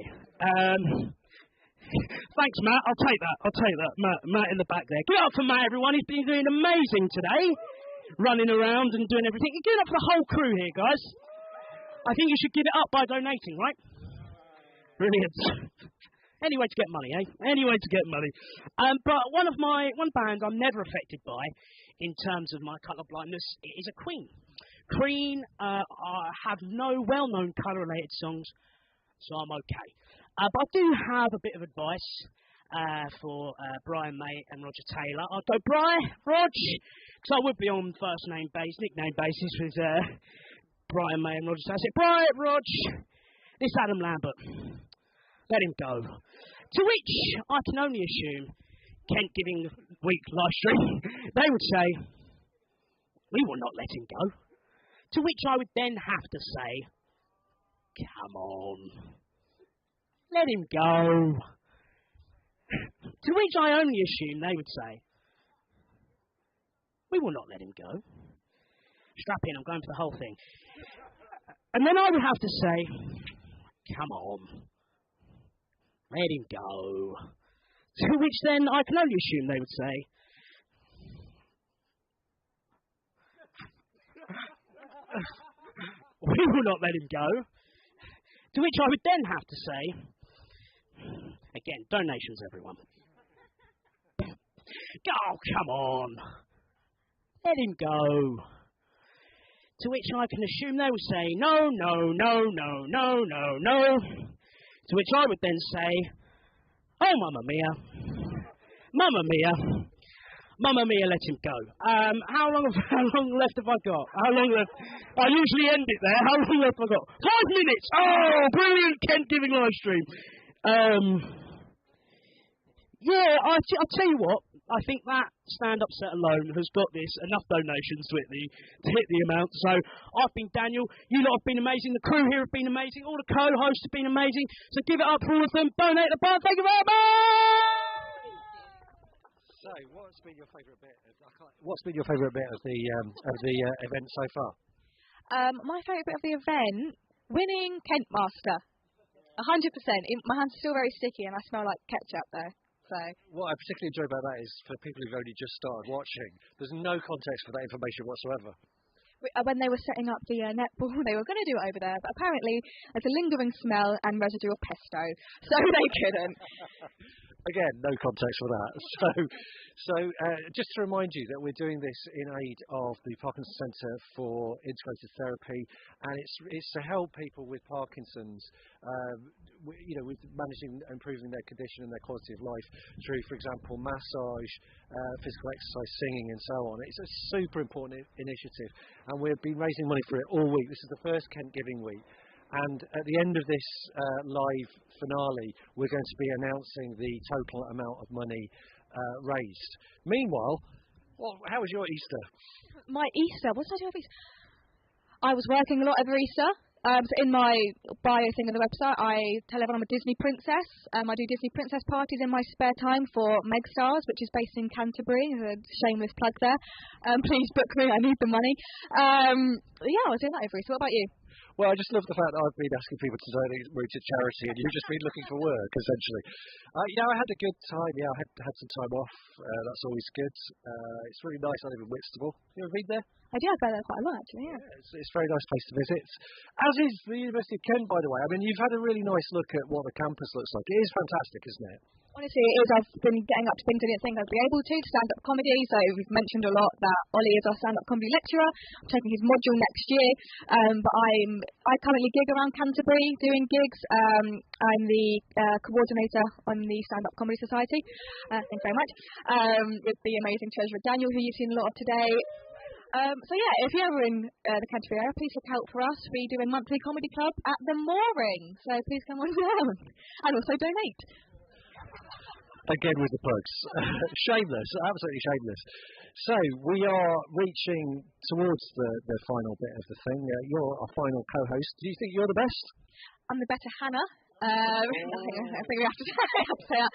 Thanks, Matt. I'll take that. Matt in the back there. Give it up for Matt, everyone. He's been doing amazing today. Running around and doing everything. Give it up for the whole crew here, guys. I think you should give it up by donating, right? Brilliant. Any way to get money, eh? Any way to get money. But one band I'm never affected by in terms of my colour blindness is a Queen. Queen have no well-known colour-related songs, so I'm okay. But I do have a bit of advice for Brian May and Roger Taylor. I'll go Rog, because I would be on nickname basis with Brian May and Roger Taylor. I said, Rog, this Adam Lambert, let him go. To which I can only assume, Kent giving week live stream, they would say, we will not let him go. To which I would then have to say, come on, let him go. To which I only assume they would say, we will not let him go. Strap in, I'm going for the whole thing. And then I would have to say, come on, let him go. To which then I can only assume they would say, we will not let him go. To which I would then have to say, again, donations, everyone. Oh, come on. Let him go. To which I can assume they would say, no. To which I would then say, oh, Mamma Mia. Mamma Mia. Mamma Mia, let him go. How long left have I got? How long left? I usually end it there. How long left have I got? 5 minutes! Oh, brilliant, Kent giving live stream. Yeah, I'll tell you what. I think that stand-up set alone has got this enough donations to hit the amount. So I've been Daniel. You lot have been amazing. The crew here have been amazing. All the co-hosts have been amazing. So give it up for all of them. Donate the bar. Thank you very much. So, what's been your favourite bit? What's been your favourite bit of the event so far? My favourite bit of the event, winning Kent Master. 100%. My hands are still very sticky and I smell like ketchup though. So. What I particularly enjoy about that is for people who've only just started watching, there's no context for that information whatsoever. When they were setting up the netball, they were going to do it over there, but apparently there's a lingering smell and residue of pesto, so they couldn't. Again, no context for that. So just to remind you that we're doing this in aid of the Parkinson's Centre for Integrated Therapy, and it's to help people with Parkinson's, with managing and improving their condition and their quality of life through, for example, massage, physical exercise, singing, and so on. It's a super important initiative, and we've been raising money for it all week. This is the first Kent Giving Week. And at the end of this live finale, we're going to be announcing the total amount of money raised. Meanwhile, how was your Easter? My Easter? What did I do over Easter? I was working a lot over Easter. So in my bio thing on the website, I tell everyone I'm a Disney princess. I do Disney princess parties in my spare time for Megstars, which is based in Canterbury. There's a shameless plug there. Please book me, I need the money. I was doing that over Easter. What about you? Well, I just love the fact that I've been asking people to donate money to charity and you've just been looking for work, essentially. I had a good time. Yeah, I had some time off. That's always good. It's really nice. I live in Whitstable. You ever been there? I do. I go there quite a lot, actually, yeah. It's a very nice place to visit. As is the University of Kent, by the way. I mean, you've had a really nice look at what the campus looks like. It is fantastic, isn't it? Honestly, it is. I've been getting up to things I didn't think I'd be able to stand-up comedy. So we've mentioned a lot that Ollie is our stand-up comedy lecturer. I'm taking his module next year. But I currently gig around Canterbury doing gigs. I'm the coordinator on the Stand-Up Comedy Society. Thanks very much. With the amazing treasurer Daniel, who you've seen a lot of today. If you're ever in the Canterbury area, please look out for us. We do a monthly comedy club at the Mooring. So please come on down. And also donate. Again with the plugs. Shameless, absolutely shameless. So we are reaching towards the final bit of the thing. You're our final co-host. Do you think you're the best? I'm the better Hannah. I think we have to say that.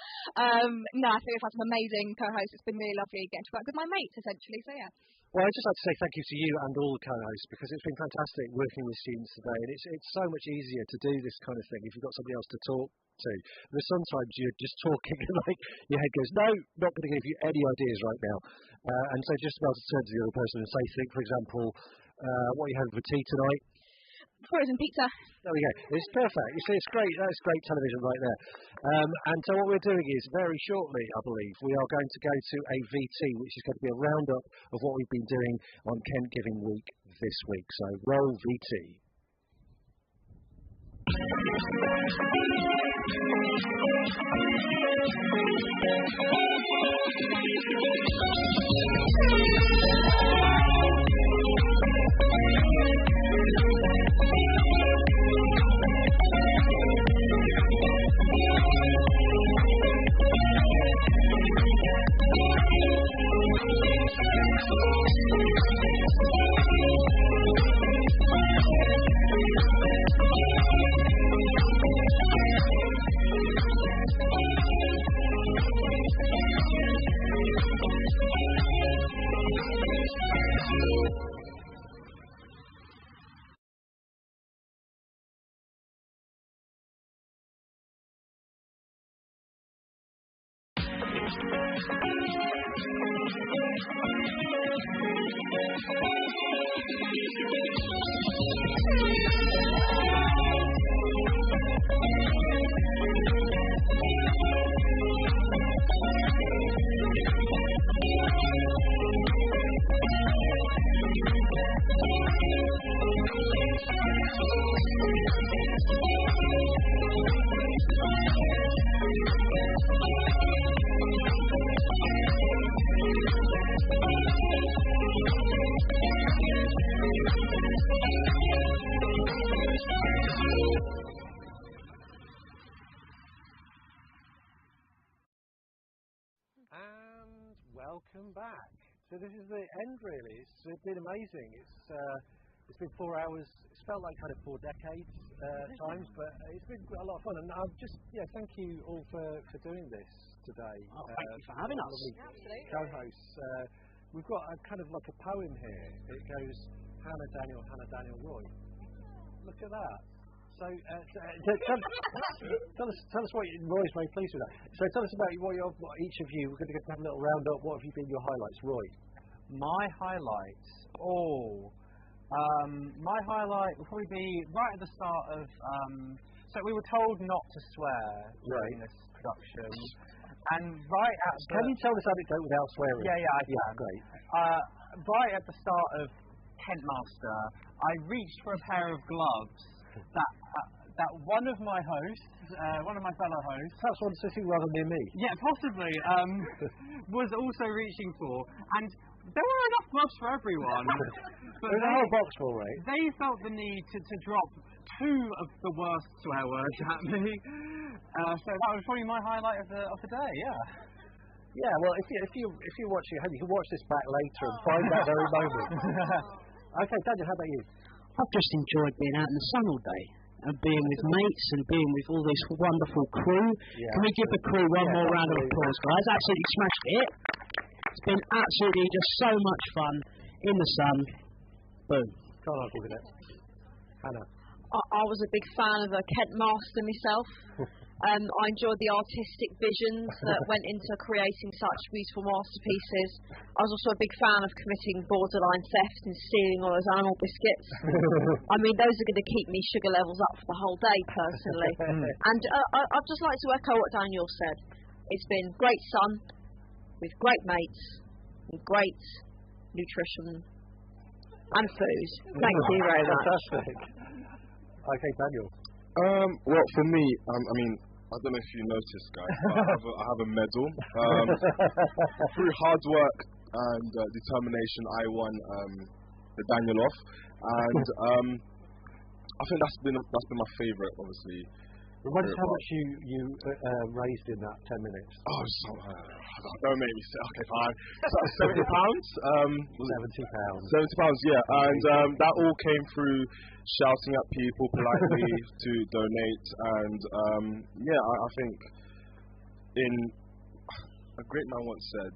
No, I think we've had some amazing co-hosts. It's been really lovely getting to work with my mates, essentially. So yeah. Well, I'd just like to say thank you to you and all the co-hosts because it's been fantastic working with students today, and it's so much easier to do this kind of thing if you've got somebody else to talk to. There's sometimes you're just talking and like your head goes, no, not going to give you any ideas right now. And so just about to turn to the other person and say, think, for example, what are you having for tea tonight? Frozen pizza. There we go. It's perfect. You see, it's great. That's great television right there. And so what we're doing is very shortly, I believe, we are going to go to a VT, which is going to be a roundup of what we've been doing on Kent Giving Week this week. So roll VT. welcome back. So this is the end, really. It's been amazing. It's been 4 hours. It's felt like kind of 4 decades times, but it's been a lot of fun. And I'm just, thank you all for doing this today. Thank you for having us. Co-hosts. We've got a kind of like a poem here. It goes, Hannah Daniel, Roy. Look at that. So tell us what Roy's very pleased with that. So tell us about what each of you. We're going to have a little roundup. What have you been your highlights, Roy? My highlights. My highlight will probably be right at the start of. So we were told not to swear during this production, and right at. Can you tell this anecdote without swearing? Yeah, I can. Great. Right at the start of Kentmaster, I reached for a pair of gloves that one of my hosts, one of my fellow hosts, perhaps one sitting rather near me. Yeah, possibly, was also reaching for, and there were enough gloves for everyone. But there's a whole box full, right? They felt the need to drop 2 of the worst swear words at me. So that was probably my highlight of the day. Yeah. Yeah. Well, if you're watching at home, you can watch this back later and find that very moment. Okay, Daniel, how about you? I've just enjoyed being out in the sun all day and being with mates and being with all this wonderful crew. Yeah, can we give the crew one more round of applause, guys? Absolutely smashed it. It's been absolutely just so much fun in the sun. Boom. Can't argue with it. Hannah. I was a big fan of a Kentmaster myself. I enjoyed the artistic visions that went into creating such beautiful masterpieces. I was also a big fan of committing borderline theft and stealing all those animal biscuits. I mean, those are going to keep me sugar levels up for the whole day, personally. And I'd just like to echo what Daniel said. It's been great sun, with great mates, and great nutrition and food. Thank you very much. Fantastic. Okay, Daniel. Well, for me, I mean, I don't know if you noticed, guys, but I have a medal. Through hard work and determination, I won the Daniel off, and I think that's been my favourite, obviously. Remind us how much you raised in that 10 minutes. Oh, don't make me say. Okay, fine. £70. £70, yeah. And that all came through shouting at people politely to donate. And I think a great man once said,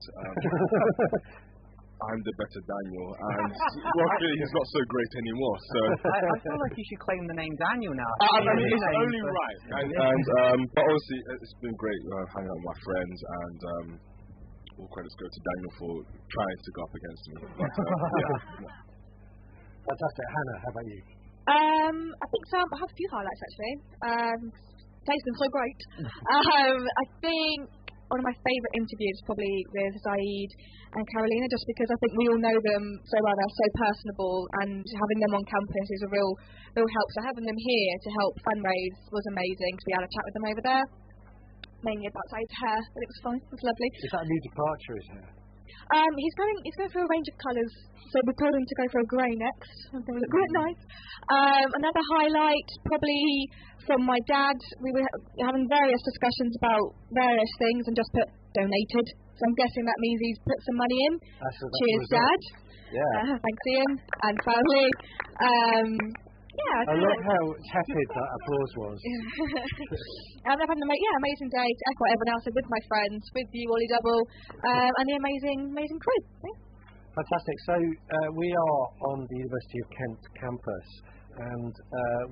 I'm the better Daniel, and luckily he's not so great anymore. So I feel like you should claim the name Daniel now. It's only right. But obviously it's been great hanging out with my friends, and all credits go to Daniel for trying to go up against me. But, Fantastic. Hannah, how about you? I think I have a few highlights actually. Today's been so great. I think one of my favourite interviews probably with Zaid and Carolina, just because I think we all know them so well. They're so personable, and having them on campus is a real help. So having them here to help fundraise was amazing, because we had a chat with them over there, mainly about Zaid's hair, but it was fine. It was lovely. Is that a new departure, his hair? He's going for a range of colours, so we told him to go for a grey next. I think it look quite nice. Another highlight, probably from my dad. We were having various discussions about various things and just put donated. So I'm guessing that means he's put some money in. Cheers, Dad. Yeah. Thanks, Ian and family. I love how tepid that applause was. And I've had an amazing day to echo what everyone else said, with my friends, with you, Ollie Double, and the amazing crew. Yeah. Fantastic. So we are on the University of Kent campus, and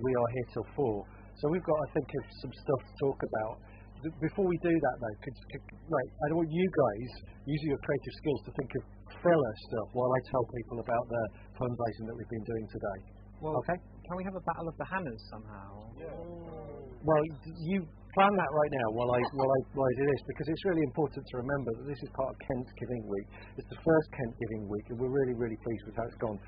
we are here till 4. So we've got, I think, some stuff to talk about. Before we do that, though, I want you guys, using your creative skills, to think of thriller stuff while I tell people about the fundraising that we've been doing today. Well, okay. Can we have a battle of the Hannahs somehow? Yeah. Well, you plan that right now while I do this, because it's really important to remember that this is part of Kent Giving Week. It's the first Kent Giving Week, and we're really, really pleased with how it's gone.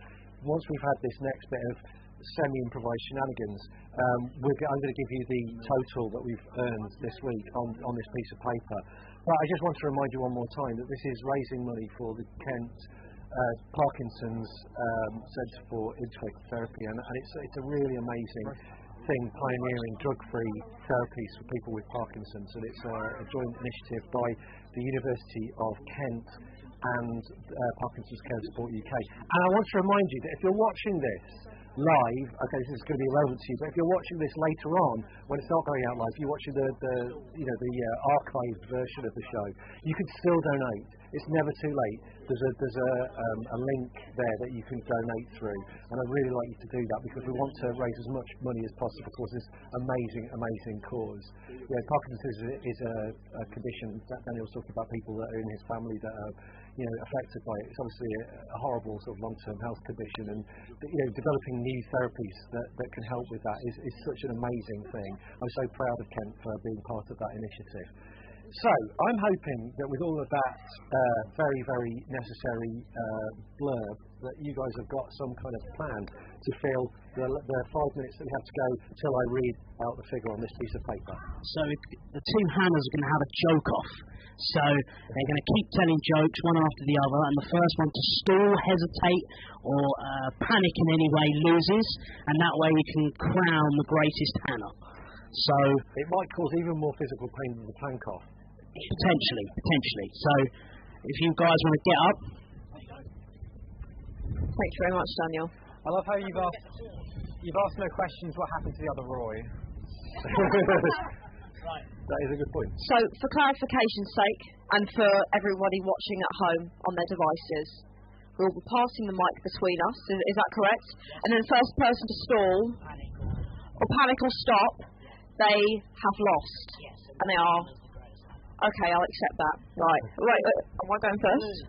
Once we've had this next bit of semi-improvised shenanigans, I'm going to give you the total that we've earned this week on this piece of paper. But I just want to remind you one more time that this is raising money for the Kent Parkinson's Centre for Integrated Therapy, and it's a really amazing thing, pioneering drug-free therapies for people with Parkinson's, and it's a joint initiative by the University of Kent and Parkinson's Care Support UK. And I want to remind you that if you're watching this live, okay, this is going to be relevant to you, but if you're watching this later on, when it's not going out live, if you're watching the archived version of the show, you can still donate. It's never too late. There's a link there that you can donate through, and I'd really like you to do that because we want to raise as much money as possible towards this amazing cause. Yeah, Parkinson's is a condition that Daniel was talking about, people that are in his family that are affected by it. It's obviously a horrible sort of long-term health condition, and developing new therapies that can help with that is such an amazing thing. I'm so proud of Kent for being part of that initiative. So I'm hoping that with all of that very, very necessary blurb, that you guys have got some kind of plan to fill the 5 minutes that we have to go till I read out the figure on this piece of paper. So the two Hannahs are going to have a joke off. So they're going to keep telling jokes one after the other, and the first one to stall, hesitate, or panic in any way loses, and that way we can crown the greatest Hannah. So it might cause even more physical pain than the plank off. Potentially. So if you guys want to get up. Thanks very much, Daniel. I love how you've asked no questions what happened to the other Roy. That is a good point. So, for clarification's sake, and for everybody watching at home on their devices, we'll be passing the mic between us. Is that correct? And then the first person to stall, or panic or stop, they have lost. Yes. And they are. Okay, I'll accept that. Right. Wait, am I going first?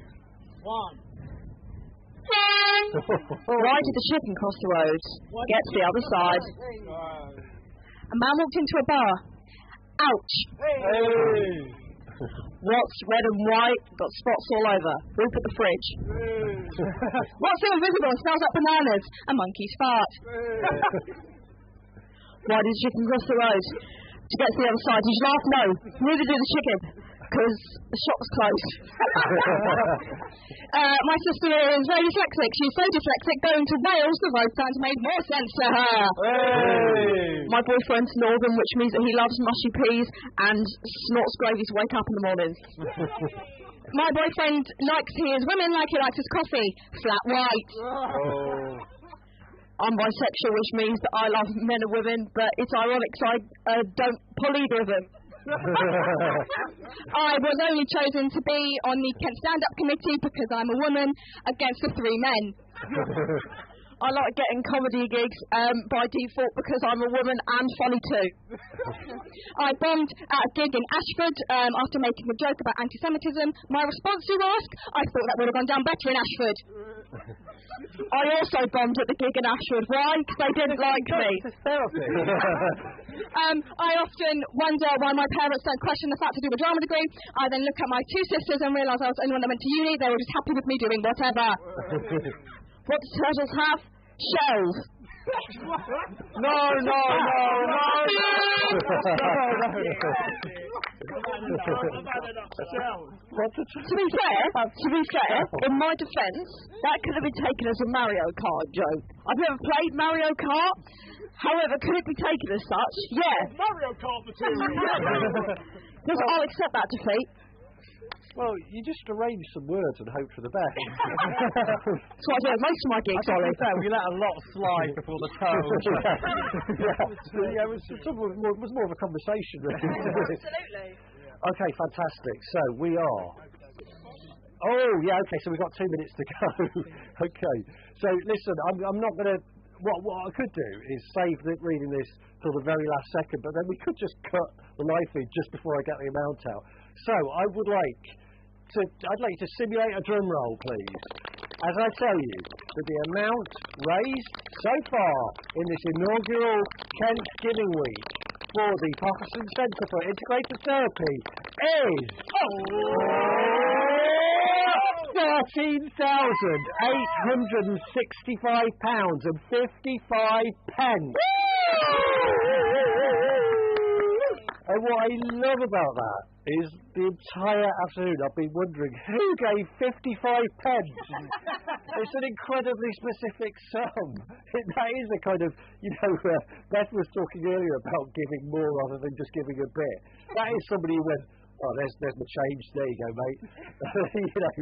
Right at the ship and cross the road. Get to the other side. A man walked into a bar. Ouch. Hey. What's red and white? Got spots all over. Roof at the fridge. What's invisible and smells like bananas? A monkey's fart. Why did the chicken cross the road? To get to the other side. Did you laugh? No. Neither did the chicken. Because the shop was closed. My sister is very dyslexic. She's so dyslexic, going to Wales, the road signs made more sense to her. Hey. My boyfriend's northern, which means that he loves mushy peas and snorts gravy to wake up in the mornings. My boyfriend likes his women like he likes his coffee, flat white. Oh. I'm bisexual, which means that I love men and women, but it's ironic because I don't pull either of them. I was only chosen to be on the Kent Stand-Up Committee because I'm a woman against the three men. I like getting comedy gigs by default because I'm a woman and funny too. I bombed at a gig in Ashford after making a joke about anti-Semitism. My response to ask, I thought that would have gone down better in Ashford. I also bombed at the gig in Ashford. Why? Because they didn't like me. I often wonder why my parents don't question the fact I do a drama degree. I then look at my two sisters and realise I was the only one that went to uni. They were just happy with me doing whatever. What do turtles have? Shells. No. To be fair, in my defence, that could have been taken as a Mario Kart joke. I've never played Mario Kart. However, could it be taken as such? Yeah. Mario Kart material. Because I'll accept that defeat. Well, you just arrange some words and hope for the best. That's what I do at most of my gigs, Ollie. We let a lot slide before the toe. Yeah, it was more of a conversation. Absolutely. Okay, fantastic. So we are. Oh, yeah. Okay, so we've got 2 minutes to go. Okay. So listen, I'm not going to. What I could do is save reading this till the very last second, but then we could just cut the live feed just before I get the amount out. So I'd like you to simulate a drum roll, please, as I tell you that the amount raised so far in this inaugural Kent Giving Week for the Parkinson's Centre for Integrated Therapy is £13,865.55. And what I love about that is the entire afternoon I've been wondering who gave 55 pence. It's an incredibly specific sum. That is a kind of, Beth was talking earlier about giving more rather than just giving a bit. That is somebody who went, Oh, there's my change. There you go, mate. You know,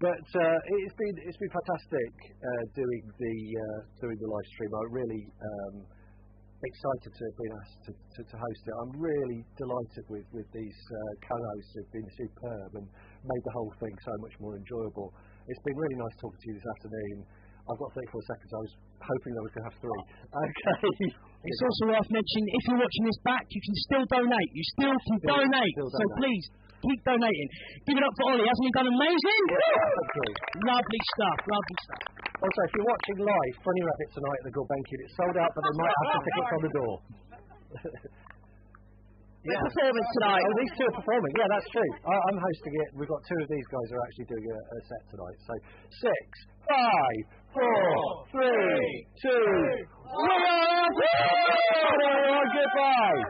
but it's been fantastic doing the live stream. I'm really excited to have been asked to host it. I'm really delighted with these co-hosts who've been superb and made the whole thing so much more enjoyable. It's been really nice talking to you this afternoon. I've got 34 seconds. I was hoping that we could have 3. Okay. It's also worth mentioning, if you're watching this back, you can still donate. You still can donate. So please, keep donating. Give it up for Ollie. Hasn't he done amazing? Yeah, lovely stuff. Lovely stuff. Also, if you're watching live, Funny Rabbit tonight at the Gulbenkian, it's sold out, but they might have some tickets on the door. Yeah. Performance tonight. Oh, these 2 are performing. Yeah, that's true. I'm hosting it. We've got 2 of these guys who are actually doing a set tonight. So 6, 5, 4, 3, 2, 1. Goodbye.